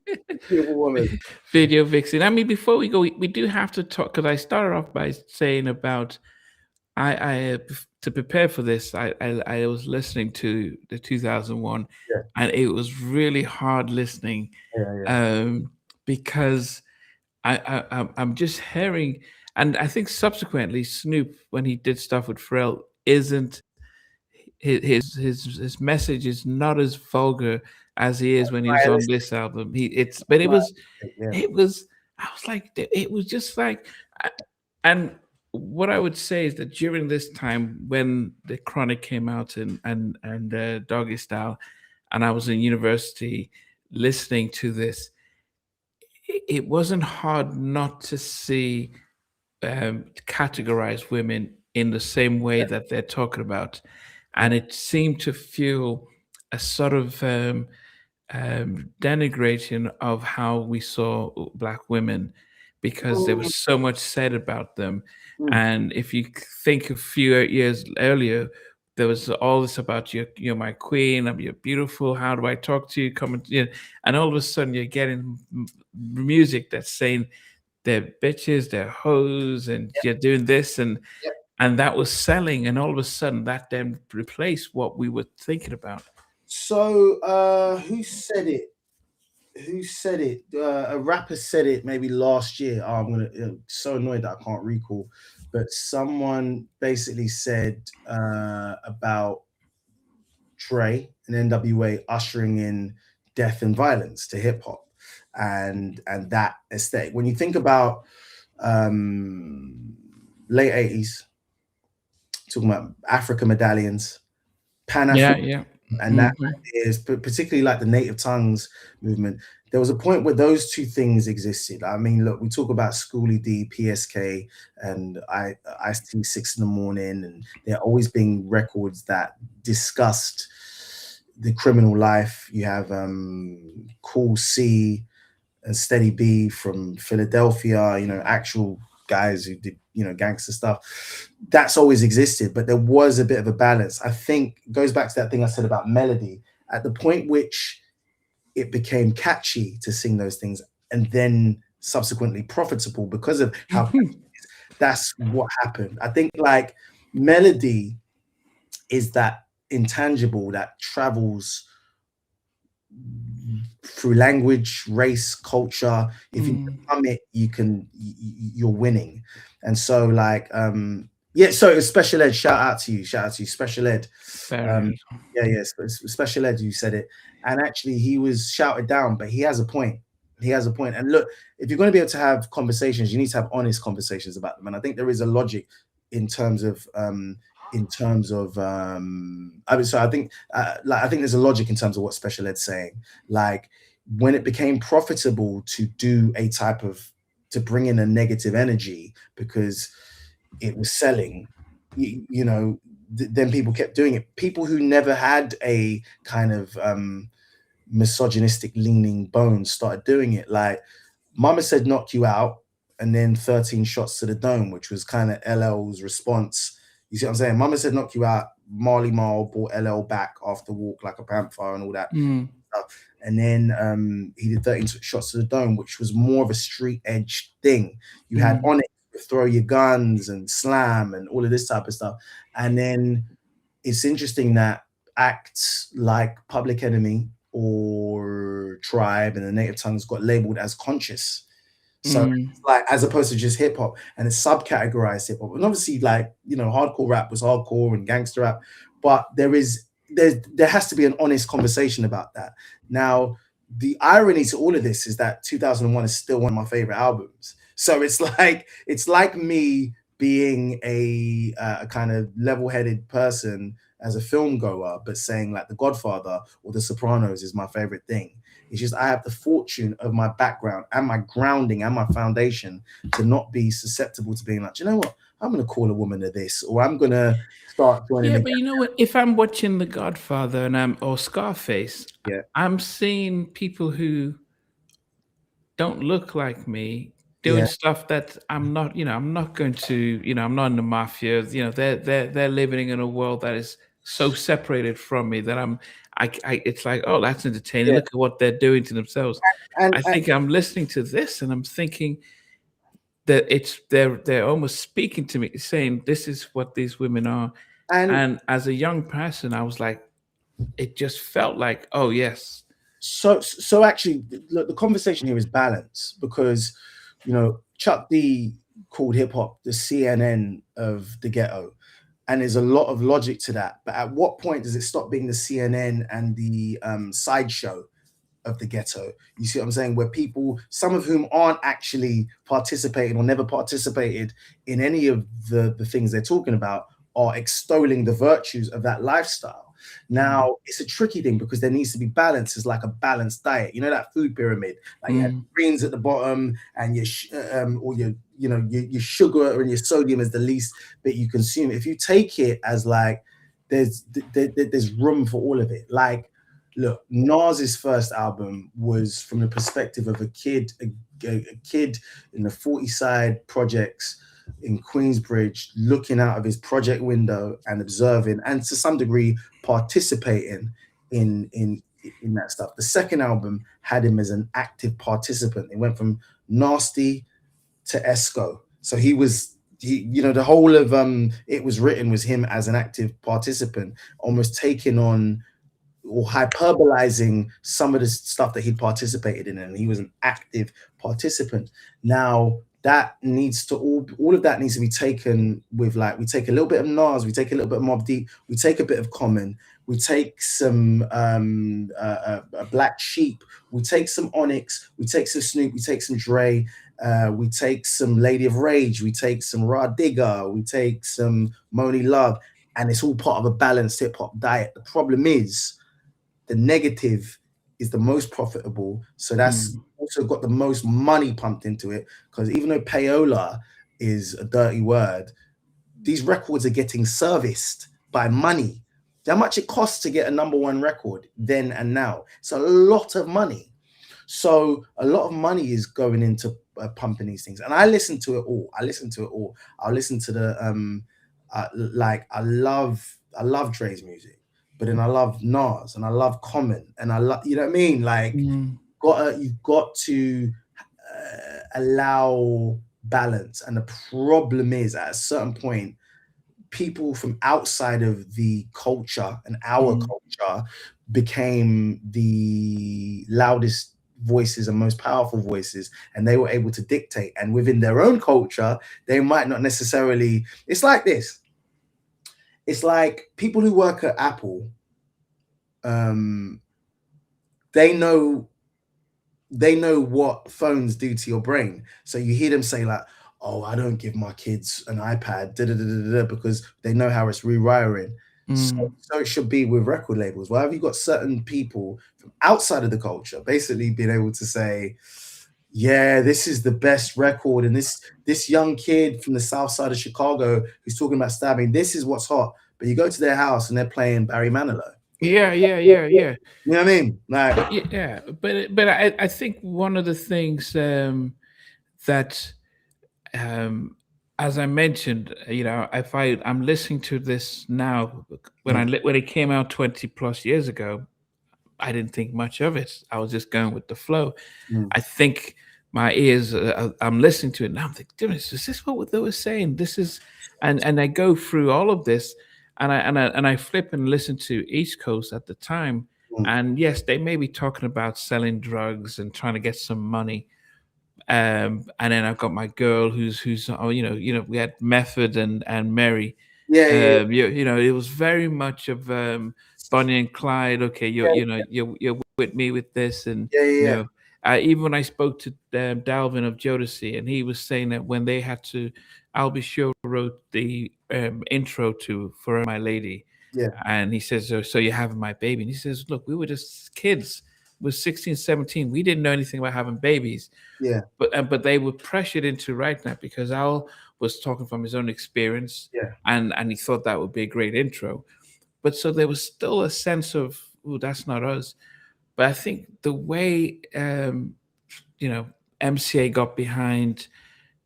B: Beautiful woman.
A: Video vixen. I mean, before we go, we do have to talk because I started off by saying about to prepare for this. I was listening to the 2001,
B: Yeah,
A: and it was really hard listening,
B: yeah, yeah.
A: um, because I'm just hearing, and I think subsequently Snoop, when he did stuff with Pharrell, isn't his message is not as vulgar as he is when he was on
B: Stylistic,
A: this album. But
B: yeah.
A: it was I was like it was just like I- and what I would say is that during this time when the Chronic came out and Doggy Style, and I was in university listening to this, it wasn't hard not to see categorize women in the same way that they're talking about, and it seemed to feel a sort of denigration of how we saw black women because there
B: Mm,
A: was so much said about them.
B: mm.
A: And if you think a few years earlier, there was all this about you're my queen, you're beautiful. How do I talk to you? Come and and all of a sudden you're getting music that's saying they're bitches, they're hoes, and you're doing this,
B: Yep.
A: and that was selling, and all of a sudden that then replaced what we were thinking about.
B: So, who said it? Who said it? A rapper said it maybe last year. Oh, so annoyed that I can't recall, but someone basically said about Dre and NWA ushering in death and violence to hip hop, and that aesthetic. When you think about um, late 80s, talking about Africa medallions, Pan
A: Yeah,
B: African,
A: yeah.
B: and that
A: Mhm.
B: is particularly like the native tongues movement. There was a point where those two things existed. I mean, look, we talk about Schoolie D, PSK, and Ice T 6 in the Morning, and there always being records that discussed the criminal life. You have Cool C and Steady B from Philadelphia, actual guys who did, gangster stuff. That's always existed, but there was a bit of a balance. I think it goes back to that thing I said about melody. At the point which it became catchy to sing those things and then subsequently profitable because of how that's what happened. I think like melody is that intangible that travels through language, race, culture. If you
A: Mm,
B: become it, you're winning. And so like yeah, so special ed, shout out to you, special ed.
A: very
B: Um
A: good.
B: yeah, yes, special ed, you said it. And actually he was shouted down, but he has a point. He has a point. And look, if you're going to be able to have conversations, you need to have honest conversations about them. And I think there is a logic in terms of I mean, so I think like I think there's a logic in terms of what special ed's saying. Like when it became profitable to do a type of to bring in a negative energy because it was selling, then people kept doing it. People who never had a kind of misogynistic leaning bones started doing it. Like Mama Said Knock You Out, and then 13 Shots to the Dome, which was kind of LL's response. You see what I'm saying? Mama Said Knock You Out, Marley Marl brought LL back after Walk Like a Panther and all that
A: Mm,
B: stuff. And then he did 13 Shots to the Dome, which was more of a street edge thing. You had
A: mm,
B: On It, Throw Your Guns and Slam and all of this type of stuff. And then it's interesting that acts like Public Enemy or Tribe and the Native Tongues got labeled as conscious. So
A: mm.
B: like as opposed to just hip hop, and it's subcategorized hip hop. And obviously, like hardcore rap was hardcore and gangster rap, but there has to be an honest conversation about that. Now, the irony to all of this is that 2001 is still one of my favorite albums. So it's like me being a kind of level-headed person as a film goer, but saying like The Godfather or The Sopranos is my favorite thing. It's just I have the fortune of my background and my grounding and my foundation to not be susceptible to being like, you know what, I'm going to call a woman to this, or I'm going to start joining
A: Yeah,
B: the
A: but you know what? If I'm watching The Godfather and I'm or Scarface,
B: yeah,
A: I'm seeing people who don't look like me doing
B: yeah,
A: stuff that I'm not. I'm not going to. I'm not in the mafia. They're living in a world that is so separated from me that it's like, oh, that's entertaining.
B: Yeah,
A: Look at what they're doing to themselves. I
B: and
A: think I'm listening to this and I'm thinking that they're almost speaking to me, saying this is what these women are.
B: and
A: And as a young person, I was like, it just felt like, oh yes.
B: so actually, look, the conversation here is balance because, Chuck D called hip hop the CNN of the ghetto, and there's a lot of logic to that. But at what point does it stop being the CNN and the sideshow of the ghetto? You see what I'm saying? Where people, some of whom aren't actually participating or never participated in any of the things they're talking about, are extolling the virtues of that lifestyle.
A: Mm,
B: Now, it's a tricky thing because there needs to be balance. It's like a balanced diet. You know that food pyramid, like you had
A: mm,
B: greens at the bottom, and or your sugar and your sodium is the least bit you consume. If you take it as like there's room for all of it. Like, look, Nas's first album was from the perspective of a kid in the 40 side projects in Queensbridge, looking out of his project window and observing, and to some degree participating in that stuff. The second album had him as an active participant. It went from Nasty to Esco, so the whole of It Was Written was him as an active participant, almost taking on or hyperbolizing some of the stuff that he'd participated in, and he was an active participant. Now that needs to all of that needs to be taken with, like, we take a little bit of Nas, we take a little bit of Mobb Deep, we take a bit of Common, we take some Black Sheep, we take some Onyx, we take some Snoop, we take some Dre, we take some Lady of Rage, we take some Raw Digger, we take some Moni Love, and it's all part of a balanced hip hop diet. The problem is the negative is the most profitable. So that's
A: mm.
B: also got the most money pumped into it. Because even though payola is a dirty word, these records are getting serviced by money. How much it costs to get a number one record then and now? It's a lot of money. So a lot of money is going into pumping these things. And I listen to it all. I'll listen to the like I love Dre's music, but then I love Nas and I love Common and I love, you know what I mean? Like,
A: Mm,
B: you've got to allow balance. And the problem is, at a certain point, people from outside of the culture and our
A: mm.
B: culture became the loudest voices and most powerful voices, and they were able to dictate. And within their own culture, they might not necessarily. It's like this. It's like people who work at Apple. Um, they know what phones do to your brain. So you hear them say like, "Oh, I don't give my kids an iPad," because they know how it's rewiring.
A: Mm.
B: So it should be with record labels. Why have you got certain people from outside of the culture basically being able to say, "Yeah, this is the best record," and this young kid from the south side of Chicago who's talking about stabbing, this is what's hot. But you go to their house and they're playing Barry Manilow.
A: Yeah, yeah, yeah, yeah.
B: You know what I mean? Like,
A: Yeah, but I think one of the things that um, as I mentioned, if I'm listening to this now,
B: mm,
A: when it came out 20 plus years ago, I didn't think much of it. I was just going with the flow.
B: mm,
A: I think my ears, I'm listening to it now. I'm thinking, goodness, is this what they were saying? This is, and I go through all of this, and I flip and listen to East Coast at the time,
B: mm.
A: and yes, they may be talking about selling drugs and trying to get some money. And then I've got my girl who's oh, we had Method and Mary.
B: Yeah, yeah,
A: It was very much of Bonnie and Clyde. Okay,
B: yeah,
A: you're with me with this, and
B: yeah, yeah,
A: you
B: yeah,
A: know, even when I spoke to Dalvin of Jodeci, and he was saying that when they had to, Albie Shaw wrote the intro to "For My Lady,"
B: yeah,
A: and he says, "So you're having my baby?" And he says, "Look, we were just kids. We're 16, 17. We didn't know anything about having babies."
B: yeah,
A: But they were pressured into writing that because Al was talking from his own experience,
B: yeah,
A: and he thought that would be a great intro. But so there was still a sense of, oh, that's not us. But I think the way MCA got behind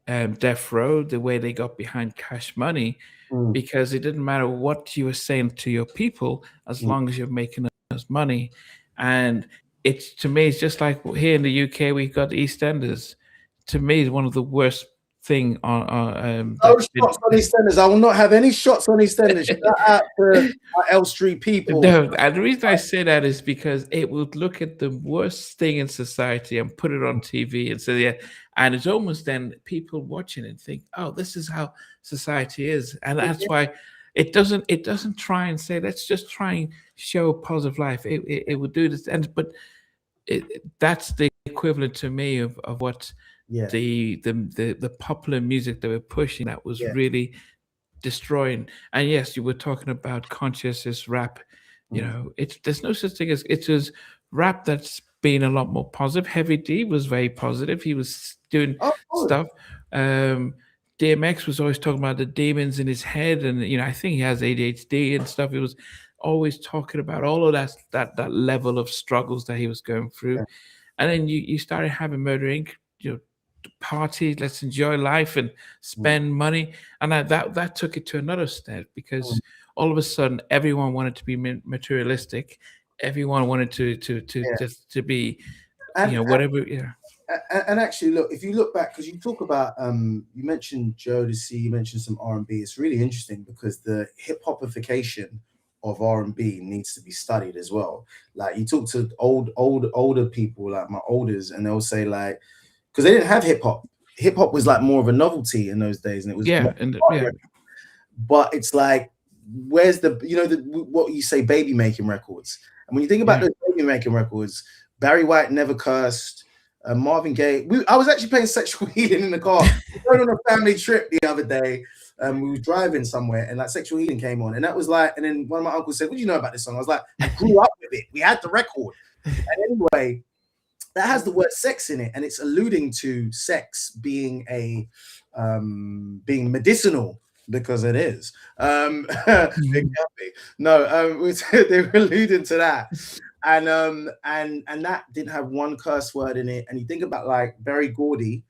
A: Death Row, the way they got behind Cash Money,
B: Mm,
A: because it didn't matter what you were saying to your people as
B: mm.
A: long as you're making us money. And it's, to me, it's just like here in the UK, we've got EastEnders. To me, it's one of the worst thing on
B: No
A: that's been.
B: shots on EastEnders. I will not have any shots on EastEnders. Shout out to our L Street people.
A: No, and the reason I say that is because it would look at the worst thing in society and put it on TV and say, yeah, and it's almost then people watching it think, oh, this is how society is, and that's why it doesn't try and say, let's just try and show a positive life. It would do this, and but that's the equivalent to me of what
B: Yeah,
A: the popular music that we're pushing that was
B: yeah.
A: really destroying. And yes, you were talking about consciousness rap.
B: Mm.
A: It's there's no such thing as it was rap that's been a lot more positive. Heavy D was very positive. He was doing
B: Oh, cool.
A: stuff. Um, DMX was always talking about the demons in his head, and I think he has ADHD and stuff. He was always talking about all of that level of struggles that he was going through.
B: Yeah.
A: And then you started having Murder Inc. Party, let's enjoy life and
B: Mm,
A: spend money, and that took it to another step because
B: mm.
A: all of a sudden everyone wanted to be materialistic, everyone wanted
B: Yeah.
A: to be
B: And,
A: whatever. Yeah,
B: and actually, look, if you look back, because you talk about, you mentioned Jodeci, you mentioned some R&B. It's really interesting because the hip hopification of R&B needs to be studied as well. Like you talk to older people, like my elders, and they'll say like, because they didn't have hip hop. Hip hop was like more of a novelty in those days, and it was more
A: yeah, and yeah,
B: but it's like, where's the what you say, baby making records? And when you think about
A: yeah.
B: those baby making records, Barry White never cursed, Marvin Gaye. I was actually playing Sexual Healing in the car. We were going on a family trip the other day. We were driving somewhere, and like Sexual Healing came on, and that was like, and then one of my uncles said, "What do you know about this song?" I was like, "I grew up with it. We had the record." And anyway, that has the word sex in it, and it's alluding to sex being being medicinal, because it is. It
A: Mhm.
B: can be. No, they were alluding to that. And that didn't have one curse word in it. And you think about like Berry Gordy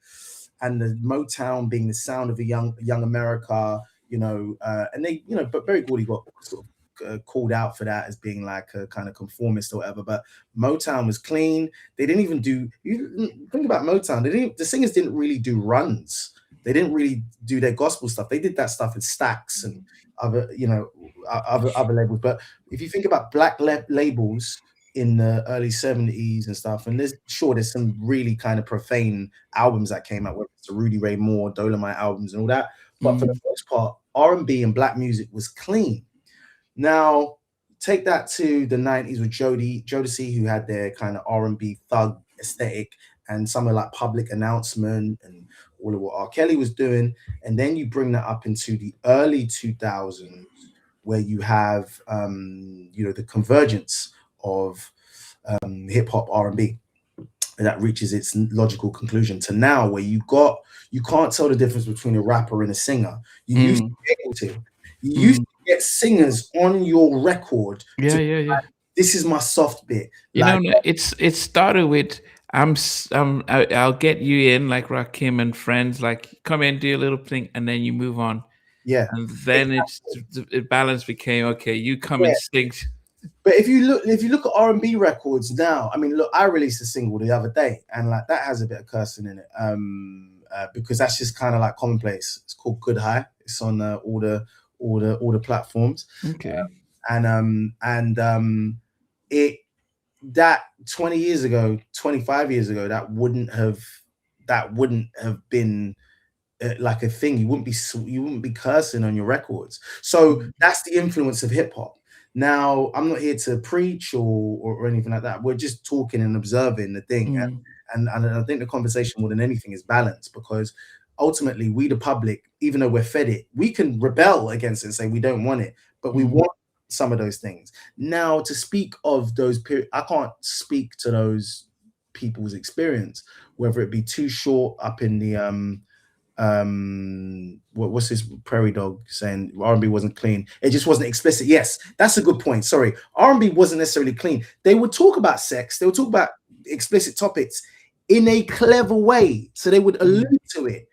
B: and the Motown being the sound of a young America, and they, but Berry Gordy got sort of called out for that as being like a kind of conformist or whatever. But Motown was clean. They didn't even do. You think about Motown. The singers didn't really do runs. They didn't really do their gospel stuff. They did that stuff in Stax and other, other labels. But if you think about black labels in the early 70s and stuff, and there's some really kind of profane albums that came out, whether it's the Rudy Ray Moore, Dolomite albums and all that. But for the
A: Mm,
B: most part, R&B and black music was clean. Now, take that to the 90s with Jodeci, who had their kind of R&B thug aesthetic, and some of like Public Announcement and all of what R. Kelly was doing. And then you bring that up into the early 2000s, where you have, the convergence of hip hop R&B. And that reaches its logical conclusion to now, where you can't tell the difference between a rapper and a singer. You used to
A: mm,
B: be able to. You used
A: mm.
B: to get singers on your record
A: Yeah,
B: to,
A: yeah, yeah.
B: this is my soft bit.
A: You
B: Like,
A: know, it started with I'll get you in like Rakim and friends, like come in, do a little thing, and then you move on.
B: yeah,
A: And then
B: exactly.
A: the balance became, okay, you come
B: Yeah.
A: and sing.
B: But if you look at R&B records now, I mean, look, I released a single the other day, and like that has a bit of cursing in it, because that's just kind of like commonplace. It's called Good High. It's on all the platforms,
A: Okay.
B: and it that 20 years ago, 25 years ago, that wouldn't have been like a thing. You wouldn't be cursing on your records. So
A: Mm,
B: that's the influence of hip hop. Now, I'm not here to preach or anything like that. We're just talking and observing the thing,
A: mm,
B: and I think the conversation more than anything is balance, because ultimately we, the public, even though we're fed it, we can rebel against it and say we don't want it, but we
A: mm,
B: want some of those things. Now, to speak of those I can't speak to those people's experience, whether it be Too Short up in the what's this Prairie Dog saying, R&B wasn't clean, it just wasn't explicit. Yes, that's a good point. Sorry, R&B wasn't necessarily clean. They would talk about sex, they would talk about explicit topics in a clever way, so they would allude
A: mm,
B: to it.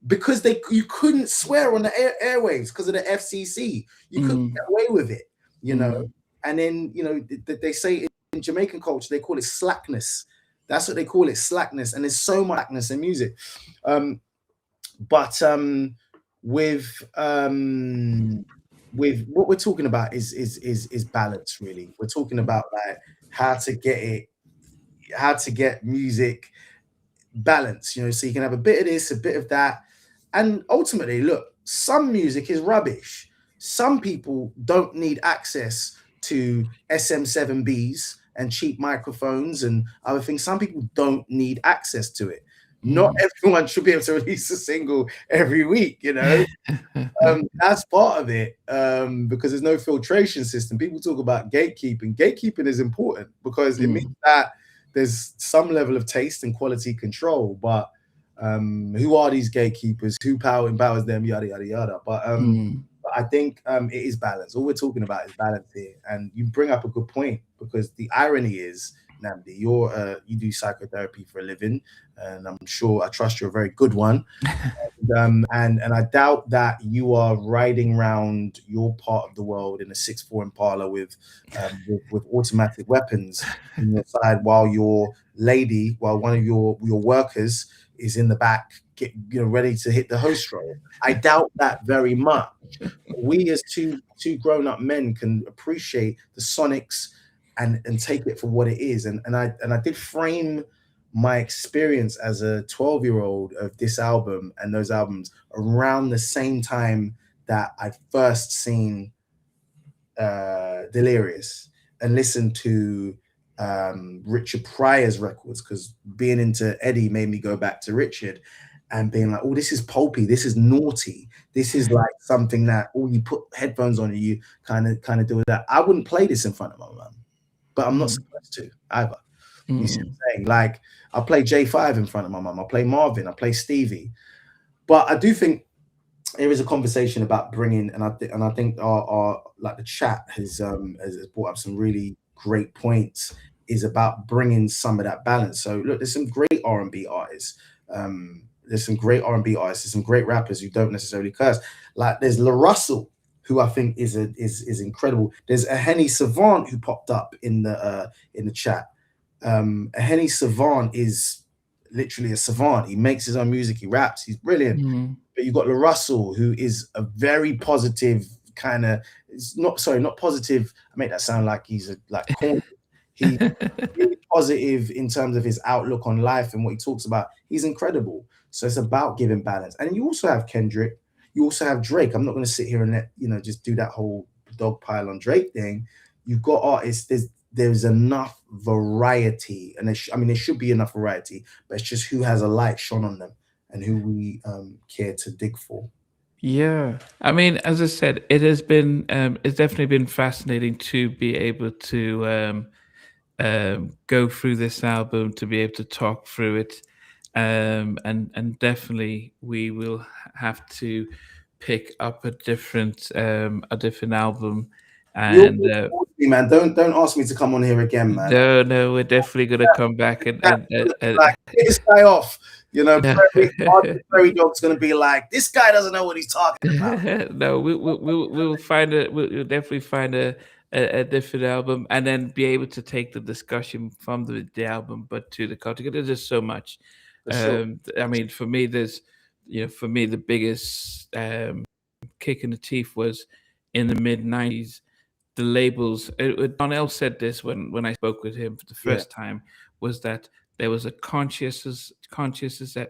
B: because you couldn't swear on the airwaves because of the FCC. You couldn't
A: Mm,
B: get away with it, you know.
A: mm,
B: And then, you know, they say in Jamaican culture they call it slackness. That's what they call it, slackness. And there's so much slackness in music. But with what we're talking about is balance. Really, we're talking about like how to get it, how to get music balance, you know, so you can have a bit of this, a bit of that. And ultimately, look, some music is rubbish. Some people don't need access to SM7Bs and cheap microphones and other things. Some people don't need access to it. Not
A: mm.
B: everyone should be able to release a single every week, you know. That's part of it, because there's no filtration system. People talk about gatekeeping. Gatekeeping is important because it means
A: Mm,
B: that there's some level of taste and quality control. But who are these gatekeepers? Who empowers them? Yada yada yada.
A: mm,
B: But I think it is balance. All we're talking about is balance here. And you bring up a good point because the irony is, Namdi, you do psychotherapy for a living, and I trust you're a very good one. And I doubt that you are riding around your part of the world in a 6'4" Impala with automatic weapons on your side while while one of your workers is in the back, ready to hit the host role. I doubt that very much. We as two grown up men can appreciate the sonics and take it for what it is. And I did frame my experience as a 12-year-old of this album and those albums around the same time that I first seen Delirious and listened to Richard Pryor's records, because being into Eddie made me go back to Richard and being like, oh, this is pulpy, this is naughty, this is like something that, oh, you put headphones on and you kind of do that. I wouldn't play this in front of my mum, but I'm not
A: mm,
B: supposed to either. You see what
A: mm.
B: I'm saying? Like, I play J5 in front of my mum, I play Marvin, I play Stevie. But I do think there is a conversation about bringing, and I think our like the chat has brought up some really great points, is about bringing some of that balance. So look, there's some great R&B artists. There's some great R&B artists. There's some great rappers who don't necessarily curse. Like there's La Russell, who I think is incredible. There's a Henny Savant who popped up in the chat. A Henny Savant is literally a savant. He makes his own music. He raps. He's brilliant.
A: Mm.
B: But you've got La Russell, who is a very positive kind of. It's not positive. I make that sound like he's like corny. He's really positive in terms of his outlook on life and what he talks about. He's incredible. So it's about giving balance. And you also have Kendrick. You also have Drake. I'm not going to sit here and just do that whole dog pile on Drake thing. You've got artists. There's enough variety, and there should be enough variety, but it's just who has a light shone on them and who we care to dig for.
A: Yeah, I mean, as I said, it's definitely been fascinating to be able to go through this album, to be able to talk through it, and definitely we will have to pick up a different album, and
B: Man, don't ask me to come on here again, man.
A: no, no, we're definitely gonna come back
B: Like, get this guy off.
A: yeah.
B: Prairie Dog's gonna be like, this guy doesn't know what he's talking about.
A: No, we'll find we'll definitely find a different album, and then be able to take the discussion from the album, but to the culture. There's just so much.
B: For sure.
A: I mean, for me, for me, the biggest kick in the teeth was in the mid '90s. The labels. Donnell said this when I spoke with him for the
B: Yeah.
A: first time, was that there was a conscientious
B: Consensus.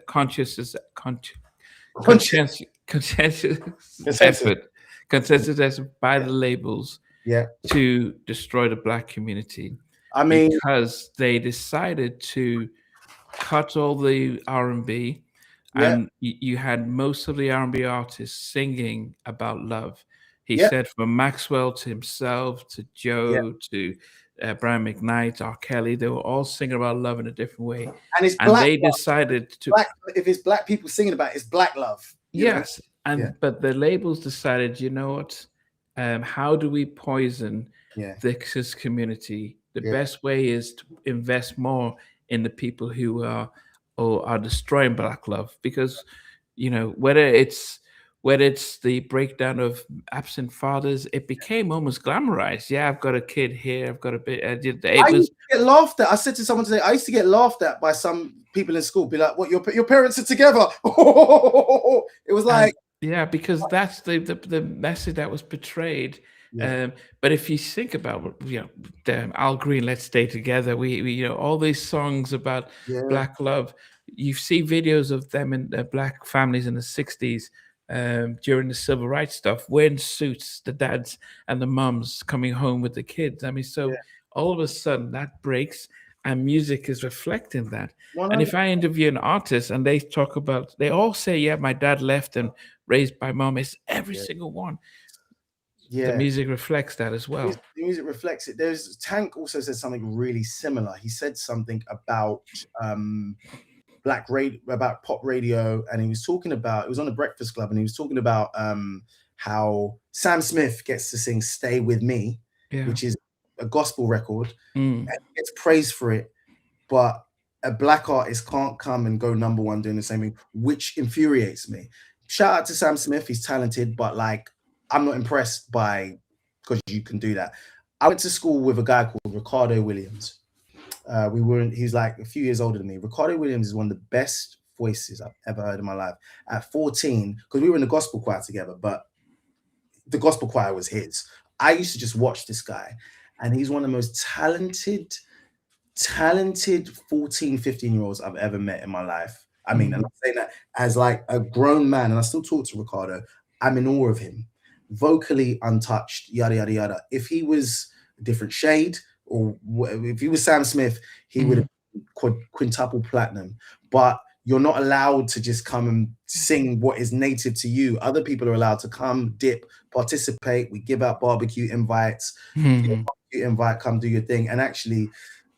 A: effort, consensus effort by the labels
B: Yeah.
A: to destroy the black community,
B: I mean,
A: because they decided to cut all the R&B,
B: yeah,
A: and you had most of the R&B artists singing about love. He
B: yeah,
A: said from Maxwell to himself to
B: yeah.
A: Joe to Brian McKnight, R. Kelly, they were all singing about love in a different way,
B: And it's
A: and
B: black
A: they
B: love.
A: decided to
B: Black, if it's black people singing about it, it's black love.
A: yes,
B: Yeah.
A: but the labels decided, you know what? How do we poison
B: Yeah.
A: this community? The
B: Yeah.
A: best way is to invest more in the people who are or are destroying black love, because you know, whether it's the breakdown of absent fathers, it became almost glamorized. Yeah, I've got a kid here. I've got a bit. It
B: I used
A: was,
B: to get laughed at. I said to someone today, I used to get laughed at by some people in school. Be like, "What? Your parents are together?" It was
A: and
B: like,
A: yeah, because that's the message that was portrayed.
B: yeah,
A: Um, but if you think about, Al Green, "Let's Stay Together," we all these songs about
B: yeah,
A: black love. You see videos of them in black families in the '60s, during the civil rights stuff, wearing suits, the dads and the mums coming home with the kids. I mean,
B: yeah.
A: so all of a sudden that breaks, and music is reflecting that. And
B: 100.
A: if I interview an artist and they talk about, they all say, "Yeah, my dad left and raised by mom," it's every
B: Yeah,
A: single one. The
B: yeah.
A: music reflects that as well.
B: The music reflects it. There's Tank also said something really similar. He said something about black radio, about pop radio, and he was talking about, it was on the Breakfast Club, and he was talking about how Sam Smith gets to sing "Stay With Me,"
A: Yeah.
B: which is a gospel record,
A: Mm.
B: and he gets praised for it, but a black artist can't come and go #1 doing the same thing, which infuriates me. Shout out to Sam Smith, he's talented, but like, I'm not impressed by, because you can do that. I went to school with a guy called Ricardo Williams. He's like a few years older than me. Ricardo Williams is one of the best voices I've ever heard in my life. At 14, because we were in the gospel choir together, but the gospel choir was his. I used to just watch this guy, and he's one of the most talented 14, 15-year-olds I've ever met in my life. I mean, and
A: Mm.
B: I'm saying that as like a grown man, and I still talk to Ricardo. I'm in awe of him. Vocally untouched, yada, yada, yada. If he was a different shade, or if he was Sam Smith, he would
A: Mm.
B: have quintuple platinum. But you're not allowed to just come and sing what is native to you. Other people are allowed to come, dip, participate. We give out barbecue invites.
A: Mhm.
B: Invite, come do your thing. And actually,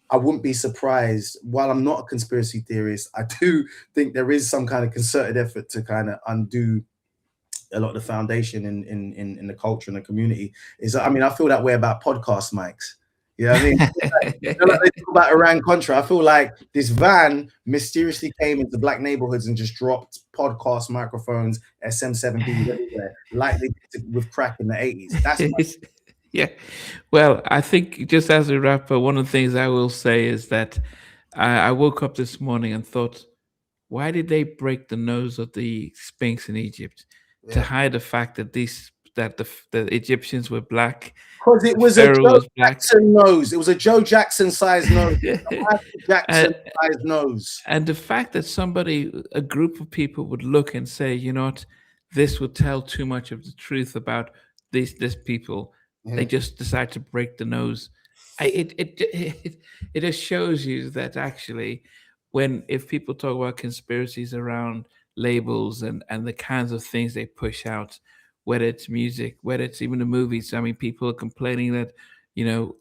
B: I wouldn't be surprised. While I'm not a conspiracy theorist, I do think there is some kind of concerted effort to kind of undo a lot of the foundation in the culture and the community. I mean, I feel that way about podcast mics. You know what I mean? Like they talk about Iran Contra. I feel like this van mysteriously came into black neighborhoods and just dropped podcast microphones, SM7Bs everywhere, like they did with crack in the 80s. That's
A: Yeah. Well, I think just as a wrapper, one of the things I will say is that I woke up this morning and thought, why did they break the nose of the Sphinx in Egypt? To
B: yeah.
A: hide the fact that the Egyptians were black,
B: Because it
A: the
B: was a
A: pharaoh
B: Joe
A: was black.
B: Jackson nose. It was a Joe Jackson size nose. A Michael Jackson
A: and,
B: size nose.
A: and the fact that a group of people would look and say, you know what, this would tell too much of the truth about this people. They
B: Yeah.
A: just decide to break the nose. It just shows you that actually, if people talk about conspiracies around labels and the kinds of things they push out, whether it's music, whether it's even the movies. I mean, people are complaining that,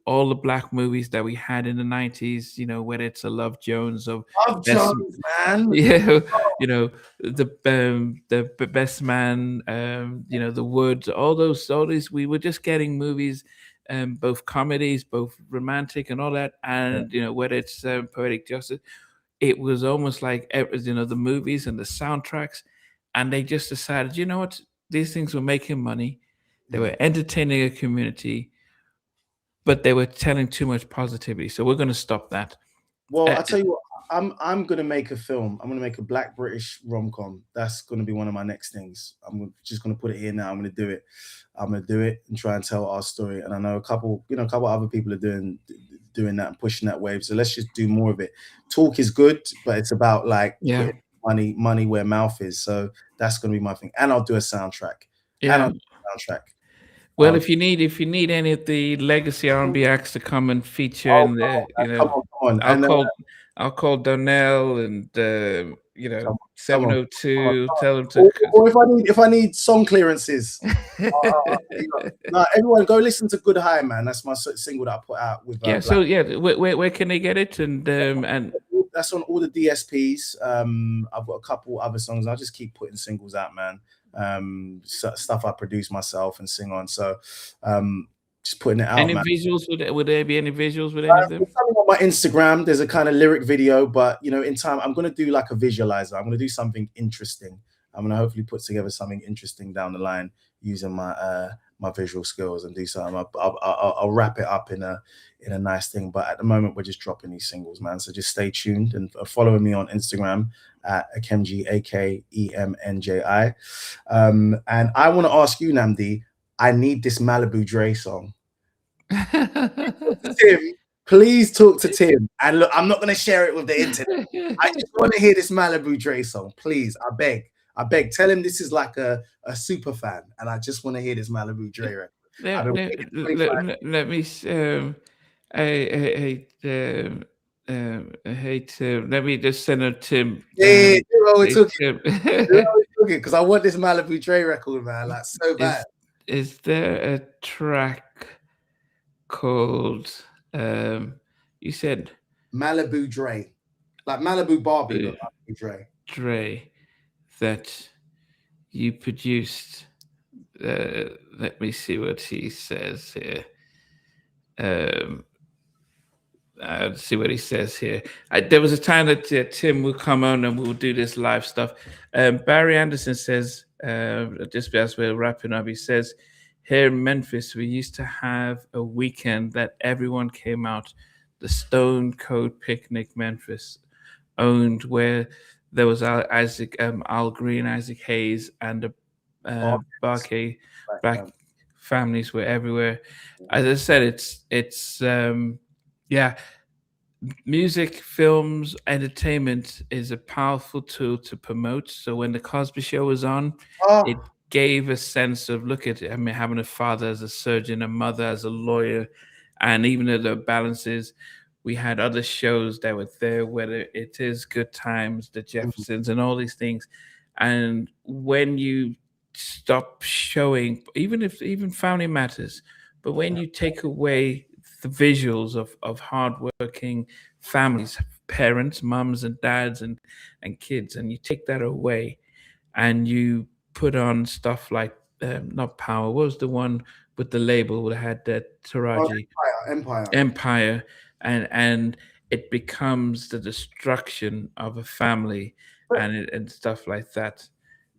A: all the black movies that we had in the '90s, whether it's a Love Jones of
B: Love
A: best,
B: Jones, man.
A: yeah, you know, the best man, the Woods, all these, we were just getting movies, both comedies, both romantic and all that,
B: Yeah.
A: and whether it's poetic justice, it was almost like the movies and the soundtracks, and they just decided, you know what, these things were making money, they
B: Yeah.
A: were entertaining a community, but they were telling too much positivity. So we're going to stop that.
B: Well,
A: Uh,
B: I tell you what, I'm gonna make a film. I'm gonna make a Black British rom-com. That's gonna be one of my next things. Just gonna put it here now. I'm gonna do it. I'm gonna do it and try and tell our story. And I know a couple other people are doing that and pushing that wave. So let's just do more of it. Talk is good, but it's about like
A: yeah,
B: putting money where mouth is. So that's gonna be my thing. And I'll do a soundtrack. And
A: yeah.
B: I'll do a soundtrack.
A: Well,
B: Um,
A: if you need any of the legacy R&B acts to come and feature
B: oh,
A: in the,
B: come on, come on.
A: I'll
B: And
A: call I'll call Donnell and
B: come on, come on, come on,
A: 702.
B: come on.
A: Tell them to.
B: Or if I need song clearances, no, everyone go listen to Good High, man. That's my single that I put out with
A: Yeah.
B: Black.
A: So yeah, where can they get it? And
B: That's on all the DSPs. I've got a couple other songs. I just keep putting singles out, man. Stuff I produce myself and sing on. So just putting it out,
A: any
B: man.
A: visuals? Would there be any visuals with any of them?
B: There's something on my Instagram. There's a kind of lyric video, but in time I'm gonna do like a visualizer. I'm gonna do something interesting. I'm gonna hopefully put together something interesting down the line using my visual skills and do something. I'll wrap it up in a nice thing. But at the moment, we're just dropping these singles, man. So just stay tuned and follow me on Instagram at Akemji, Akemnji. And I want to ask you, Namdi, I need this Malibu Dre song. Tim, please talk to Tim. And look, I'm not going to share it with the internet. I just want to hear this Malibu Dre song, please. I beg. I beg. Tell him this is like a super fan, and I just want to hear this Malibu Dre record. I've
A: let,
B: been
A: let,
B: waiting 25
A: let me I hate to let me just send it to
B: Yeah, we're
A: hey,
B: talking.
A: Tim.
B: We're talking because I want this Malibu Dre record, man. Like so bad.
A: Is there a track called you said
B: Malibu Dre, like Malibu Barbie, but Malibu Dre.
A: Dre that you produced? Let me see what he says here. See what he says here. There was a time that Tim will come on and we'll do this live stuff. Barry Anderson says, just as we're wrapping up, he says, here in Memphis, we used to have a weekend that everyone came out, the Stone Cold Picnic Memphis, owned where there was Al Green, Isaac Hayes, and the Barkay Black families were everywhere. As I said, it's yeah, music, films, entertainment is a powerful tool to promote. So when the Cosby Show was on, it gave a sense of look at it. I mean, having a father as a surgeon, a mother as a lawyer, and even though the balances, we had other shows that were there, whether it is Good Times, The Jeffersons, and all these things. And when you stop showing, even Family Matters, but when you take away the visuals of hardworking families, parents, mums and dads and kids, and you take that away, and you put on stuff like not Power. What was the one with the label that had that Taraji Empire, and it becomes the destruction of a family and stuff like that.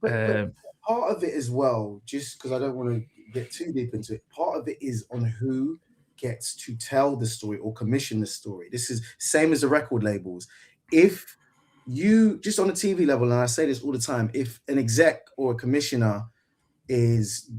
B: But part of it as well, just because I don't want to get too deep into it, part of it is on who gets to tell the story or commission the story. This is same as the record labels. If you just on a TV level, and I say this all the time, if an exec or a commissioner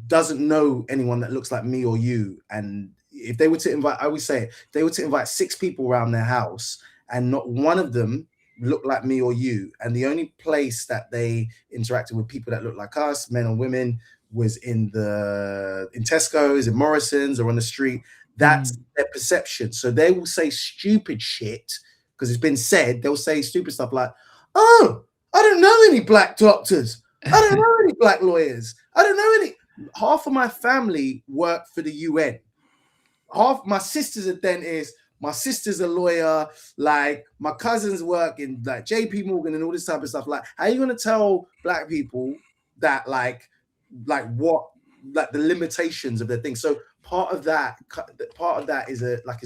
B: doesn't know anyone that looks like me or you, and if they were to invite, I always say, if they were to invite 6 people around their house and not one of them look like me or you, and the only place that they interacted with people that look like us, men or women, was in Tesco's, in Morrison's, or on the street, that's their perception. So they will say stupid shit because it's been said. They'll say stupid stuff like, "Oh, I don't know any black doctors. I don't know any black lawyers. I don't know any." Half of my family work for the UN. Half my sister's a dentist. My sister's a lawyer. Like my cousins work in like JP Morgan and all this type of stuff. Like, how are you gonna tell black people that like what like the limitations of their thing? So part of that is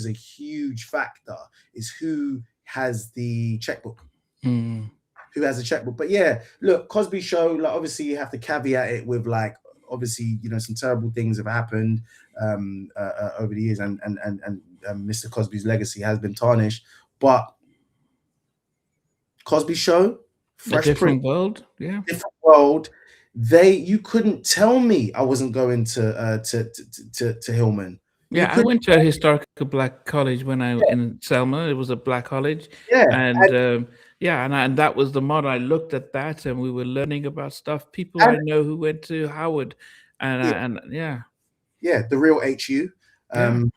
B: a huge factor, is who has the checkbook. Who has a checkbook. But yeah, look, Cosby Show, like obviously you have to caveat it with like obviously, you know, some terrible things have happened over the years, and Mr. Cosby's legacy has been tarnished. But Cosby Show,
A: A different world, yeah,
B: different world. You couldn't tell me I wasn't going to Hillman.
A: Yeah, I went to a historical black college when I in Selma. It was a black college,
B: Yeah,
A: and and that was the model. I looked at that, and we were learning about stuff. People I know who went to Howard, and
B: the real HU. And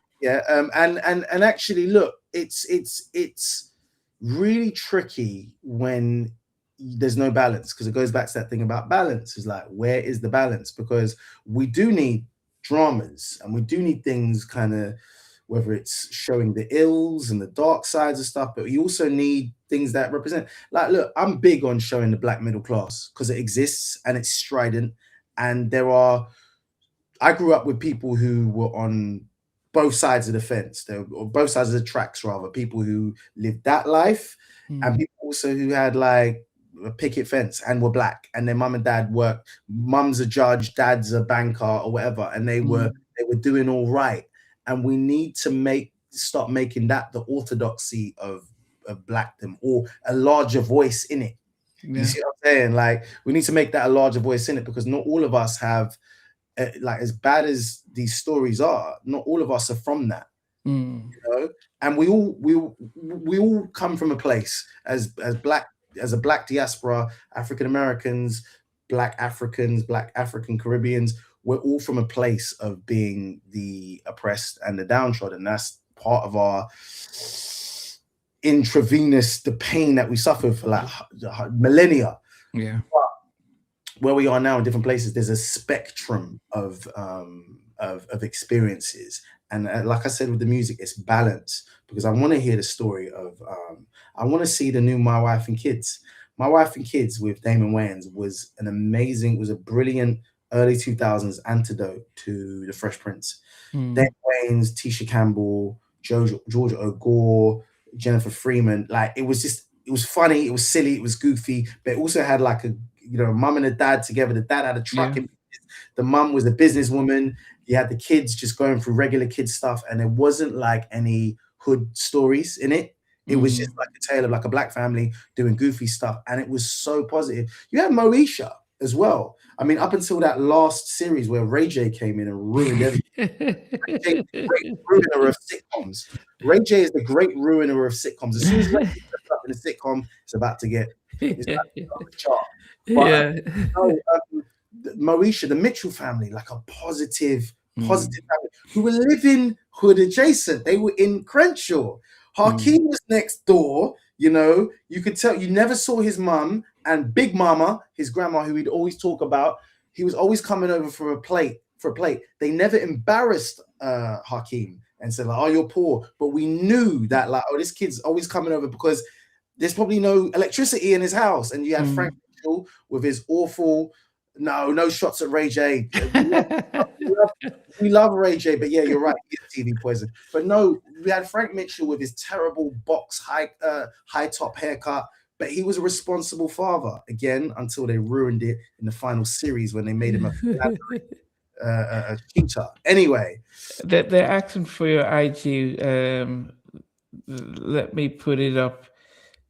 B: actually, look, it's really tricky when there's no balance, because it goes back to that thing about balance. Is like, where is the balance? Because we do need dramas and we do need things kind of, whether it's showing the ills and the dark sides of stuff, but you also need things that represent, like, look, I'm big on showing the black middle class because it exists and it's strident, and I grew up with people who were on both sides of the fence, or both sides of the tracks rather, people who lived that life and people also who had like a picket fence and were black, and their mum and dad worked. Mum's a judge, dad's a banker or whatever, and they were doing all right. And we need to start making that the orthodoxy of blackdom, or a larger voice in it. You
A: Yeah.
B: see what I'm saying? Like, we need to make that a larger voice in it, because not all of us have, like, as bad as these stories are, not all of us are from that.
A: Mm.
B: You know, and we all come from a place as a black diaspora, African Americans, black Africans, black African Caribbeans. We're all from a place of being the oppressed and the downtrodden. That's part of our intravenous, the pain that we suffered for like millennia.
A: Yeah.
B: Where we are now in different places, there's a spectrum of experiences, and like I said with the music, it's balance, because I want to hear the story of I want to see the new My Wife and Kids. My Wife and Kids with Damon Wayans was was a brilliant early 2000s antidote to the Fresh Prince. Damon Wayans, Tisha Campbell, Georgia O'Gore, Jennifer Freeman. Like, it was funny, it was silly, it was goofy, but it also had like a mum and a dad together. The dad had a truck,
A: Yeah.
B: the mum was a businesswoman. You had the kids just going through regular kid stuff, and it wasn't like any hood stories in it. It was just like a tale of like a black family doing goofy stuff, and it was so positive. You had Moesha as well. I mean, up until that last series where Ray J came in and ruined everything. Ray J is the great ruiner of sitcoms. Ray J is the great ruiner of sitcoms. As soon as Ray J steps up in a sitcom, it's about to get off the chart. But
A: Yeah.
B: no, Moesha, the Mitchell family, like a positive family, who were living hood adjacent. They were in Crenshaw. Hakeem was next door. You could tell, you never saw his mum, and Big Mama, his grandma, who he'd always talk about. He was always coming over for a plate. They never embarrassed Hakeem and said like, "Oh, you're poor," but we knew that like, oh, this kid's always coming over because there's probably no electricity in his house. And you had Frank Mitchell with his awful, no shots at Ray J. We love Ray J, but yeah, you're right, he's TV poison. But no, we had Frank Mitchell with his terrible box high top haircut. But he was a responsible father, again, until they ruined it in the final series when they made him a cheater. Anyway.
A: They're asking for your IG. Let me put it up.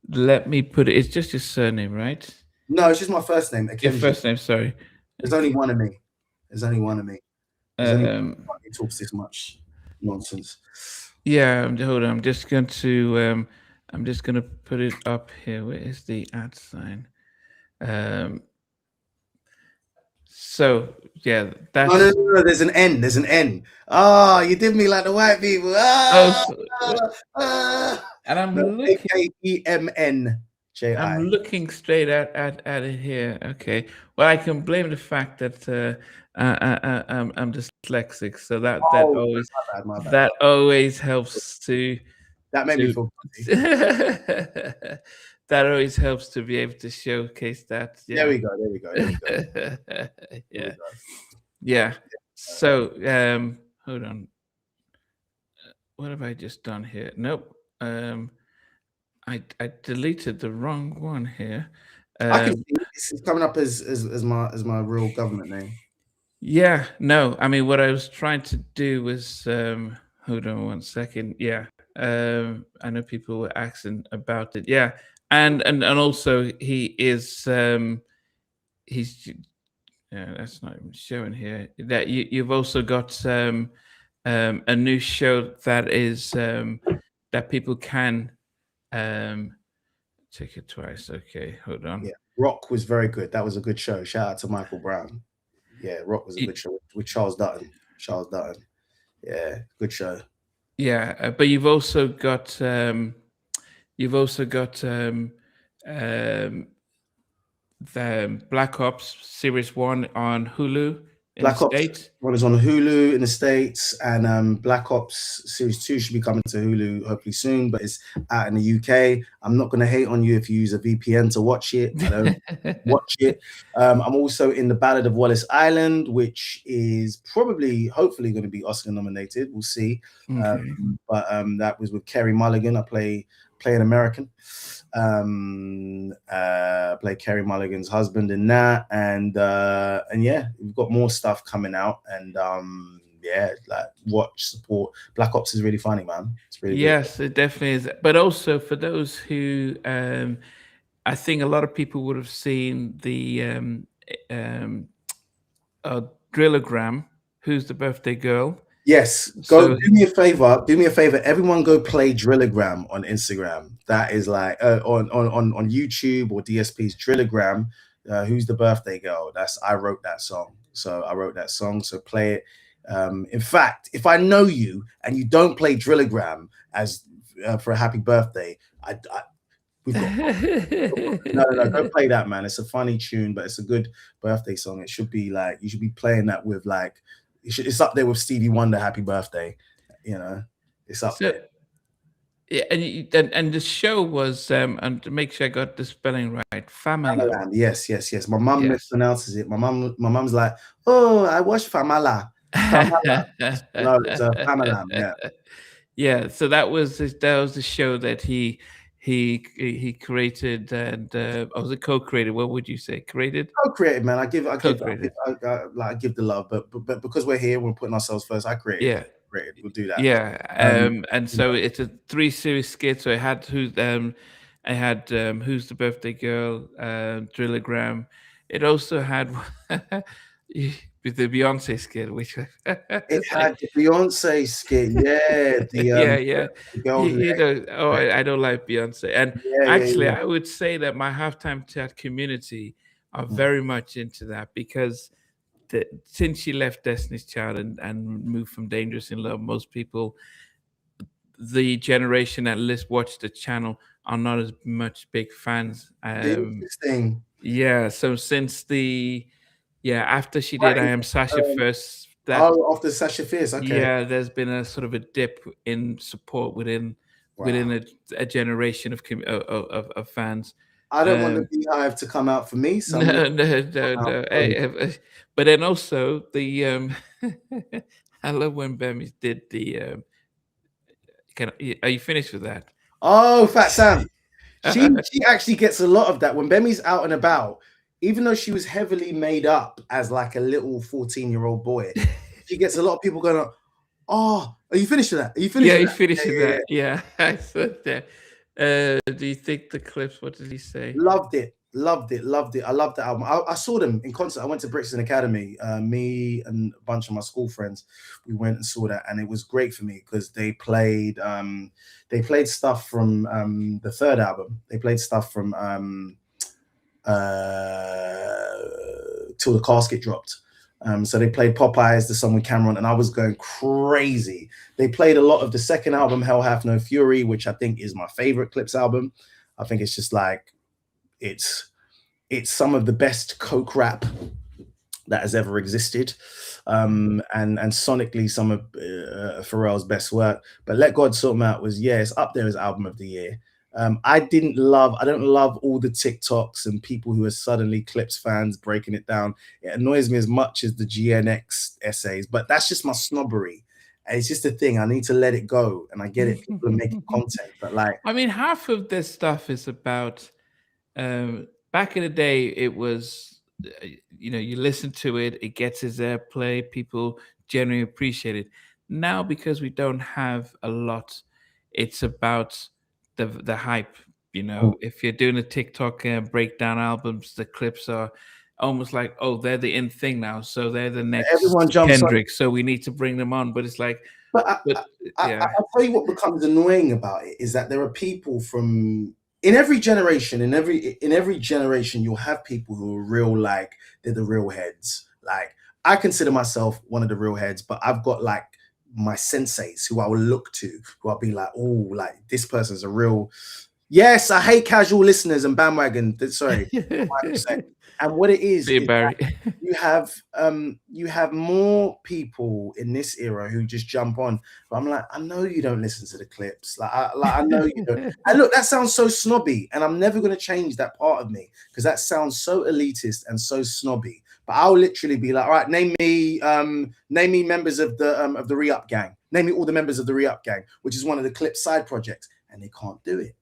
A: It's just your surname, right?
B: No, it's just my first name.
A: Your
B: Akemnji.
A: first name, sorry.
B: There's only one of me. There's only one of me. There's only one who talks this much nonsense.
A: Yeah, hold on. I'm just going to put it up here. Where is the @ sign? So yeah, that's
B: No. There's an N. There's an N. Oh, you did me like the white people.
A: And I'm looking
B: Akemnji.
A: I'm looking straight at it here. Okay. Well, I can blame the fact that I'm dyslexic, so that always
B: my bad.
A: that always helps to
B: That made me feel funny.
A: that always helps to be able to showcase that. Yeah.
B: There we go.
A: Yeah. Yeah. So hold on. What have I just done here? Nope. I deleted the wrong one here.
B: I can see it's coming up as my real government name.
A: Yeah, no. I mean, what I was trying to do was hold on one second. Yeah, I know people were asking about it. Yeah, and also he is he's that's not even showing here. That you've also got a new show that is that people can take it twice. Okay, hold on.
B: Yeah, Rock was very good. That was a good show. Shout out to Michael Brown. Yeah, Rock was a good show with Charles Dutton. Yeah, good show.
A: Yeah, but you've also got the Black Ops Series 1 on Hulu in
B: Black
A: the
B: Ops
A: States.
B: 1 is on Hulu in the States, and Black Ops Series 2 should be coming to Hulu hopefully soon, but it's out in the UK. I'm not going to hate on you if you use a VPN to watch it. I don't watch it. I'm also in The Ballad of Wallace Island, which is hopefully going to be Oscar nominated. We'll see.
A: Okay.
B: But that was with Kerry Mulligan. I play play an American. Play Kerry Mulligan's husband in that, and yeah, we've got more stuff coming out, and yeah, like watch, support. Black Ops is really funny, man. It's really good.
A: Yes, it definitely is. But also for those who, I think a lot of people would have seen the um, uh, Drillagram, Who's the Birthday Girl.
B: Yes, go
A: So
B: do me a favor. Do me a favor. Everyone, go play Drillagram on Instagram. That is like on YouTube or DSP's Drillagram. Who's the birthday girl? I wrote that song. So I wrote that song. So play it. In fact, if I know you and you don't play Drillagram as for a happy birthday, we've got no. Go play that, man. It's a funny tune, but it's a good birthday song. It should be like you should be playing that with like it's up there with Stevie Wonder, Happy Birthday. You know, it's up
A: so
B: there.
A: yeah, and the show was and to make sure I got the spelling right, Famala.
B: Famaland. Yes, yes, yes. My mum
A: Yes.
B: mispronounces it. My mum's like, oh, I watch Famala. Famala. No, it's a Famalam. Yeah.
A: Yeah, so that was the show that he created and or was it co-created? What would you say? Created?
B: Co-created, man.
A: Co-created.
B: I give the love, but because we're here, we're putting ourselves first. I created
A: Yeah.
B: it. Created. We'll do that.
A: Yeah.
B: Um,
A: And
B: you know,
A: so it's a three-series skit. So I had Who's the Birthday Girl, Drillagram. It also had with the Beyonce skit, which
B: it
A: it's
B: had
A: like
B: the Beyonce skit. Yeah,
A: yeah, yeah.
B: the girl who
A: I don't like Beyonce. And
B: yeah, yeah,
A: actually,
B: yeah.
A: I would say that my halftime chat community are
B: Mm.
A: very much into that because since she left Destiny's Child and moved from Dangerous in Love, most people, the generation that watch the channel, are not as much big fans.
B: Interesting.
A: Yeah. So after she did I
B: Right.
A: Am Sasha
B: Um,
A: first, that
B: oh, after Sasha Fierce. Okay.
A: yeah, there's been a sort of a dip in support within
B: Wow.
A: a generation of fans.
B: I don't want the
A: Um,
B: beehive to come out for me, so I'm gonna
A: no, no, no,
B: come out
A: no.
B: for you.
A: But then also the I love when Bemis did the are you finished with that?
B: Oh, Fat Sam. She actually gets a lot of that when Bemi's out and about, even though she was heavily made up as like a little 14-year-old boy. She gets a lot of people going, oh, are you finished with that? Are you finished
A: Yeah,
B: with
A: you
B: that?
A: finished with
B: Yeah, yeah, yeah.
A: that. Yeah, I said that. Do you think the clips? What did he say?
B: Loved it. Loved it. Loved it. I loved the album. I saw them in concert. I went to Brixton Academy. Me and a bunch of my school friends, we went and saw that, and it was great for me because they played stuff from the third album. They played stuff from Till the Casket Dropped. So they played Popeyes, the song with Cameron, and I was going crazy. They played a lot of the second album, Hell Hath No Fury, which I think is my favorite Clips album. I think it's just like it's some of the best coke rap that has ever existed, and sonically some of Pharrell's best work. But Let God Sort 'Em Out was it's up there as album of the year. I don't love all the TikToks and people who are suddenly Clips fans breaking it down. It annoys me as much as the GNX essays, but that's just my snobbery. And it's just a thing. I need to let it go. And I get it. People are making content, but like,
A: I mean, half of this stuff is about. Back in the day, it was, you listen to it, it gets its airplay, people generally appreciate it. Now, because we don't have a lot, it's about the hype. If you're doing a TikTok breakdown albums, the clips are almost like, oh, they're the in thing now, so they're the
B: everyone
A: next
B: jumps on.
A: Kendrick, so we need to bring them on. But it's like,
B: But
A: but yeah.
B: I'll tell you what becomes annoying about it is that there are people from in every generation, in every generation, you'll have people who are real, like they're the real heads. Like I consider myself one of the real heads, but I've got like my senseis who I will look to, who I'll be like, oh, like this person's a real. Yes, I hate casual listeners and bandwagon. Sorry, 5%. And what it is
A: Barry.
B: you have more people in this era who just jump on. But I'm like, I know you don't listen to the clips. I know you don't. And look, that sounds so snobby, and I'm never going to change that part of me because that sounds so elitist and so snobby. But I'll literally be like, all right, name me members of the Re-Up Gang. Name me all the members of the Re-Up Gang, which is one of the Clips side projects, and they can't do it.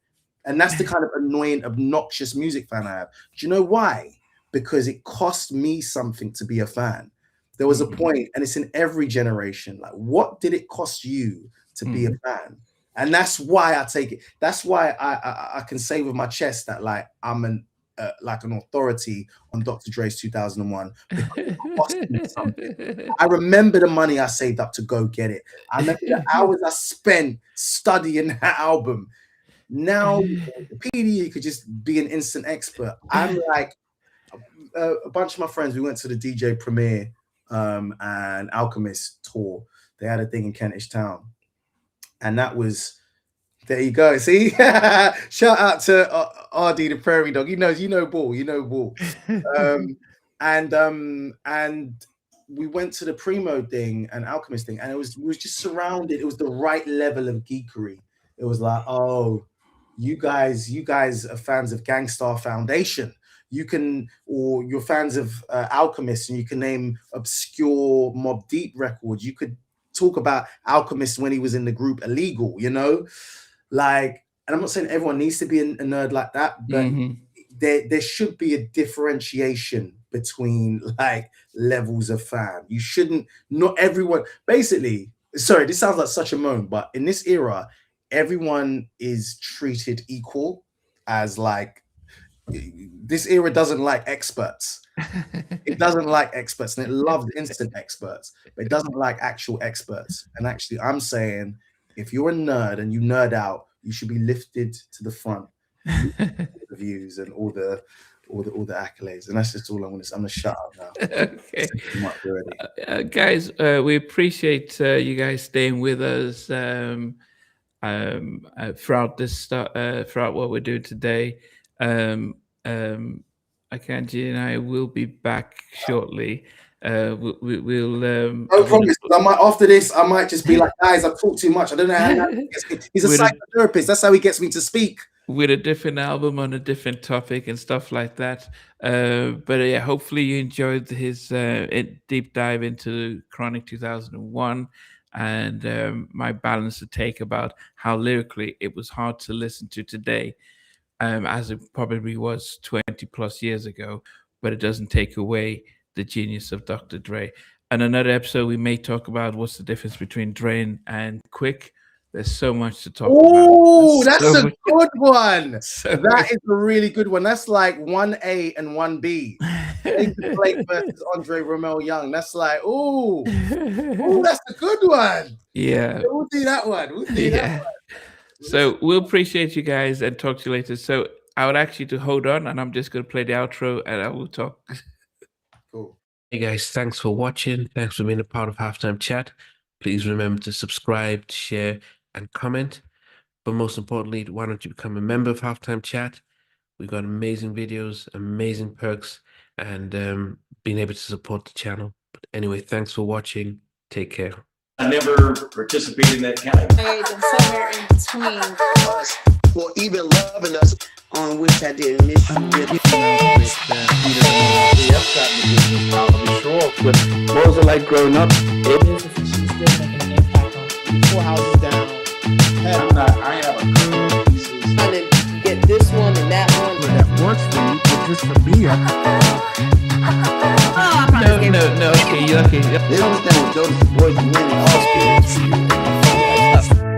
B: And that's the kind of annoying, obnoxious music fan I have. Do you know why? Because it cost me something to be a fan. There was a point, and it's in every generation. Like, what did it cost you to be a fan? And that's why I take it. That's why I can say with my chest that like I'm an authority on Dr. Dre's 2001 because it cost me something. I remember the money I saved up to go get it. I remember the hours I spent studying that album. Now, PD, you could just be an instant expert. I'm like a bunch of my friends. We went to the DJ Premier and Alchemist tour. They had a thing in Kentish Town. And that was, there you go. See, shout out to RD the Prairie Dog. You know Ball. And we went to the Primo thing and Alchemist thing, and it was just surrounded. It was the right level of geekery. It was like, oh, you guys are fans of Gangstar Foundation. Or you're fans of Alchemist, and you can name obscure Mobb Deep records. You could talk about Alchemist when he was in the group Illegal, like, and I'm not saying everyone needs to be a nerd like that, but there should be a differentiation between like levels of fan. You shouldn't, not everyone, basically, sorry, this sounds like such a moan, but in this era, everyone is treated equal as like, this era doesn't like experts. It doesn't like experts, and it loves instant experts, but it doesn't like actual experts. And actually, I'm saying, if you're a nerd and you nerd out, you should be lifted to the front. The views and all the accolades, and that's just all I want to. I'm gonna shut up now.
A: Okay, guys, we appreciate you guys staying with us throughout this throughout what we're doing today. Akemnji and I will be back shortly. We'll
B: no promise. After this, I might just be like, guys, I've talked too much. I don't know how he's a psychotherapist. That's how he gets me to speak.
A: With a different album on a different topic and stuff like that. But yeah, hopefully you enjoyed his deep dive into Chronic 2001 and my balanced take about how lyrically it was hard to listen to today. As it probably was 20 plus years ago, but it doesn't take away the genius of Dr. Dre. And another episode, we may talk about what's the difference between Dre and Quick. There's so much to talk about.
B: Oh, that's a good one. That is a really good one. That's like 1A and 1B. Blake versus Andre Romel Young. That's like, oh, that's a good one.
A: Yeah.
B: We'll do that one. That one.
A: So we'll appreciate you guys and talk to you later. So I would ask you to hold on, and I'm just going to play the outro, and I will talk.
C: Cool. Hey guys, thanks for watching. Thanks for being a part of Halftime Chat. Please remember to subscribe, share, and comment. But most importantly, why don't you become a member of Halftime Chat? We've got amazing videos, amazing perks, and being able to support the channel. But anyway, thanks for watching. Take care.
D: I never participated in that kind.
E: And somewhere in between
F: us for even loving us, on which I did miss you with.
G: What was it like growing up?
H: She's still making an impact on 4 houses down.
D: I have a couple pieces.
E: trying to get this one and that one.
G: That works for you, but just for me,
A: No, okay, you're okay.
F: They don't understand what Jonas Boys winning all spirits.